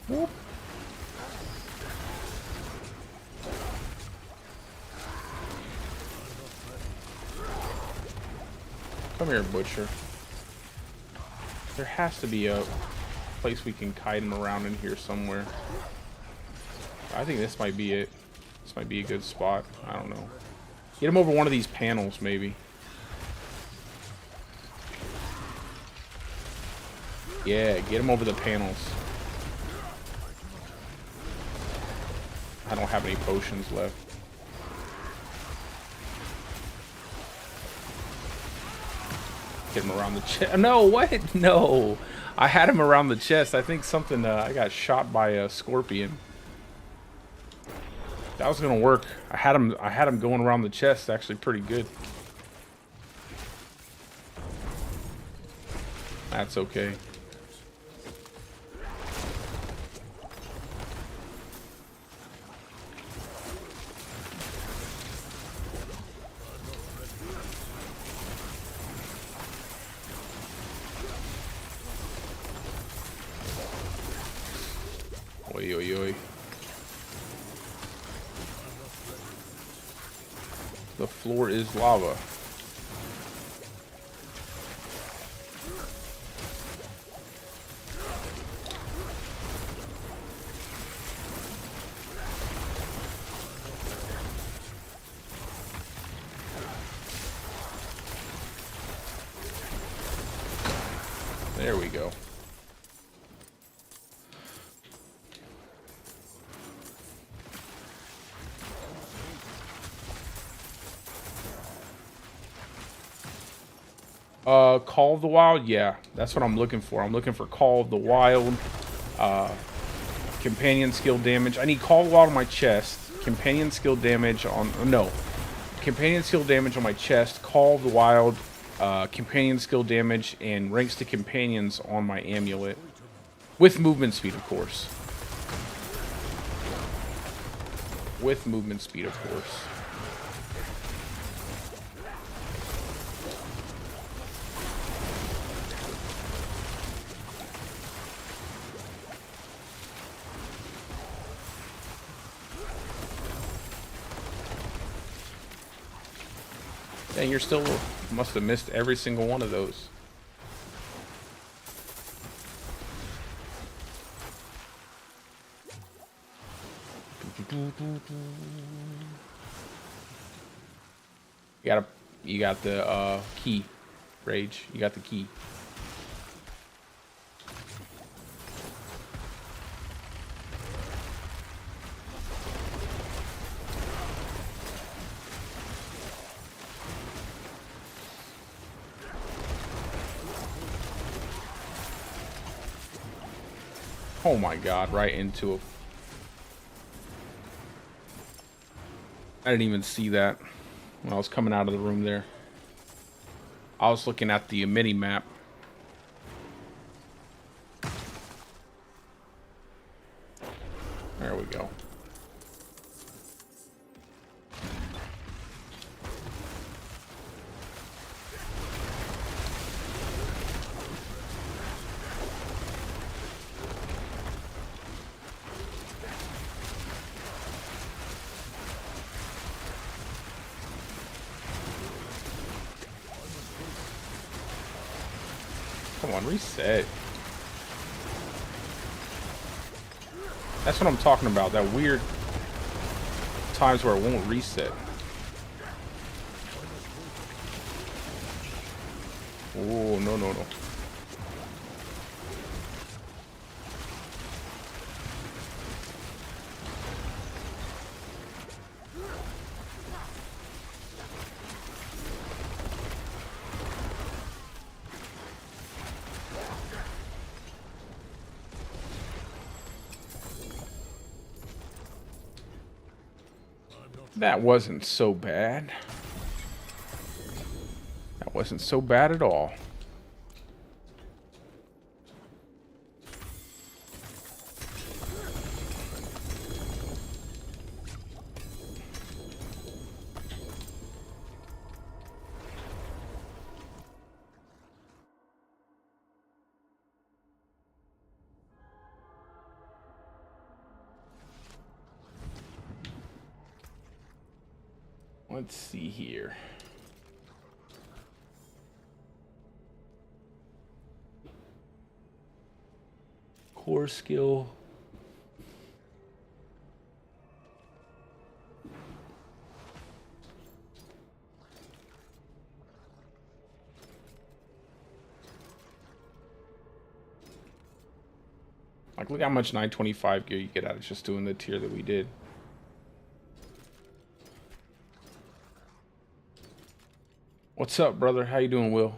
Whoop. Come here, Butcher. There has to be a place we can kite him around in here somewhere. I think this might be it. This might be a good spot. I don't know. Get him over one of these panels, maybe. Yeah, get him over the panels. I don't have any potions left. Get him around the chest. No, what? No. I had him around the chest. I think something, I got shot by a scorpion. That was gonna work. I had him going around the chest actually pretty good. That's okay. Oi, oi, oi. The floor is lava. There we go. Call of the Wild? Yeah, that's what I'm looking for. I'm looking for Call of the Wild. Companion skill damage. I need Call of the Wild on my chest. Companion skill damage on... No. Companion skill damage on my chest. Call of the Wild. Companion skill damage and ranks to companions on my amulet. With movement speed, of course. With movement speed, of course. And you're still... Must have missed every single one of those. You got the key, Rage. You got the key. Oh my god, right into it. I didn't even see that when I was coming out of the room there. I was looking at the mini map. There we go. Come on, reset. That's what I'm talking about. That weird times where it won't reset. Oh, no, no, no. That wasn't so bad. That wasn't so bad at all. Let's see here. Core skill. Like, look how much 925 gear you get out of just doing the tier that we did. What's up, brother? How you doing, Will?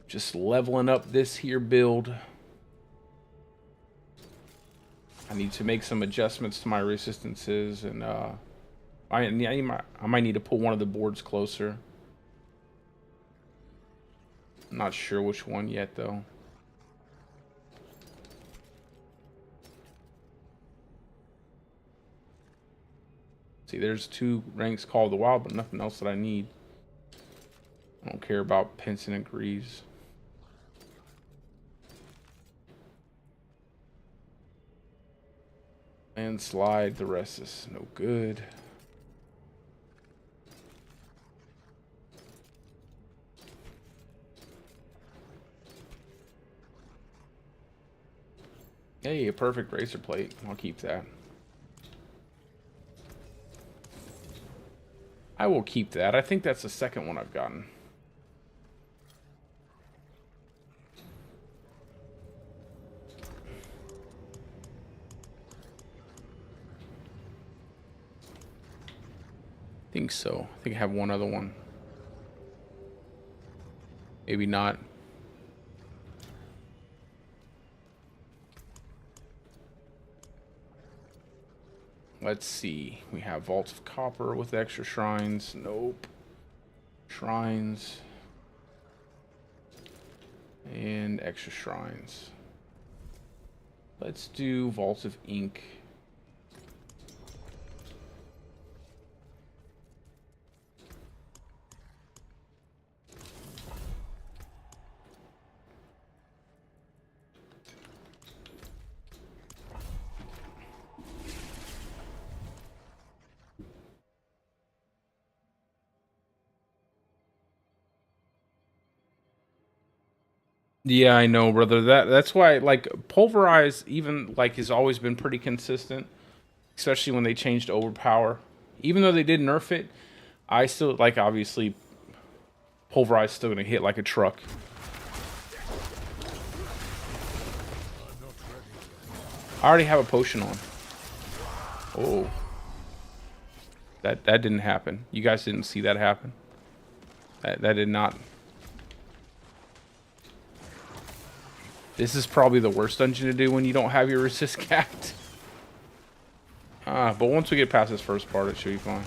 Just leveling up this here build. I need to make some adjustments to my resistances, and I might need to pull one of the boards closer. I'm not sure which one yet, though. See, there's 2 ranks Call of the Wild, but nothing else that I need. I don't care about Pinson and Greaves. Landslide, the rest is no good. Hey, a perfect racer plate. I'll keep that. I will keep that. I think that's the second one I've gotten. I think so. I think I have one other one. Maybe not. Let's see. We have Vaults of Copper with extra shrines. Nope. Shrines. And extra shrines. Let's do Vaults of Ink. Yeah, I know, brother. That's why, like, Pulverize even like has always been pretty consistent, especially when they changed Overpower. Even though they did nerf it, I still like, obviously Pulverize still gonna hit like a truck. I already have a potion on. Oh, that didn't happen. You guys didn't see that happen. That did not. This is probably the worst dungeon to do when you don't have your resist capped. But once we get past this first part, it should be fine.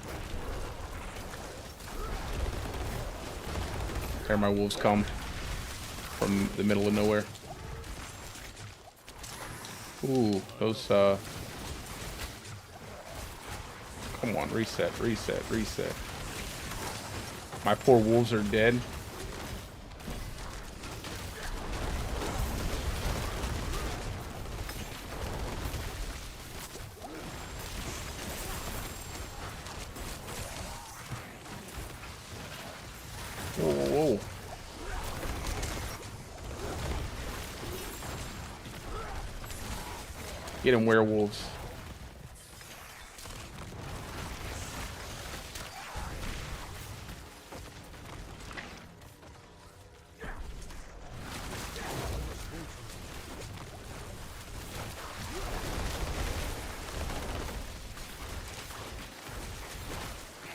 There my wolves come from the middle of nowhere. Ooh, those, come on, reset, reset, reset. My poor wolves are dead. Whoa, whoa, whoa. Get him, werewolves.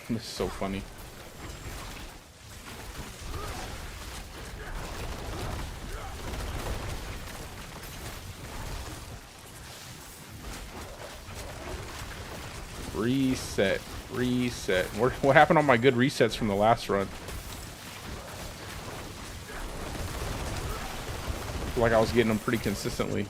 This is so funny. Reset. Reset. What happened on my good resets from the last run? I feel like I was getting them pretty consistently.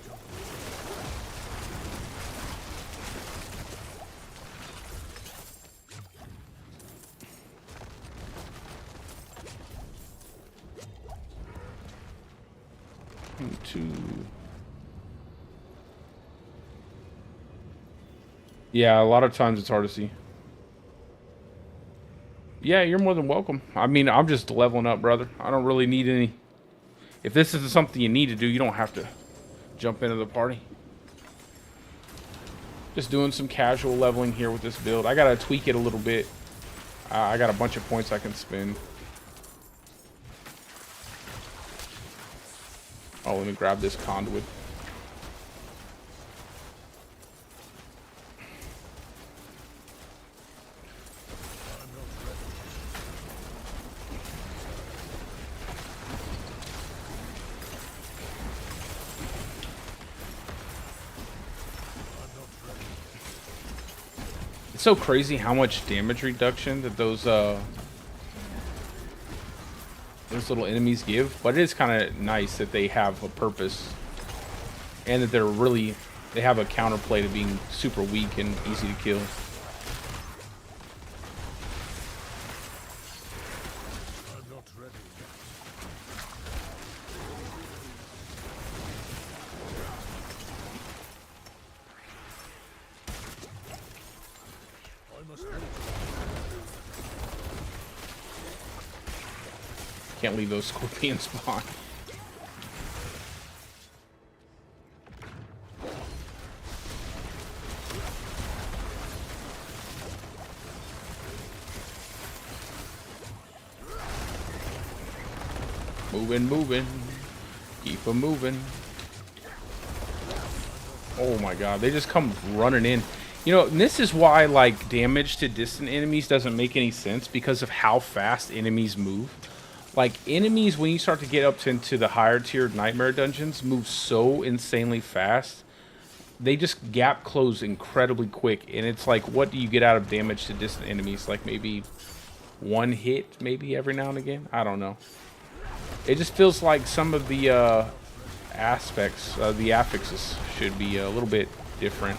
Yeah, a lot of times it's hard to see. Yeah, you're more than welcome. I mean, I'm just leveling up, brother. I don't really need any. If this isn't something you need to do, you don't have to jump into the party. Just doing some casual leveling here with this build. I gotta tweak it a little bit. I got a bunch of points I can spend. Oh, let me grab this conduit. It's so crazy how much damage reduction that those little enemies give, but it is kind of nice that they have a purpose and that they have a counterplay to being super weak and easy to kill.
I'm not ready yet. I must wait.
Can't leave those scorpions spawn. Moving. Keep them moving. Oh my god, they just come running in. You know, and this is why, like, damage to distant enemies doesn't make any sense because of how fast enemies move. Like, enemies, when you start to get up into the higher tiered nightmare dungeons, move so insanely fast. They just gap close incredibly quick. And it's like, what do you get out of damage to distant enemies? Like, maybe one hit, maybe every now and again? I don't know. It just feels like some of the aspects, the affixes should be a little bit different.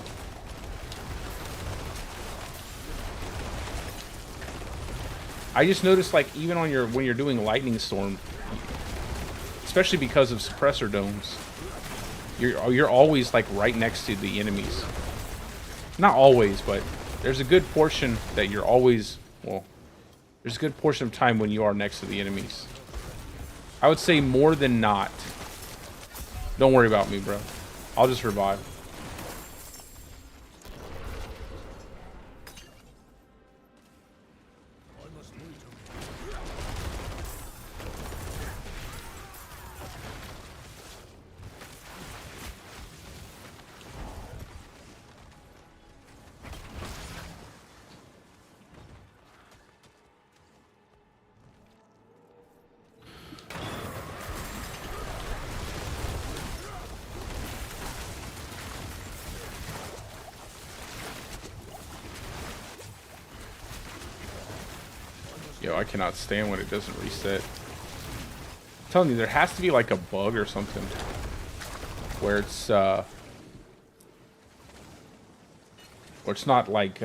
I just noticed, like, even on when you're doing lightning storm, especially because of suppressor domes, you're always like right next to the enemies. Not always, but there's a good portion that you're always, well, there's a good portion of time when you are next to the enemies. I would say more than not. Don't worry about me, bro. I'll just revive. Yo, I cannot stand when it doesn't reset. I'm telling you, there has to be like a bug or something where it's not like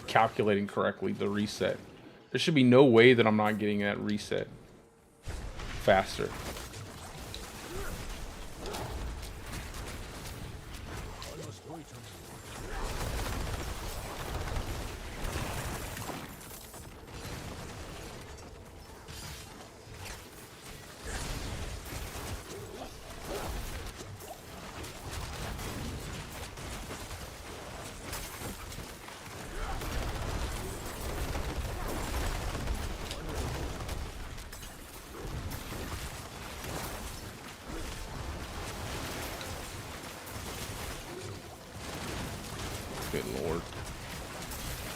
calculating correctly the reset. There should be no way that I'm not getting that reset faster. Good lord.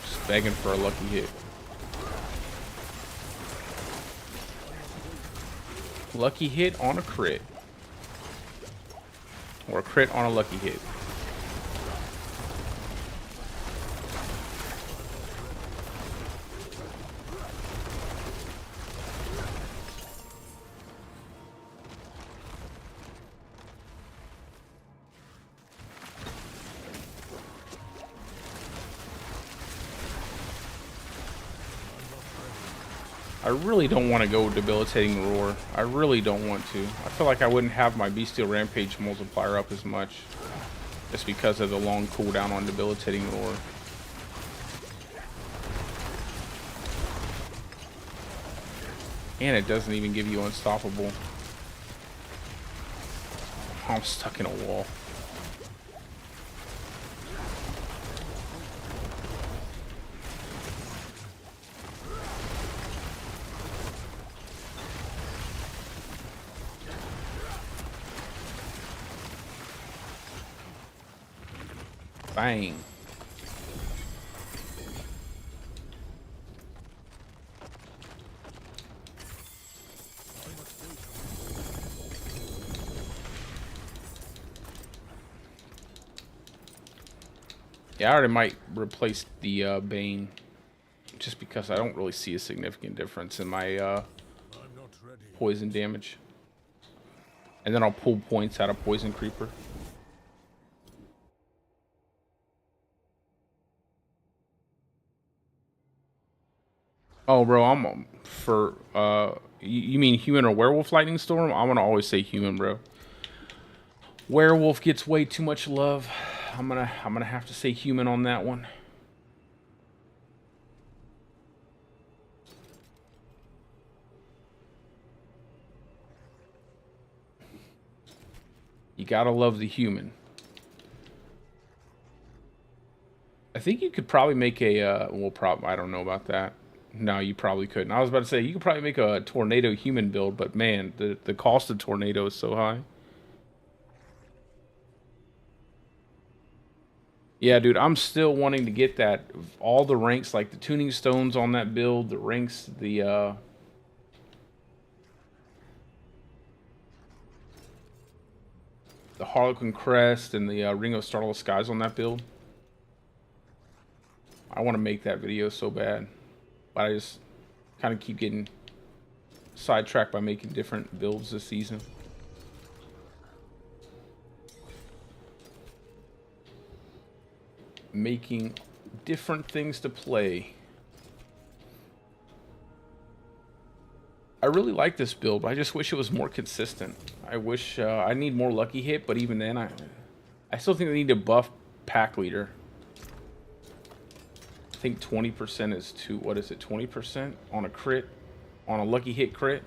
Just begging for a lucky hit. Lucky hit on a crit. Or a crit on a lucky hit. I really don't want to go debilitating roar. I really don't want to. I feel like I wouldn't have my bestial rampage multiplier up as much just because of the long cooldown on debilitating roar. And it doesn't even give you unstoppable. Oh, I'm stuck in a wall. Bang. Yeah, I already might replace the Bane just because I don't really see a significant difference in my poison damage. And then I'll pull points out of Poison Creeper. Oh, bro, I'm for you mean human or werewolf lightning storm? I want to always say human, bro. Werewolf gets way too much love. I'm gonna have to say human on that one. You gotta love the human. I think you could probably make a well, I don't know about that. No, you probably couldn't. I was about to say you could probably make a tornado human build, but man, the cost of tornado is so high. Yeah, dude, I'm still wanting to get that all the ranks, like the tuning stones on that build, the ranks, the Harlequin Crest and the Ring of Starless Skies on that build. I want to make that video so bad, but I just kind of keep getting sidetracked by making different builds this season. Making different things to play. I really like this build, but I just wish it was more consistent. I wish I need more lucky hit, but even then, I still think they need to buff pack leader. I think 20% is too. What is it? 20% on a crit, on a lucky hit crit.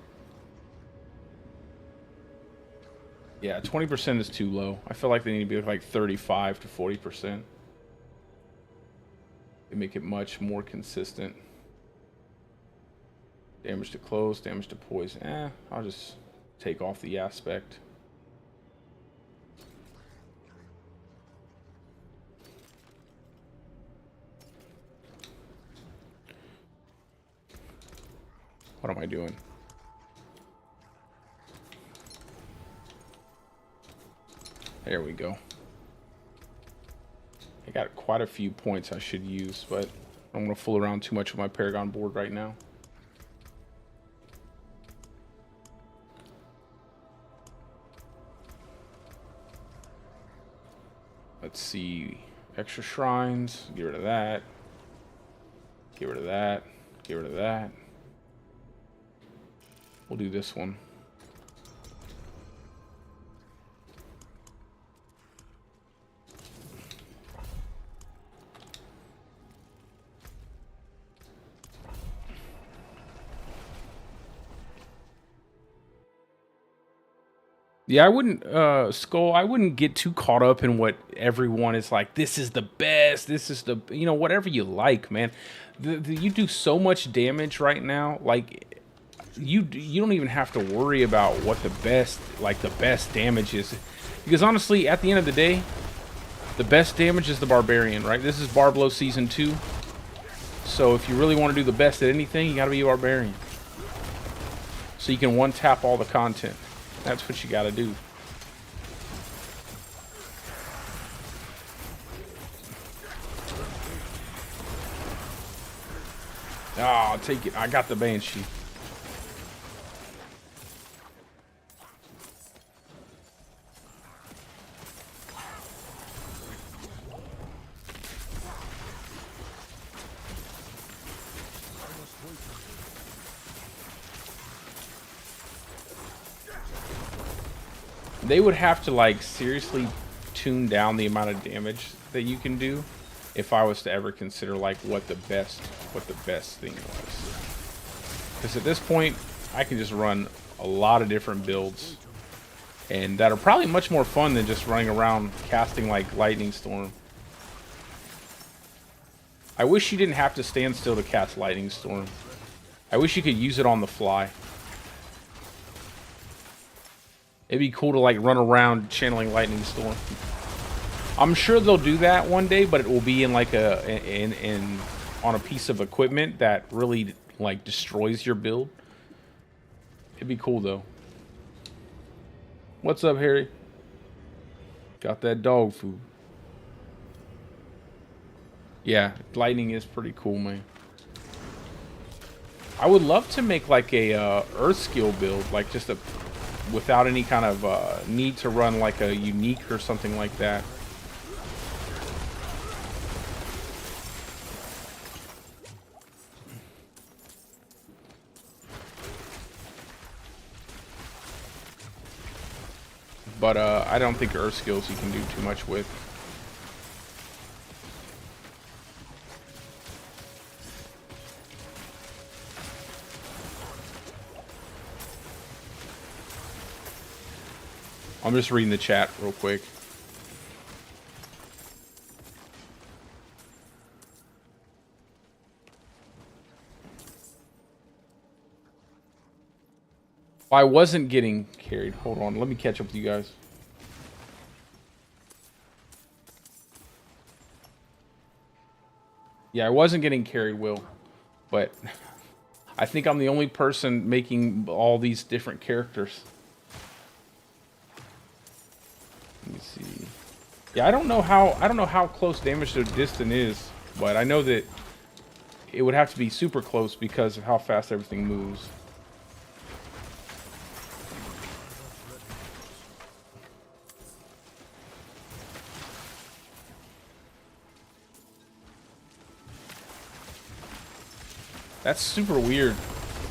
Yeah, 20% is too low. I feel like they need to be like 35 to 40%. They make it much more consistent. Damage to close, damage to poison. I'll just take off the aspect. What am I doing? There we go. I got quite a few points I should use, but I don't want to fool around too much with my Paragon board right now. Let's see. Extra shrines. Get rid of that. Get rid of that. Get rid of that. We'll do this one. Yeah, I wouldn't, Skull, I wouldn't get too caught up in what everyone is like, this is the best, this is the, you know, whatever you like, man. You do so much damage right now, like, you don't even have to worry about what the best, like, the best damage is. Because honestly, at the end of the day, The best damage is the Barbarian, right? This is Barblow Season 2. So if you really want to do the best at anything, you got to be a Barbarian. So you can one-tap all the content. That's what you got to do. Ah, I'll take it. I got the Banshee. They would have to like seriously tune down the amount of damage that you can do if I was to ever consider like what the best thing was. Because at this point, I can just run a lot of different builds, and that are probably much more fun than just running around casting like Lightning Storm. I wish you didn't have to stand still to cast Lightning Storm. I wish you could use it on the fly. It'd be cool to like run around channeling Lightning Storm. I'm sure they'll do that one day, but it will be in like on a piece of equipment that really like destroys your build. It'd be cool though. What's up, Harry? Got that dog food. Yeah, lightning is pretty cool, man. I would love to make like a Earth skill build, like just a without any kind of need to run like a unique or something like that. But I don't think Earth skills you can do too much with. I'm just reading the chat real quick. I wasn't getting carried. Hold on, let me catch up with you guys. Yeah, I wasn't getting carried, Will, but I think I'm the only person making all these different characters. Let me see. Yeah, I don't know how close damage to distant is, but I know that it would have to be super close because of how fast everything moves. That's super weird.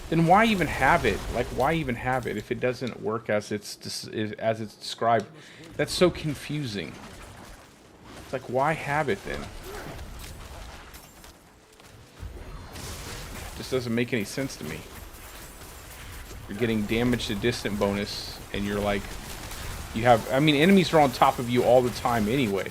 Then why even have it? Like, why even have it if it doesn't work as it's described? That's so confusing. It's like, why have it then? It just doesn't make any sense to me. You're getting damage to distant bonus, and you're like, you have. I mean, enemies are on top of you all the time anyway.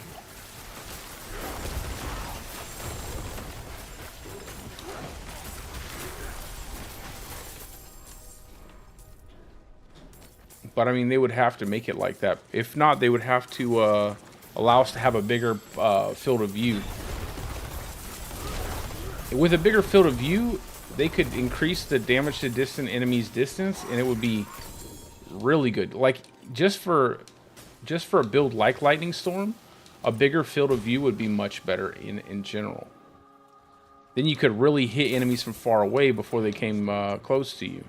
But I mean, they would have to make it like that. If not, they would have to allow us to have a bigger field of view. With a bigger field of view, they could increase the damage to distant enemies' distance, and it would be really good. Like just for a build like Lightning Storm, a bigger field of view would be much better in general. Then you could really hit enemies from far away before they came close to you.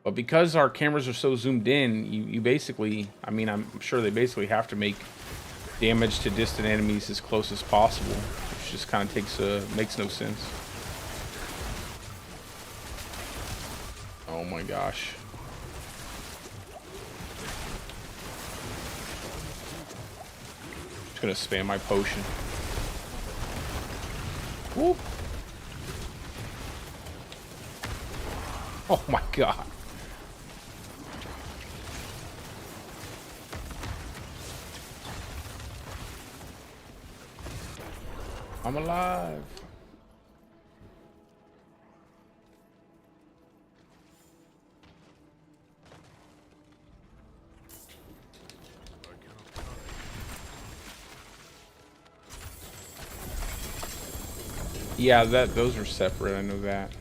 But because our cameras are so zoomed in, you basically, I mean, I'm sure they basically have to make damage to distant enemies as close as possible, which just kind of makes no sense. Oh my gosh. Just gonna spam my potion. Whoop. Oh my god. I'm alive. Yeah, those are separate. I know that.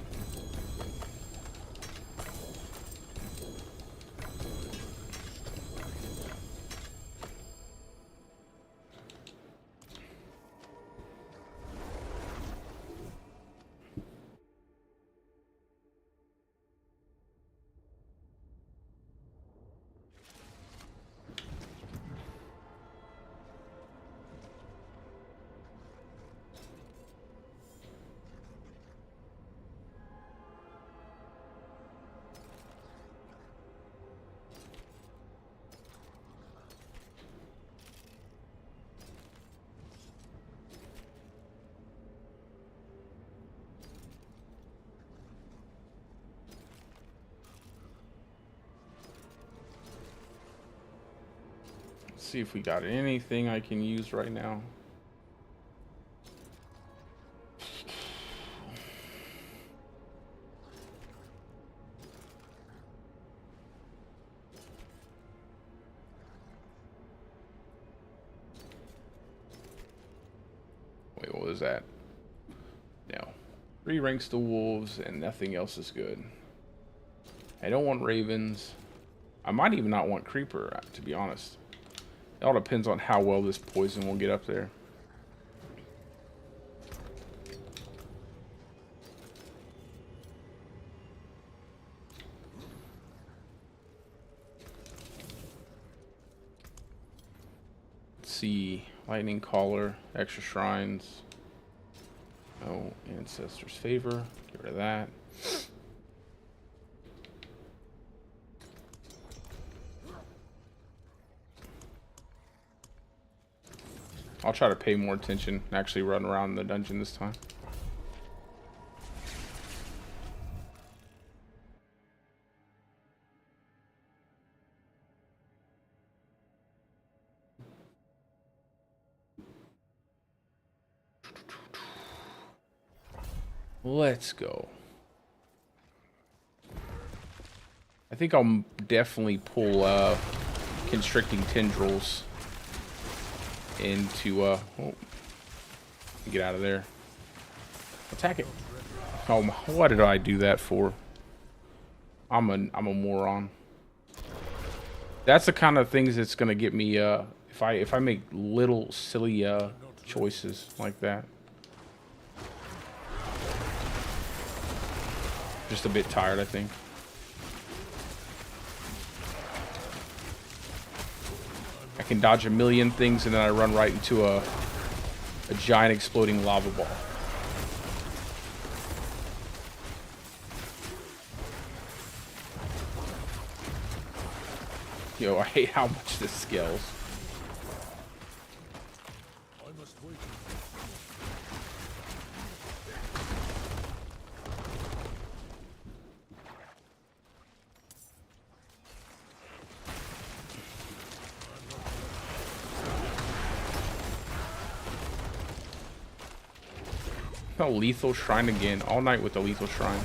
Let's see if we got anything I can use right now. Wait, what was that? No. 3 ranks to wolves and nothing else is good. I don't want ravens. I might even not want creeper, to be honest. It all depends on how well this poison will get up there. Let's see. Lightning Caller, extra shrines. Oh, Ancestor's Favor. Get rid of that. I'll try to pay more attention and actually run around the dungeon this time. Let's go. I think I'll definitely pull Constricting Tendrils into oh, get out of there. Attack it. Oh, what did I do that for? I'm a moron. That's the kind of things that's gonna get me if I make little silly choices like that. Just a bit tired, I think. I can dodge a million things and then I run right into a giant exploding lava ball. Yo, I hate how much this scales.
I must wait.
Oh, lethal shrine again. All night with the lethal shrines.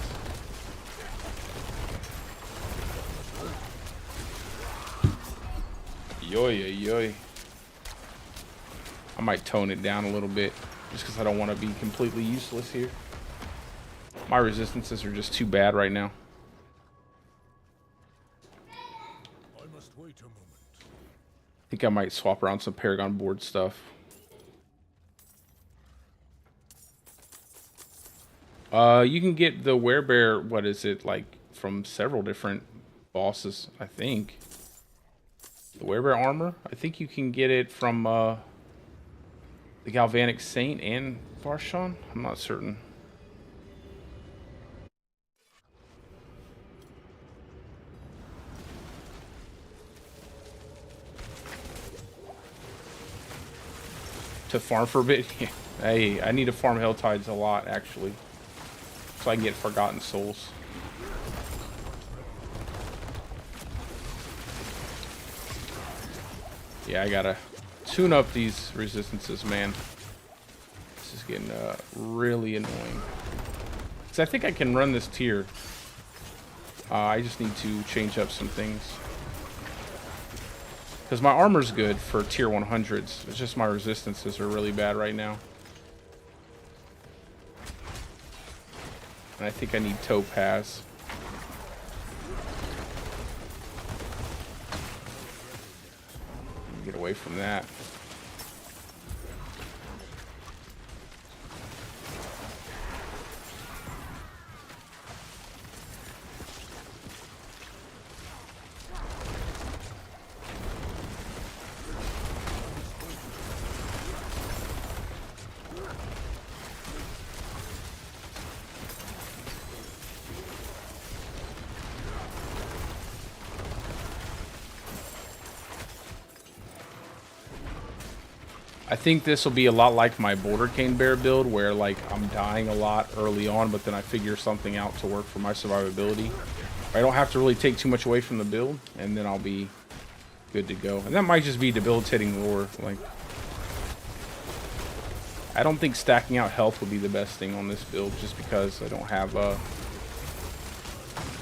Yoy. I might tone it down a little bit just because I don't want to be completely useless here. My resistances are just too bad right now.
I must wait a moment.
I think I might swap around some Paragon board stuff. You can get the werebear, what is it, like, from several different bosses, I think. The werebear armor? I think you can get it from, the Galvanic Saint and Varshan? I'm not certain. To farm for a bit? Hey, I need to farm Helltides a lot, actually. So I can get Forgotten Souls. Yeah, I gotta tune up these resistances, man. This is getting really annoying. Because I think I can run this tier. I just need to change up some things. Because my armor's good for tier 100s. It's just my resistances are really bad right now. And I think I need topaz. Get away from that. I think this will be a lot like my Border Cane Bear build, where like I'm dying a lot early on, but then I figure something out to work for my survivability. I don't have to really take too much away from the build, and then I'll be good to go. And that might just be debilitating lore. Like, I don't think stacking out health would be the best thing on this build, just because I don't have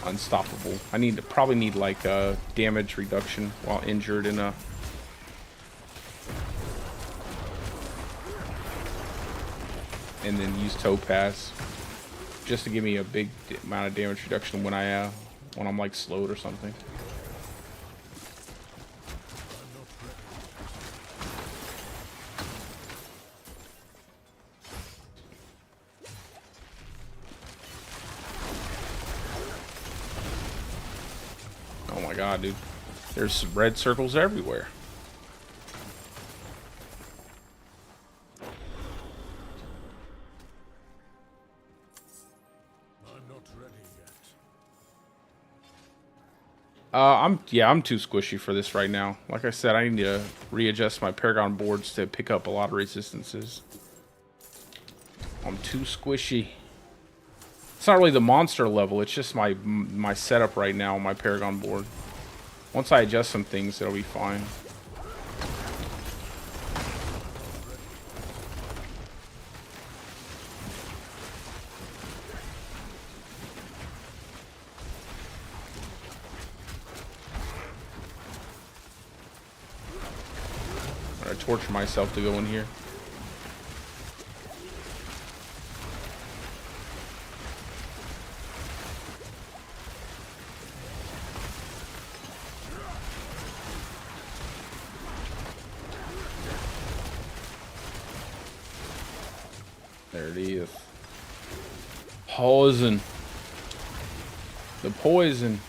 unstoppable. I probably need like damage reduction while injured in a. And then use topaz just to give me a big amount of damage reduction when I'm like slowed or something. Oh my god, dude. There's red circles everywhere. I'm too squishy for this right now. Like I said, I need to readjust my Paragon boards to pick up a lot of resistances. I'm too squishy. It's not really the monster level, it's just my setup right now on my Paragon board. Once I adjust some things, it'll be fine. I torture myself to go in here. There it is. Poison. The poison.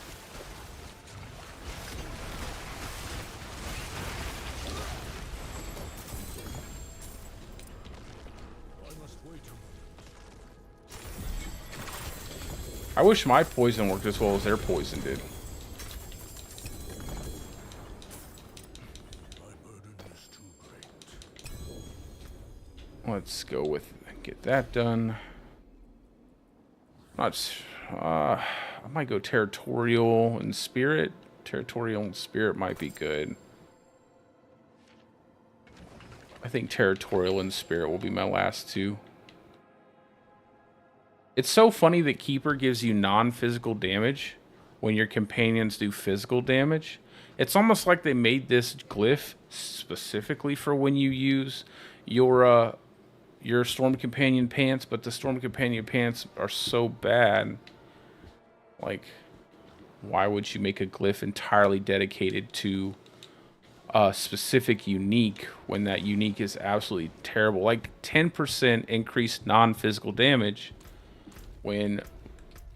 I wish my poison worked as well as their poison did. Let's go with get that done. I might go territorial and spirit. Territorial and spirit might be good. I think territorial and spirit will be my last two. It's so funny that Keeper gives you non-physical damage when your companions do physical damage. It's almost like they made this glyph specifically for when you use your Storm Companion pants, but the Storm Companion pants are so bad. Like, why would you make a glyph entirely dedicated to a specific unique when that unique is absolutely terrible? Like 10% increased non-physical damage when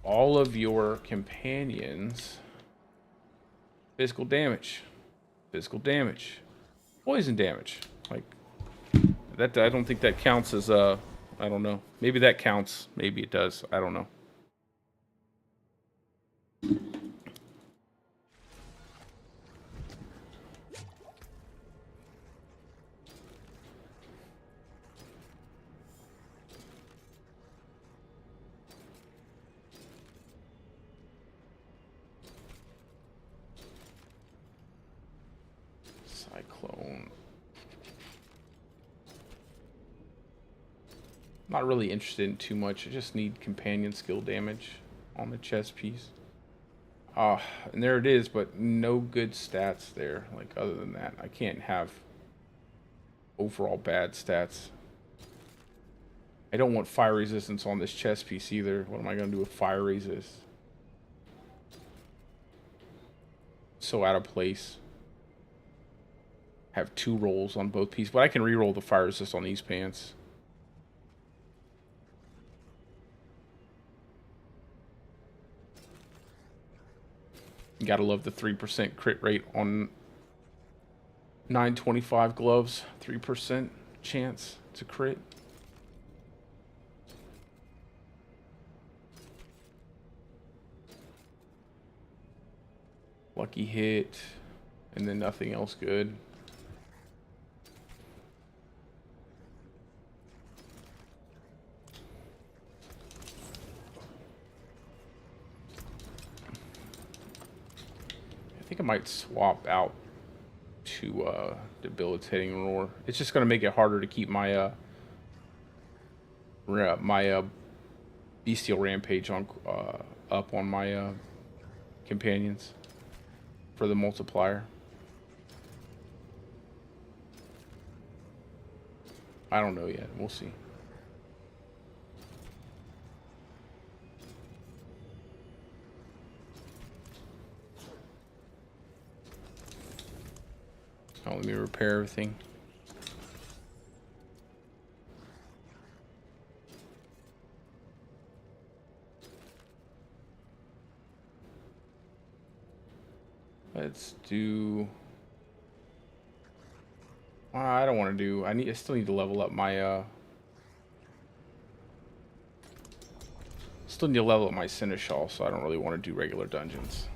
all of your companions physical damage, poison damage. Like that, I don't think that counts as I don't know. Maybe that counts. Maybe it does. I don't know. Cyclone. Not really interested in too much. I just need companion skill damage on the chest piece. And there it is, but no good stats there. Like, other than that, I can't have overall bad stats. I don't want fire resistance on this chest piece either. What am I going to do with fire resist? So out of place. Have 2 rolls on both pieces, but I can re-roll the fire resist on these pants. You gotta love the 3% crit rate on 925 gloves. 3% chance to crit. Lucky hit, and then nothing else good. I think I might swap out to debilitating roar. It's just gonna make it harder to keep my bestial rampage on up on my companions for the multiplier. I don't know yet. We'll see. Oh, let me repair everything. Let's do. I don't want to do. I still need to level up my. Still need to level up my Seneschal, so I don't really want to do regular dungeons.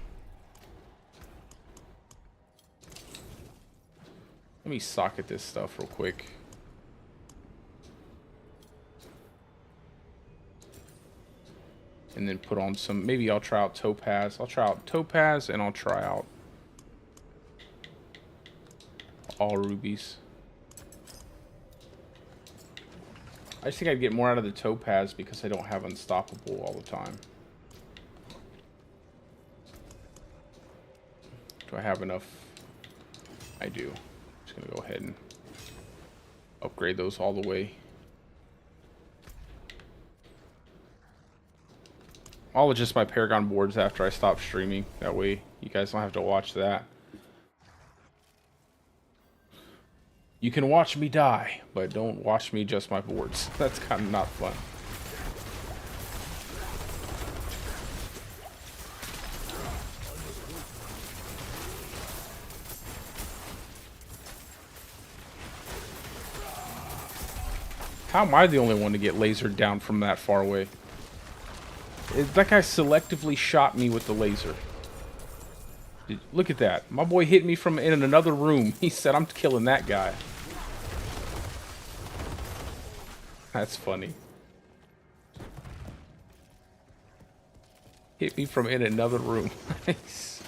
Let me socket this stuff real quick. And then put on some, maybe I'll try out Topaz. I'll try out Topaz and I'll try out all rubies. I just think I'd get more out of the Topaz because I don't have Unstoppable all the time. Do I have enough? I do. Just gonna go ahead and upgrade those all the way. I'll adjust my Paragon boards after I stop streaming. That way you guys don't have to watch that. You can watch me die, but don't watch me adjust my boards. That's kind of not fun. How am I the only one to get lasered down from that far away? That guy selectively shot me with the laser. Look at that. My boy hit me from in another room. He said, I'm killing that guy. That's funny. Hit me from in another room. Nice.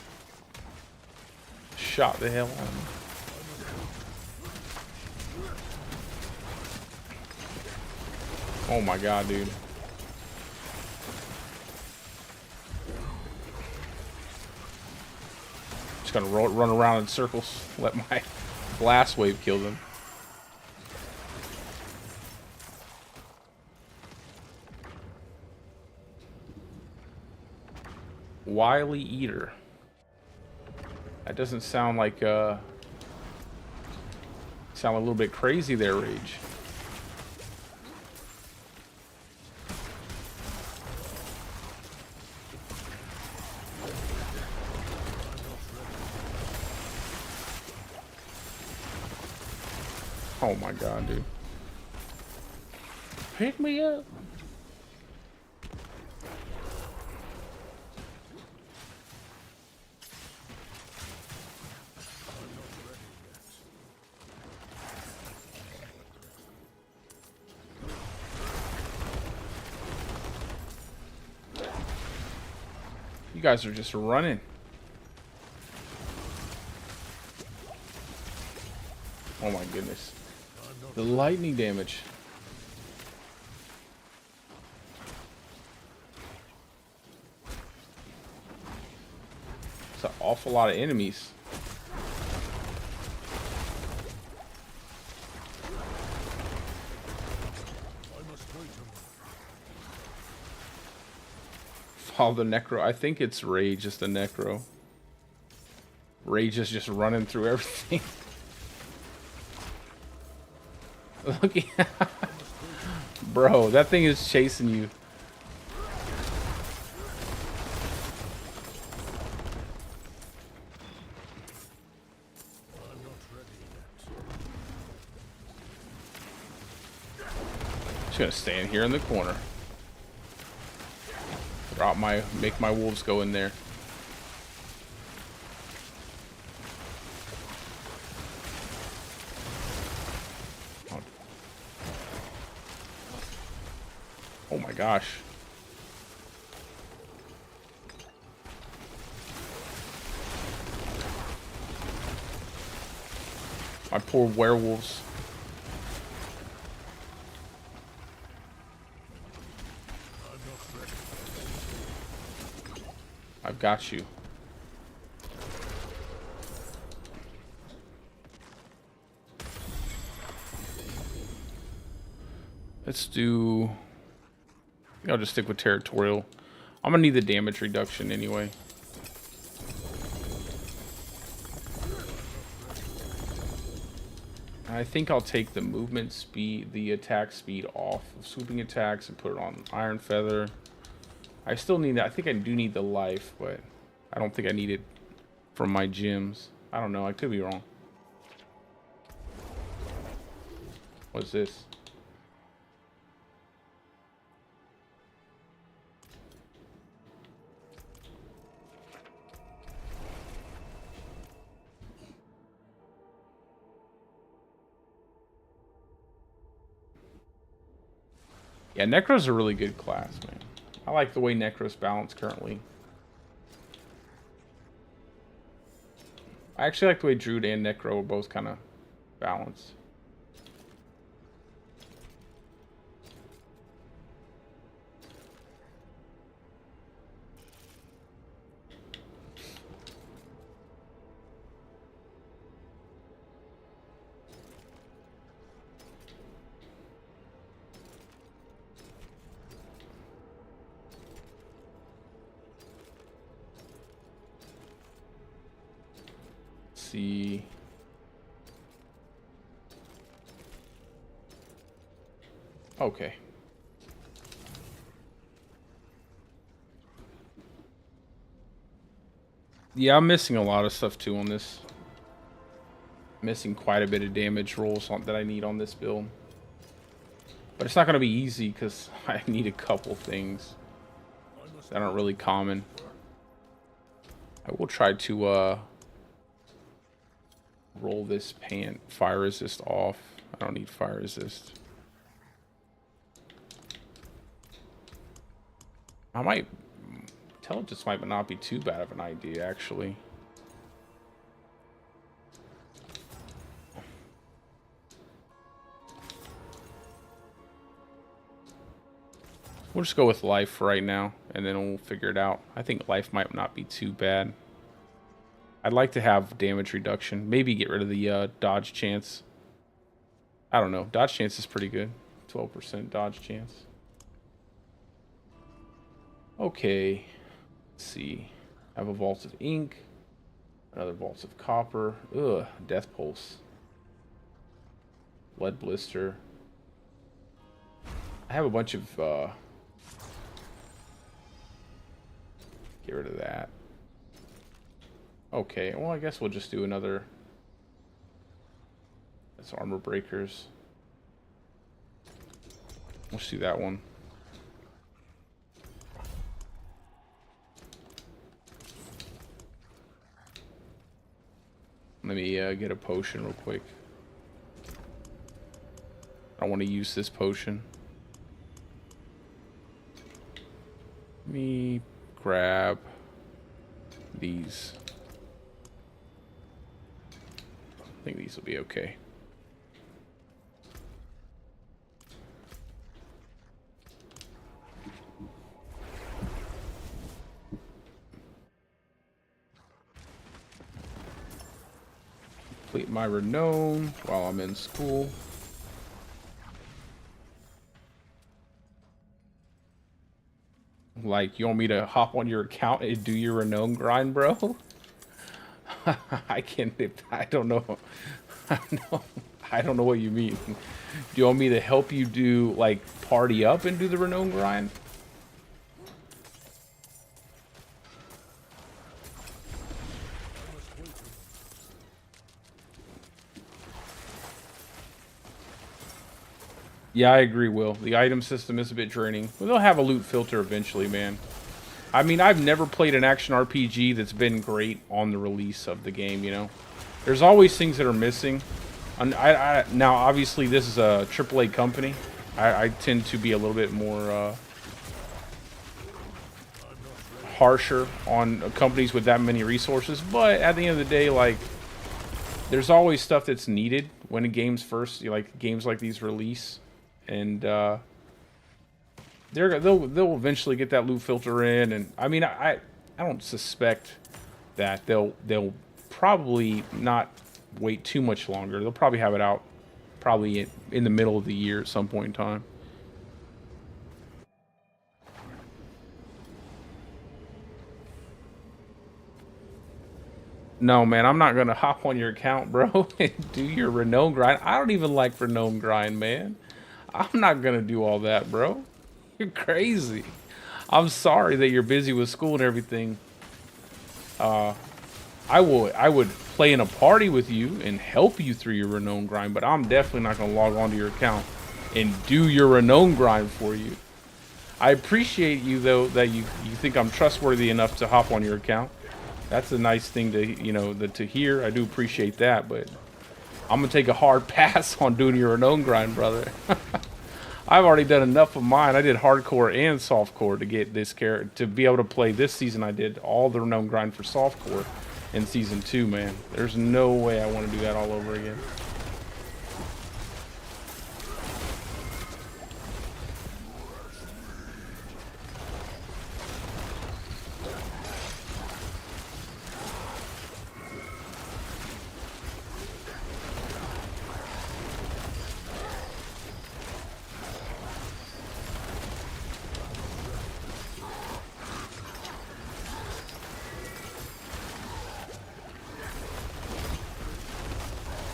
Shot the hell out of me. Oh my god, dude. Just gonna run around in circles. Let my blast wave kill them. Wily Eater. That doesn't sound like sound a little bit crazy there, Rage. Oh my god, dude. Pick me up. You guys are just running. Oh my goodness. The lightning damage. It's an awful lot of enemies.
I must wait
Oh, the Necro. I think it's Rage, just the Necro. Rage is just running through everything. Look at... Bro, that thing is chasing you. Just gonna stand here in the corner. Make my wolves go in there. Oh my gosh. My poor werewolves. I've got you. Let's do... I think I'll just stick with territorial. I'm gonna need the damage reduction anyway. I think I'll take the movement speed, the attack speed off of swooping attacks and put it on Iron Feather. I still need that. I think I do need the life, but I don't think I need it from my gems. I don't know. I could be wrong. What's this? Yeah, Necro's a really good class, man. I like the way Necro's balanced currently. I actually like the way Druid and Necro are both kind of balanced. See. Okay. Yeah, I'm missing a lot of stuff too on this. Missing quite a bit of damage rolls that I need on this build. But it's not going to be easy because I need a couple things that aren't really common. I will try to roll this fire resist off. I don't need fire resist. I might... Intelligence might not be too bad of an idea, actually. We'll just go with life for right now, and then we'll figure it out. I think life might not be too bad. I'd like to have damage reduction. Maybe get rid of the dodge chance. I don't know. Dodge chance is pretty good. 12% dodge chance. Okay. Let's see. I have a vault of ink. Another vault of copper. Ugh. Death pulse. Lead blister. I have a bunch of... get rid of that. Okay, well, I guess we'll just do another. That's armor breakers. Let's do that one. Let me get a potion real quick. I want to use this potion. Let me grab these. I think these will be okay. Complete my renown while I'm in school. Like, you want me to hop on your account and do your renown grind, bro? I can. I don't know. No, I don't know what you mean. Do you want me to help you do like party up and do the renown grind? Yeah, I agree, Will. The item system is a bit draining. But they'll have a loot filter eventually, man. I mean, I've never played an action RPG that's been great on the release of the game, you know? There's always things that are missing. And now, obviously, this is a AAA company. I tend to be a little bit more harsher on companies with that many resources. But at the end of the day, like, there's always stuff that's needed when a game's first, you know, like, games like these release. And they'll eventually get that loot filter in, and I mean I don't suspect that they'll probably not wait too much longer. They'll probably have it out probably in the middle of the year at some point in time. No, man, I'm not gonna hop on your account, bro, and do your renown grind. I don't even like renown grind, man. I'm not gonna do all that, bro. You're crazy. I'm sorry that you're busy with school and everything. I would play in a party with you and help you through your renown grind, but I'm definitely not gonna log onto your account and do your renown grind for you. I appreciate you though that you think I'm trustworthy enough to hop on your account. That's a nice thing to to hear. I do appreciate that, but I'm gonna take a hard pass on doing your renown grind, brother. I've already done enough of mine. I did hardcore and softcore to get this character to be able to play this season. I did all the renown grind for softcore in season 2, man. There's no way I want to do that all over again.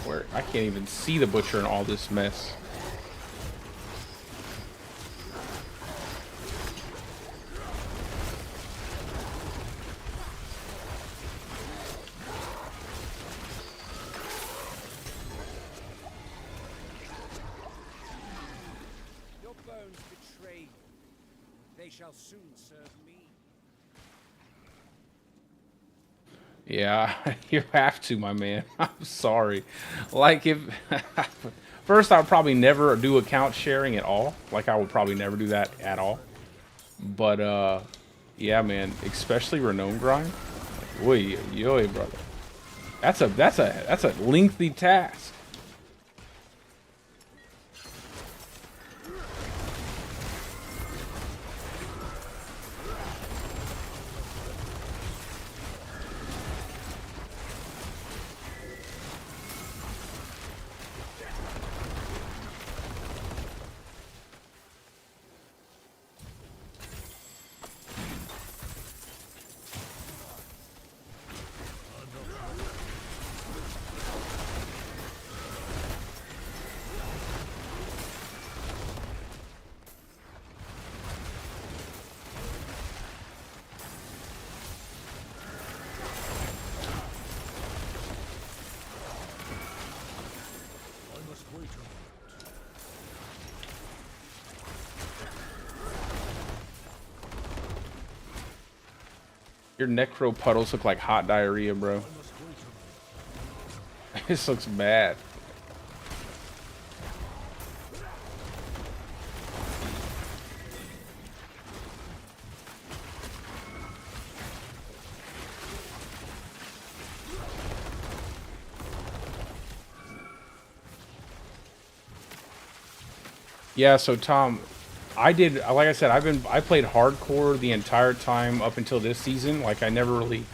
Where I can't even see the butcher in all this mess.
Your bones betray you. They shall soon serve me.
Yeah, you have to, my man. I'm sorry. Like, if first, I would probably never do account sharing at all. Like, I would probably never do that at all. But yeah, man, especially renown grind. Like, oy, yoy, brother. That's a lengthy task.
I must wait a moment.
Your necro puddles look like hot diarrhea, bro.
I must wait a moment.
This looks bad. Yeah, so Tom, I did, like I said, I played hardcore the entire time up until this season. Like, I never really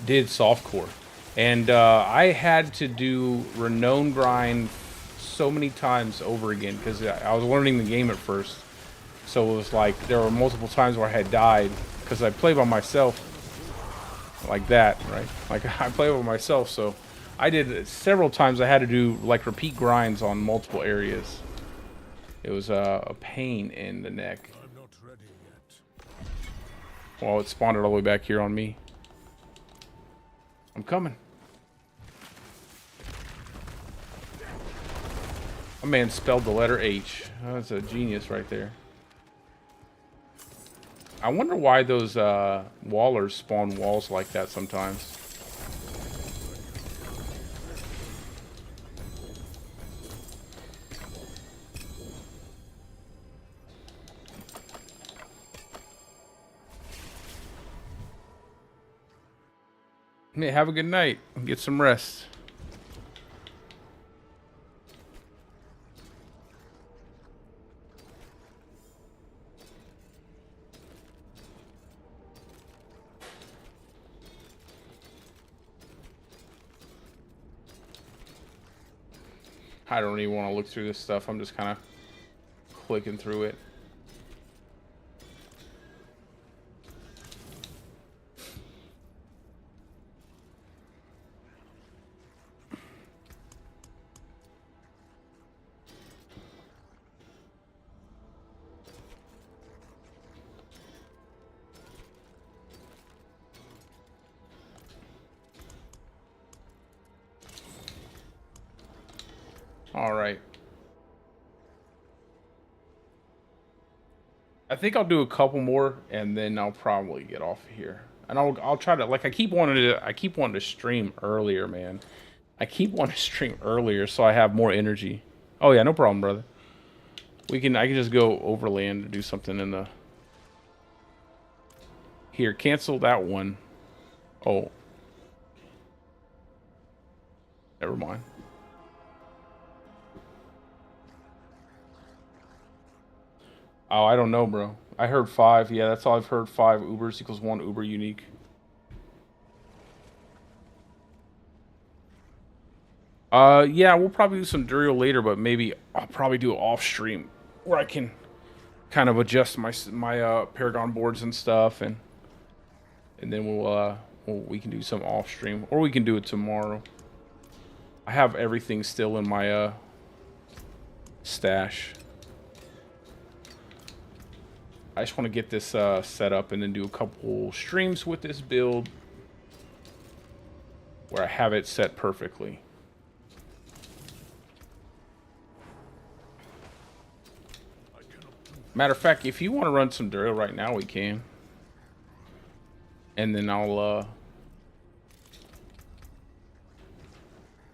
did softcore. And I had to do renown grind so many times over again because I was learning the game at first. So it was like there were multiple times where I had died because I played by myself like that, right? Like I play by myself, so I did several times. I had to do like repeat grinds on multiple areas. It was a pain in the neck.
I'm not ready yet.
Well, it spawned it all the way back here on me. I'm coming. A man spelled the letter H. Oh, that's a genius right there. I wonder why those wallers spawn walls like that sometimes. Hey, have a good night. Get some rest. I don't even want to look through this stuff. I'm just kind of clicking through it. All right. I think I'll do a couple more and then I'll probably get off of here. And I'll try to, like, I keep wanting to stream earlier, man. I keep wanting to stream earlier so I have more energy. Oh yeah, no problem, brother. I can just go overland and do something in the here, cancel that one. Oh. Never mind. Oh, I don't know, bro. I heard 5. Yeah, that's all I've heard. 5 Ubers equals 1 Uber unique. Yeah, we'll probably do some Duriel later, but maybe I'll probably do it off stream where I can kind of adjust my Paragon boards and stuff, and then we can do some off stream, or we can do it tomorrow. I have everything still in my stash. I just want to get this set up and then do a couple streams with this build where I have it set perfectly. Matter of fact, if you want to run some Duriel right now, we can. And then I'll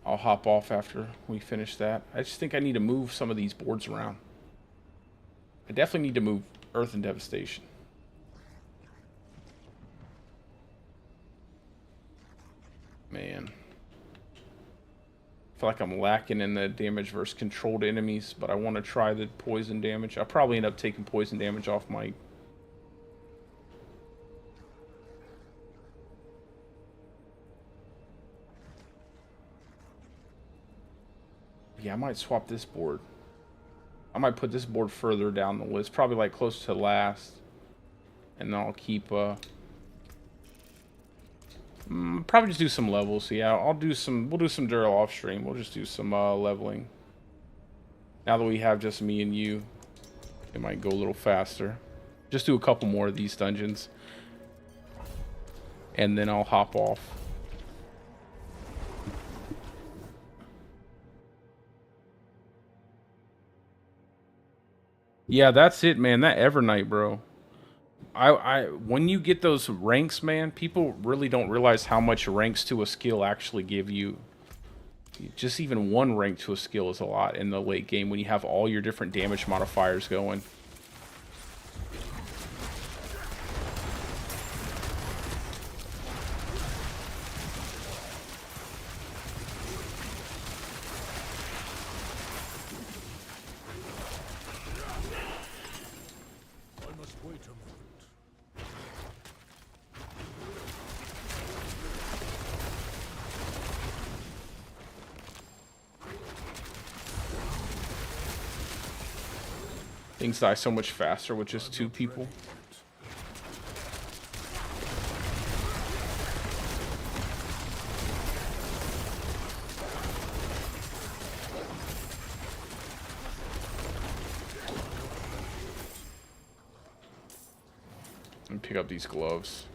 hop off after we finish that. I just think I need to move some of these boards around. I definitely need to move Earth and Devastation. Man. I feel like I'm lacking in the damage versus controlled enemies, but I want to try the poison damage. I'll probably end up taking poison damage off my... Yeah, I might swap this board. I might put this board further down the list, probably like close to last. And then I'll keep... probably just do some levels. Yeah, we'll do some Duriel off stream. We'll just do some leveling. Now that we have just me and you, it might go a little faster. Just do a couple more of these dungeons. And then I'll hop off. Yeah, that's it, man. That Evernight, bro. When you get those ranks, man, people really don't realize how much ranks to a skill actually give you. Just even one rank to a skill is a lot in the late game when you have all your different damage modifiers going.
I must wait a moment.
Things die so much faster with just 2 people. And pick up these gloves.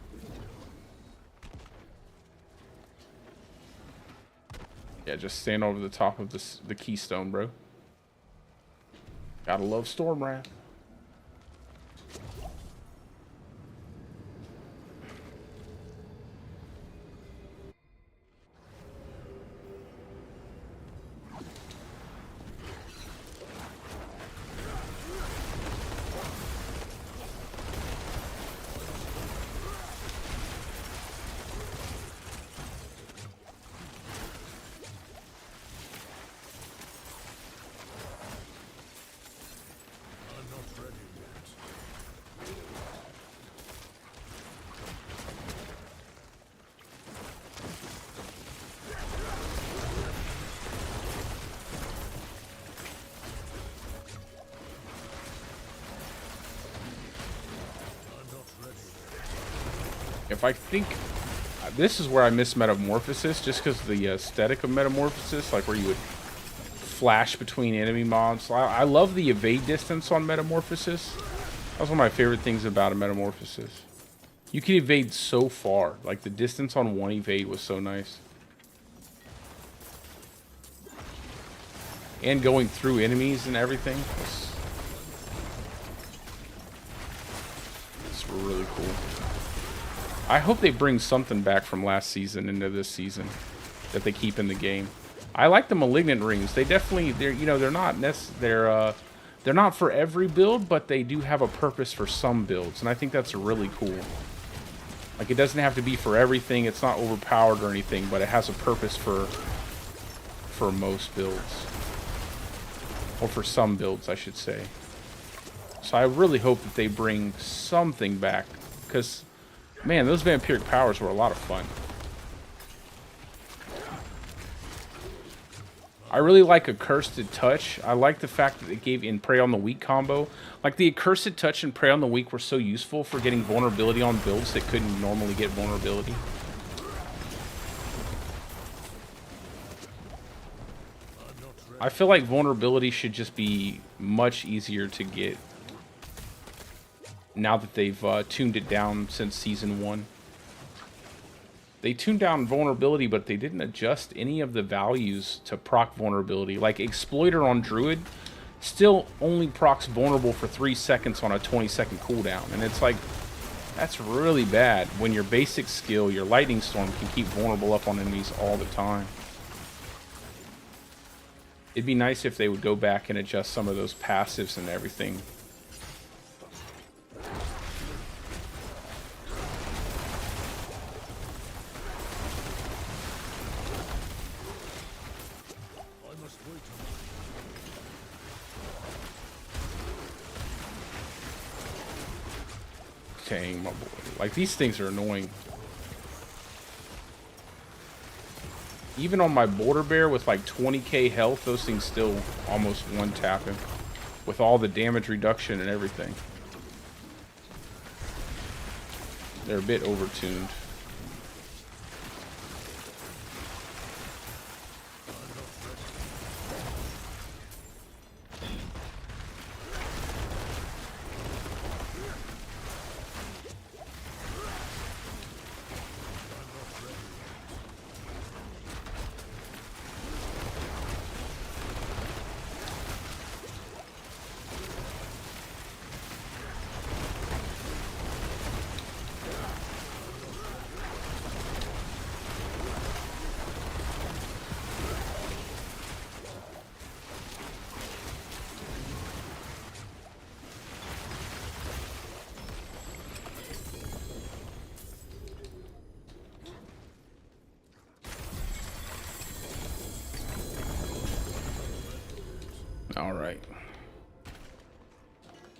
Yeah, just stand over the top of the keystone, bro. Gotta love Stormwrath. If I think this is where I miss Metamorphosis, just because of the aesthetic of Metamorphosis, like where you would flash between enemy mobs. I love the evade distance on Metamorphosis. That was one of my favorite things about a Metamorphosis. You can evade so far. Like the distance on one evade was so nice. And going through enemies and everything. It's really cool. I hope they bring something back from last season into this season that they keep in the game. I like the malignant rings. They're not for every build, but they do have a purpose for some builds, and I think that's really cool. Like, it doesn't have to be for everything. It's not overpowered or anything, but it has a purpose for most builds, or for some builds, I should say. So I really hope that they bring something back, because man, those vampiric powers were a lot of fun. I really like Accursed Touch. I like the fact that it gave in Prey on the Weak combo. Like, the Accursed Touch and Prey on the Weak were so useful for getting vulnerability on builds that couldn't normally get vulnerability. I feel like vulnerability should just be much easier to get now that they've tuned it down since Season 1. They tuned down vulnerability, but they didn't adjust any of the values to proc vulnerability. Like, Exploiter on Druid still only procs vulnerable for 3 seconds on a 20-second cooldown. And it's like, that's really bad when your basic skill, your Lightning Storm, can keep vulnerable up on enemies all the time. It'd be nice if they would go back and adjust some of those passives and everything. Dang, my boy. Like, these things are annoying. Even on my Border Bear with like 20k health, those things still almost one-tap him with all the damage reduction and everything. They're a bit overtuned. Alright.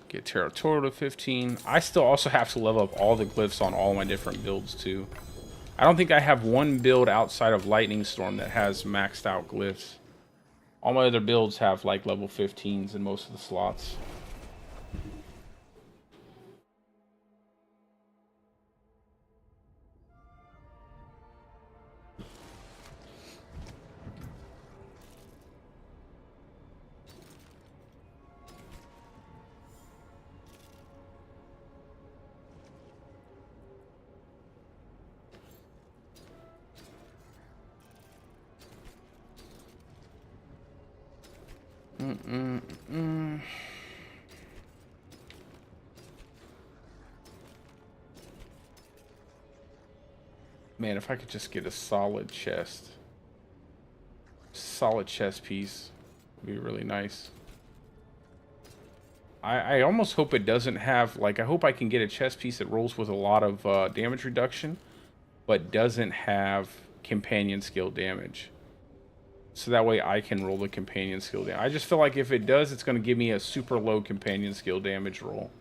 Get Territorial to 15. I still also have to level up all the glyphs on all my different builds too. I don't think I have one build outside of Lightning Storm that has maxed out glyphs. All my other builds have like level 15s in most of the slots. Man, if I could just get a solid chest piece, would be really nice. I almost hope it doesn't have, like, I hope I can get a chest piece that rolls with a lot of damage reduction, but doesn't have companion skill damage. So that way I can roll the companion skill damage. I just feel like if it does, it's going to give me a super low companion skill damage roll.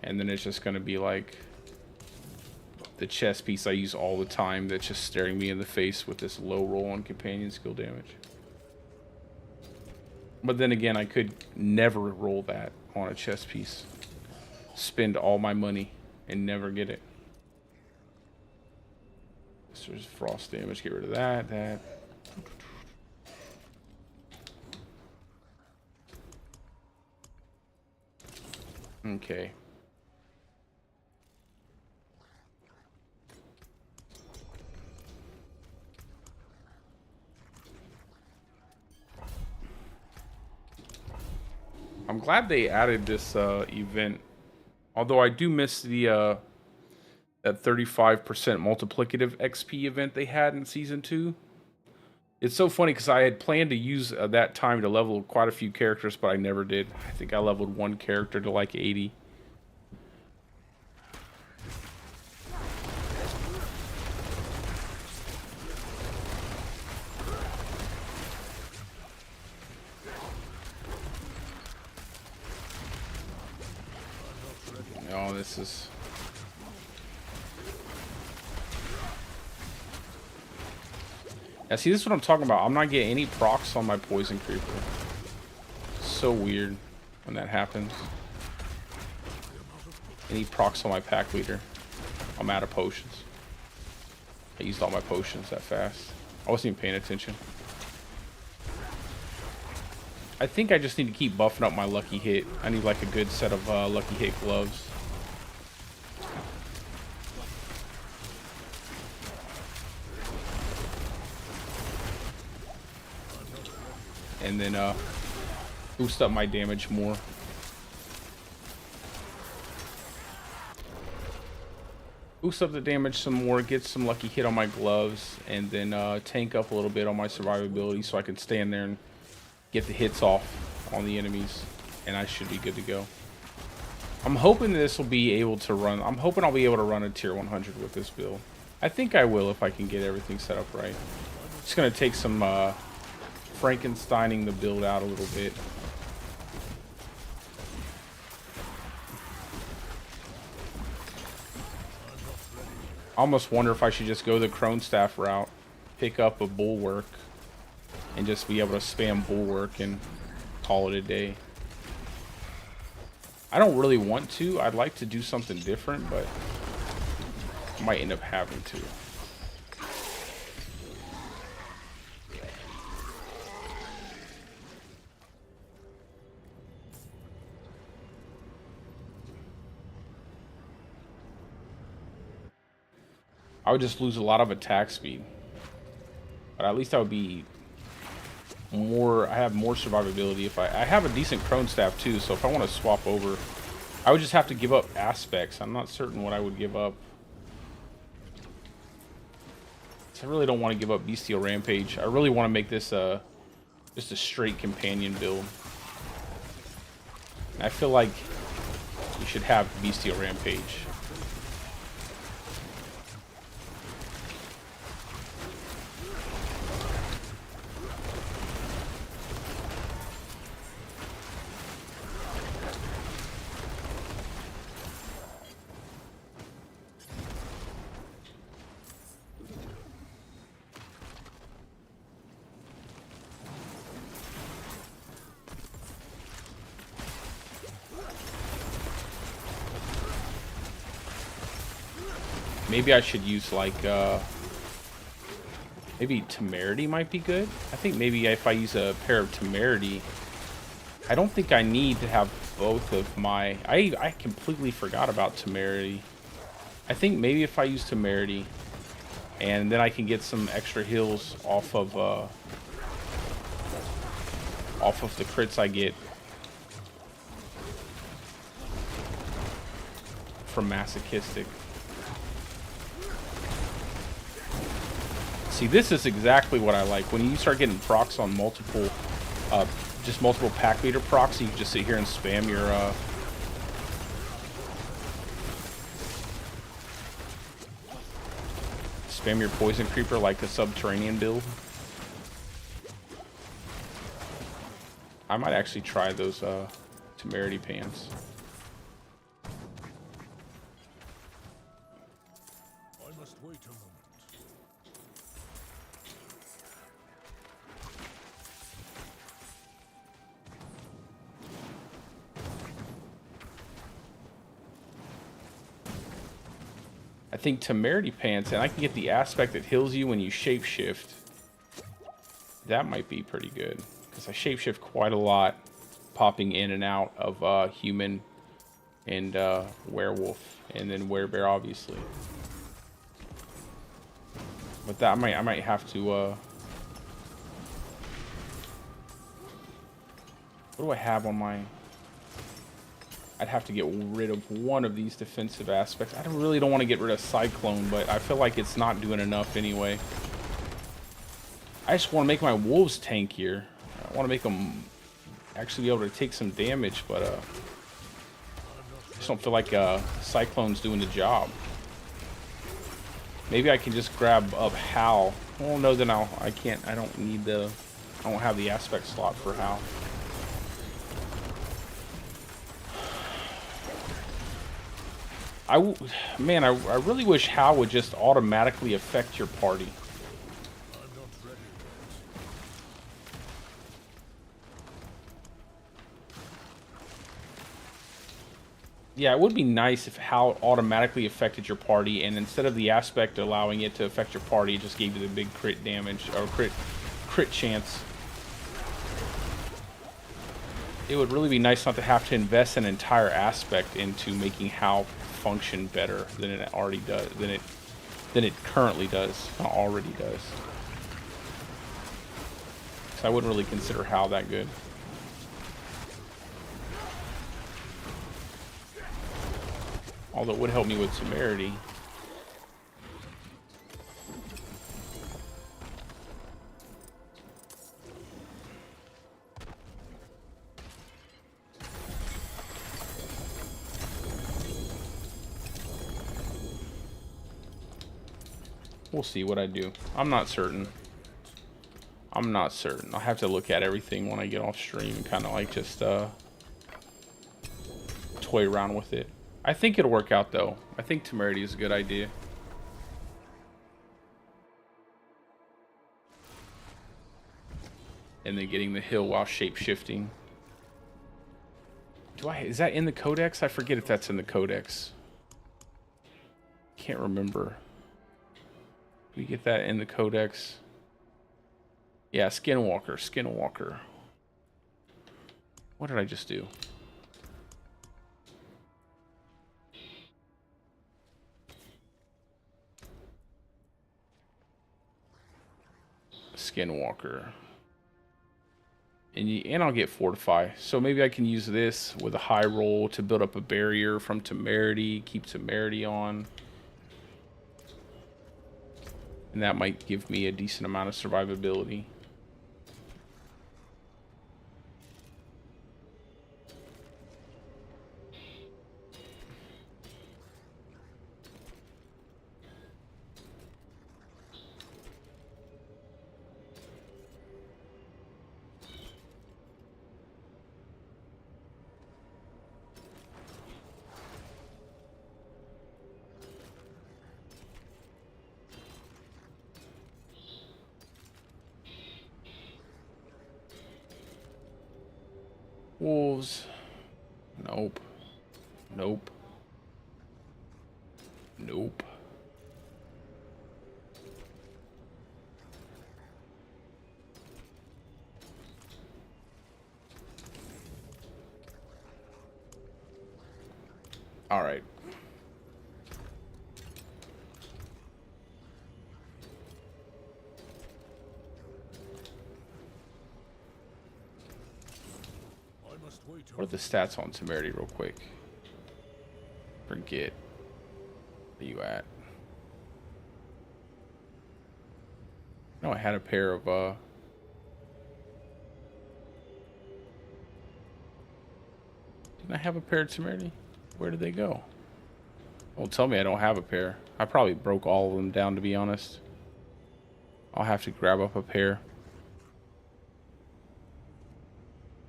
And then it's just going to be like the chest piece I use all the time that's just staring me in the face with this low roll on companion skill damage. But then again, I could never roll that on a chest piece. Spend all my money and never get it. So there's frost damage. Get rid of that. Okay. I'm glad they added this event. Although I do miss the that 35% multiplicative XP event they had in Season 2. It's so funny because I had planned to use that time to level quite a few characters, but I never did. I think I leveled one character to like 80. Oh, this is... Yeah, see, this is what I'm talking about. I'm not getting any procs on my poison creeper. So weird when that happens. Any procs on my pack leader. I'm out of potions. I used all my potions that fast. I wasn't even paying attention. I think I just need to keep buffing up my lucky hit. I need like a good set of lucky hit gloves. And then boost up my damage more. Boost up the damage some more, get some lucky hit on my gloves, and then tank up a little bit on my survivability so I can stand there and get the hits off on the enemies, and I should be good to go. I'm hoping this will be able to run. I'm hoping I'll be able to run a tier 100 with this build. I think I will if I can get everything set up right. It's gonna take some Frankensteining the build out a little bit. I almost wonder if I should just go the Crone Staff route, pick up a Bulwark, and just be able to spam Bulwark and call it a day. I don't really want to. I'd like to do something different, but I might end up having to. I would just lose a lot of attack speed. But at least I would be more... I have more survivability if I have a decent Crone Staff too, so if I want to swap over, I would just have to give up aspects. I'm not certain what I would give up. I really don't want to give up Bestial Rampage. I really want to make this just a straight companion build. I feel like you should have Bestial Rampage. Maybe I should use like maybe Temerity might be good. I think maybe if I use a pair of Temerity, I don't think I need to have both of my... I completely forgot about Temerity. I think maybe if I use Temerity, and then I can get some extra heals off of off of the crits I get from masochistic. See, this is exactly what I like. When you start getting procs on multiple, just multiple pack leader procs, you can just sit here and spam your, poison creeper like a subterranean build. I might actually try those, temerity pants.
I must wait a moment.
I think temerity pants, and I can get the aspect that heals you when you shapeshift. That might be pretty good, because I shapeshift quite a lot, popping in and out of human and werewolf, and then werebear, obviously. But that I might have to. What do I have on my? I'd have to get rid of one of these defensive aspects. I really don't want to get rid of Cyclone, but I feel like it's not doing enough anyway. I just want to make my wolves tankier. I want to make them actually be able to take some damage, but I just don't feel like Cyclone's doing the job. Maybe I can just grab up Hal. Well, no, then I can't. I don't need the. I don't have the aspect slot for Hal. Man, I really wish Hal would just automatically affect your party.
I'm not ready yet.
Yeah, it would be nice if Hal automatically affected your party, and instead of the aspect allowing it to affect your party, it just gave you the big crit damage, or crit chance. It would really be nice not to have to invest an entire aspect into making Hal function better than it already does, than it currently does, already does. So I wouldn't really consider Hal that good. Although it would help me with temerity. We'll see what I do. I'm not certain. I'm not certain. I'll have to look at everything when I get off stream and kind of like just toy around with it. I think it'll work out though. I think temerity is a good idea. And then getting the hill while shape-shifting. Is that in the codex? I forget if that's in the codex. Can't remember. We get that in the codex. Yeah, Skinwalker. What did I just do? Skinwalker. And I'll get Fortify. So maybe I can use this with a high roll to build up a barrier from temerity, keep temerity on. And that might give me a decent amount of survivability. Wolves. Nope. Nope. Nope. All right. What are the stats on Temerity real quick? Forget. Where you at? No, I had a pair of didn't I have a pair of Temerity? Where did they go? Don't tell me I don't have a pair. I probably broke all of them down, to be honest. I'll have to grab up a pair.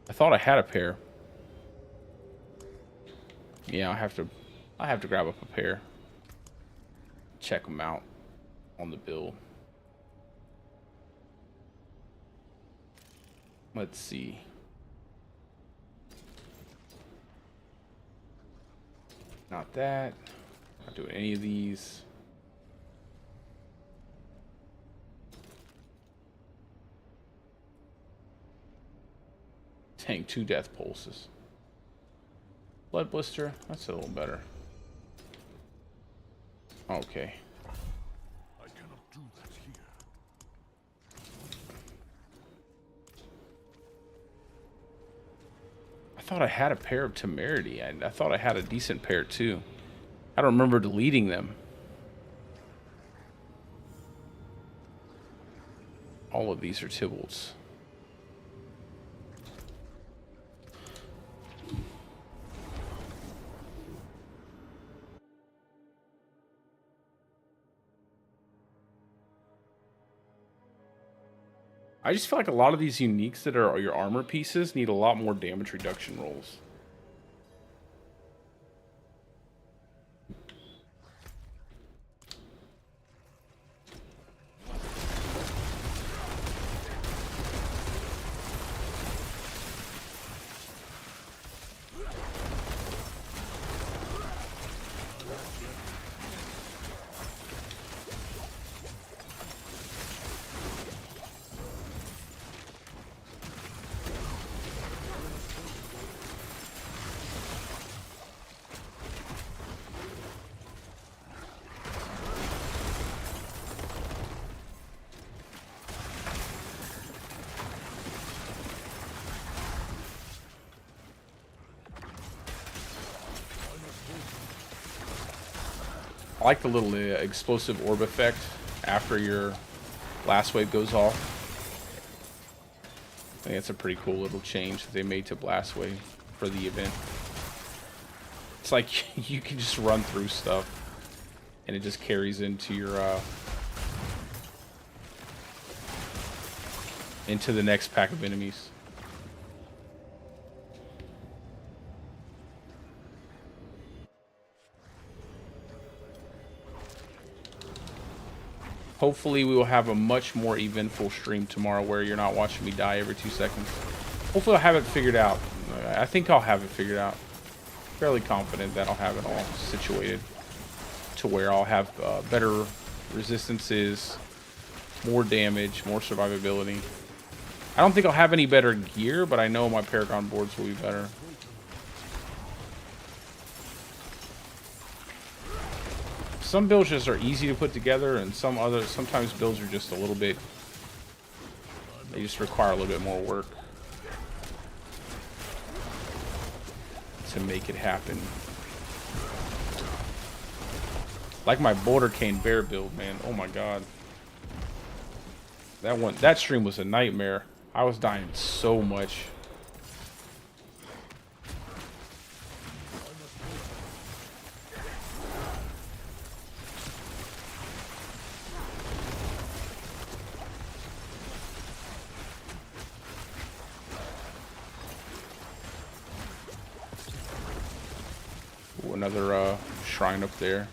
I thought I had a pair. Yeah, I have to grab up a pair. Check them out on the build. Let's see. Not that. Not doing any of these. Tank 2 death pulses. Blood blister. That's a little better. Okay.
I cannot do that here.
I thought I had a pair of Temerity. I thought I had a decent pair too. I don't remember deleting them. All of these are Tybalt's. I just feel like a lot of these uniques that are your armor pieces need a lot more damage reduction rolls. I like the little explosive orb effect after your last wave goes off. I think that's a pretty cool little change that they made to blast wave for the event. It's like you can just run through stuff and it just carries into your into the next pack of enemies. Hopefully we will have a much more eventful stream tomorrow where you're not watching me die every 2 seconds. Hopefully I'll have it figured out. I think I'll have it figured out. Fairly confident that I'll have it all situated to where I'll have better resistances, more damage, more survivability. I don't think I'll have any better gear, but I know my Paragon boards will be better. Some builds just are easy to put together, and sometimes builds are just a little bit, they just require a little bit more work to make it happen. Like my Boulder Cane Bear build, man. Oh my god. That stream was a nightmare. I was dying so much. Ooh, another shrine up there.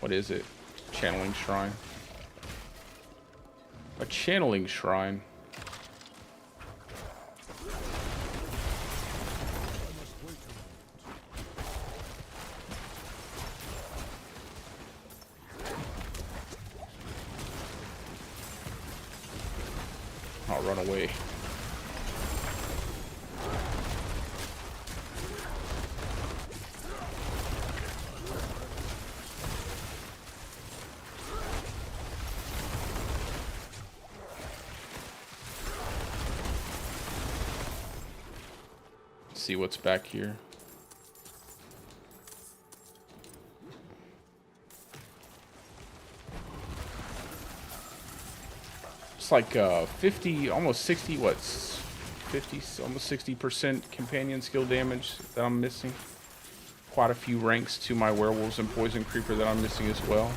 What is it? Channeling shrine. A channeling shrine. I'll run away. see what's back here. It's like 50, almost 60, what's 50, almost 60% companion skill damage that I'm missing. Quite a few ranks to my werewolves and poison creeper that I'm missing as well.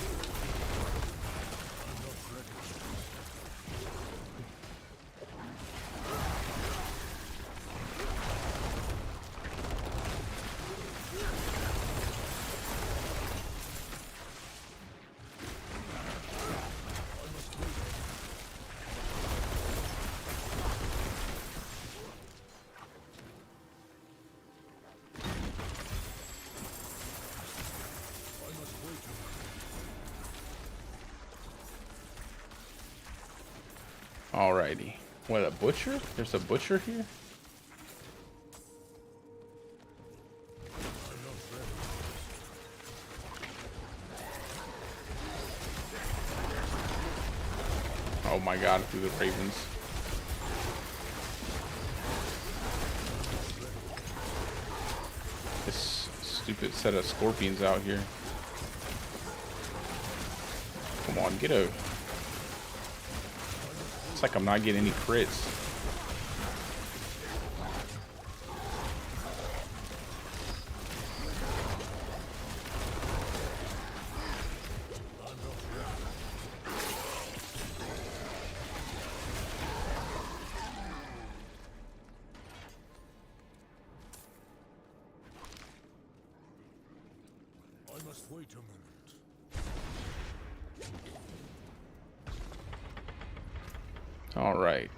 Alrighty. What, a butcher? There's a butcher here? Oh my god, through the ravens. This stupid set of scorpions out here. Come on, get a... It's like I'm not getting any crits.
I must wait a moment.
All right.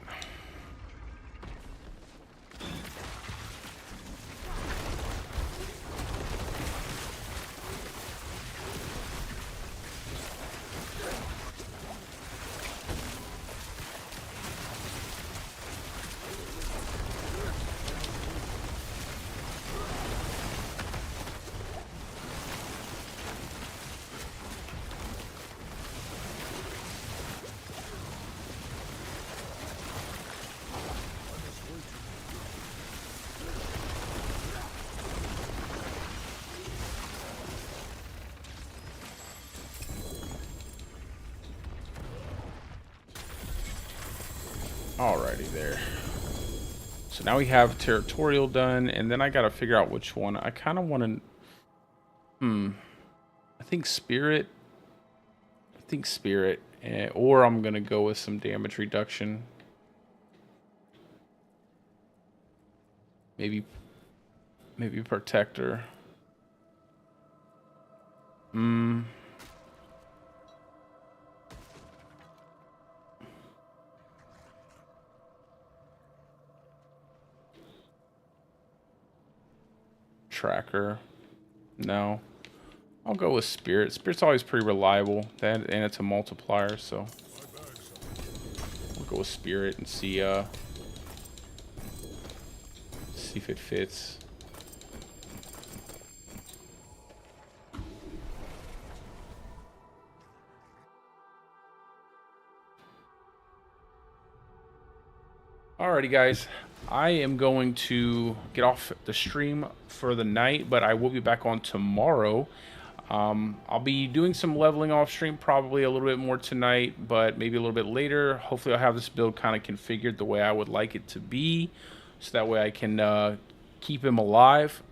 Alrighty there. So now we have territorial done, and then I gotta figure out which one. I kind of want to... I think spirit. Or I'm gonna go with some damage reduction. Maybe protector. Tracker. No. I'll go with spirit. Spirit's always pretty reliable. That, and it's a multiplier, so we'll go with spirit and see if it fits. Alrighty, guys. I am going to get off the stream for the night, but I will be back on tomorrow. I'll be doing some leveling off stream, probably a little bit more tonight, but maybe a little bit later. Hopefully I'll have this build kind of configured the way I would like it to be, so that way I can keep him alive.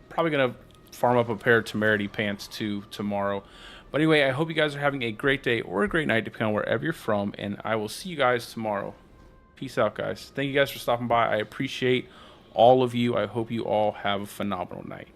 Probably going to farm up a pair of temerity pants too tomorrow. But anyway, I hope you guys are having a great day or a great night, depending on wherever you're from, and I will see you guys tomorrow. Peace out, guys. Thank you guys for stopping by. I appreciate all of you. I hope you all have a phenomenal night.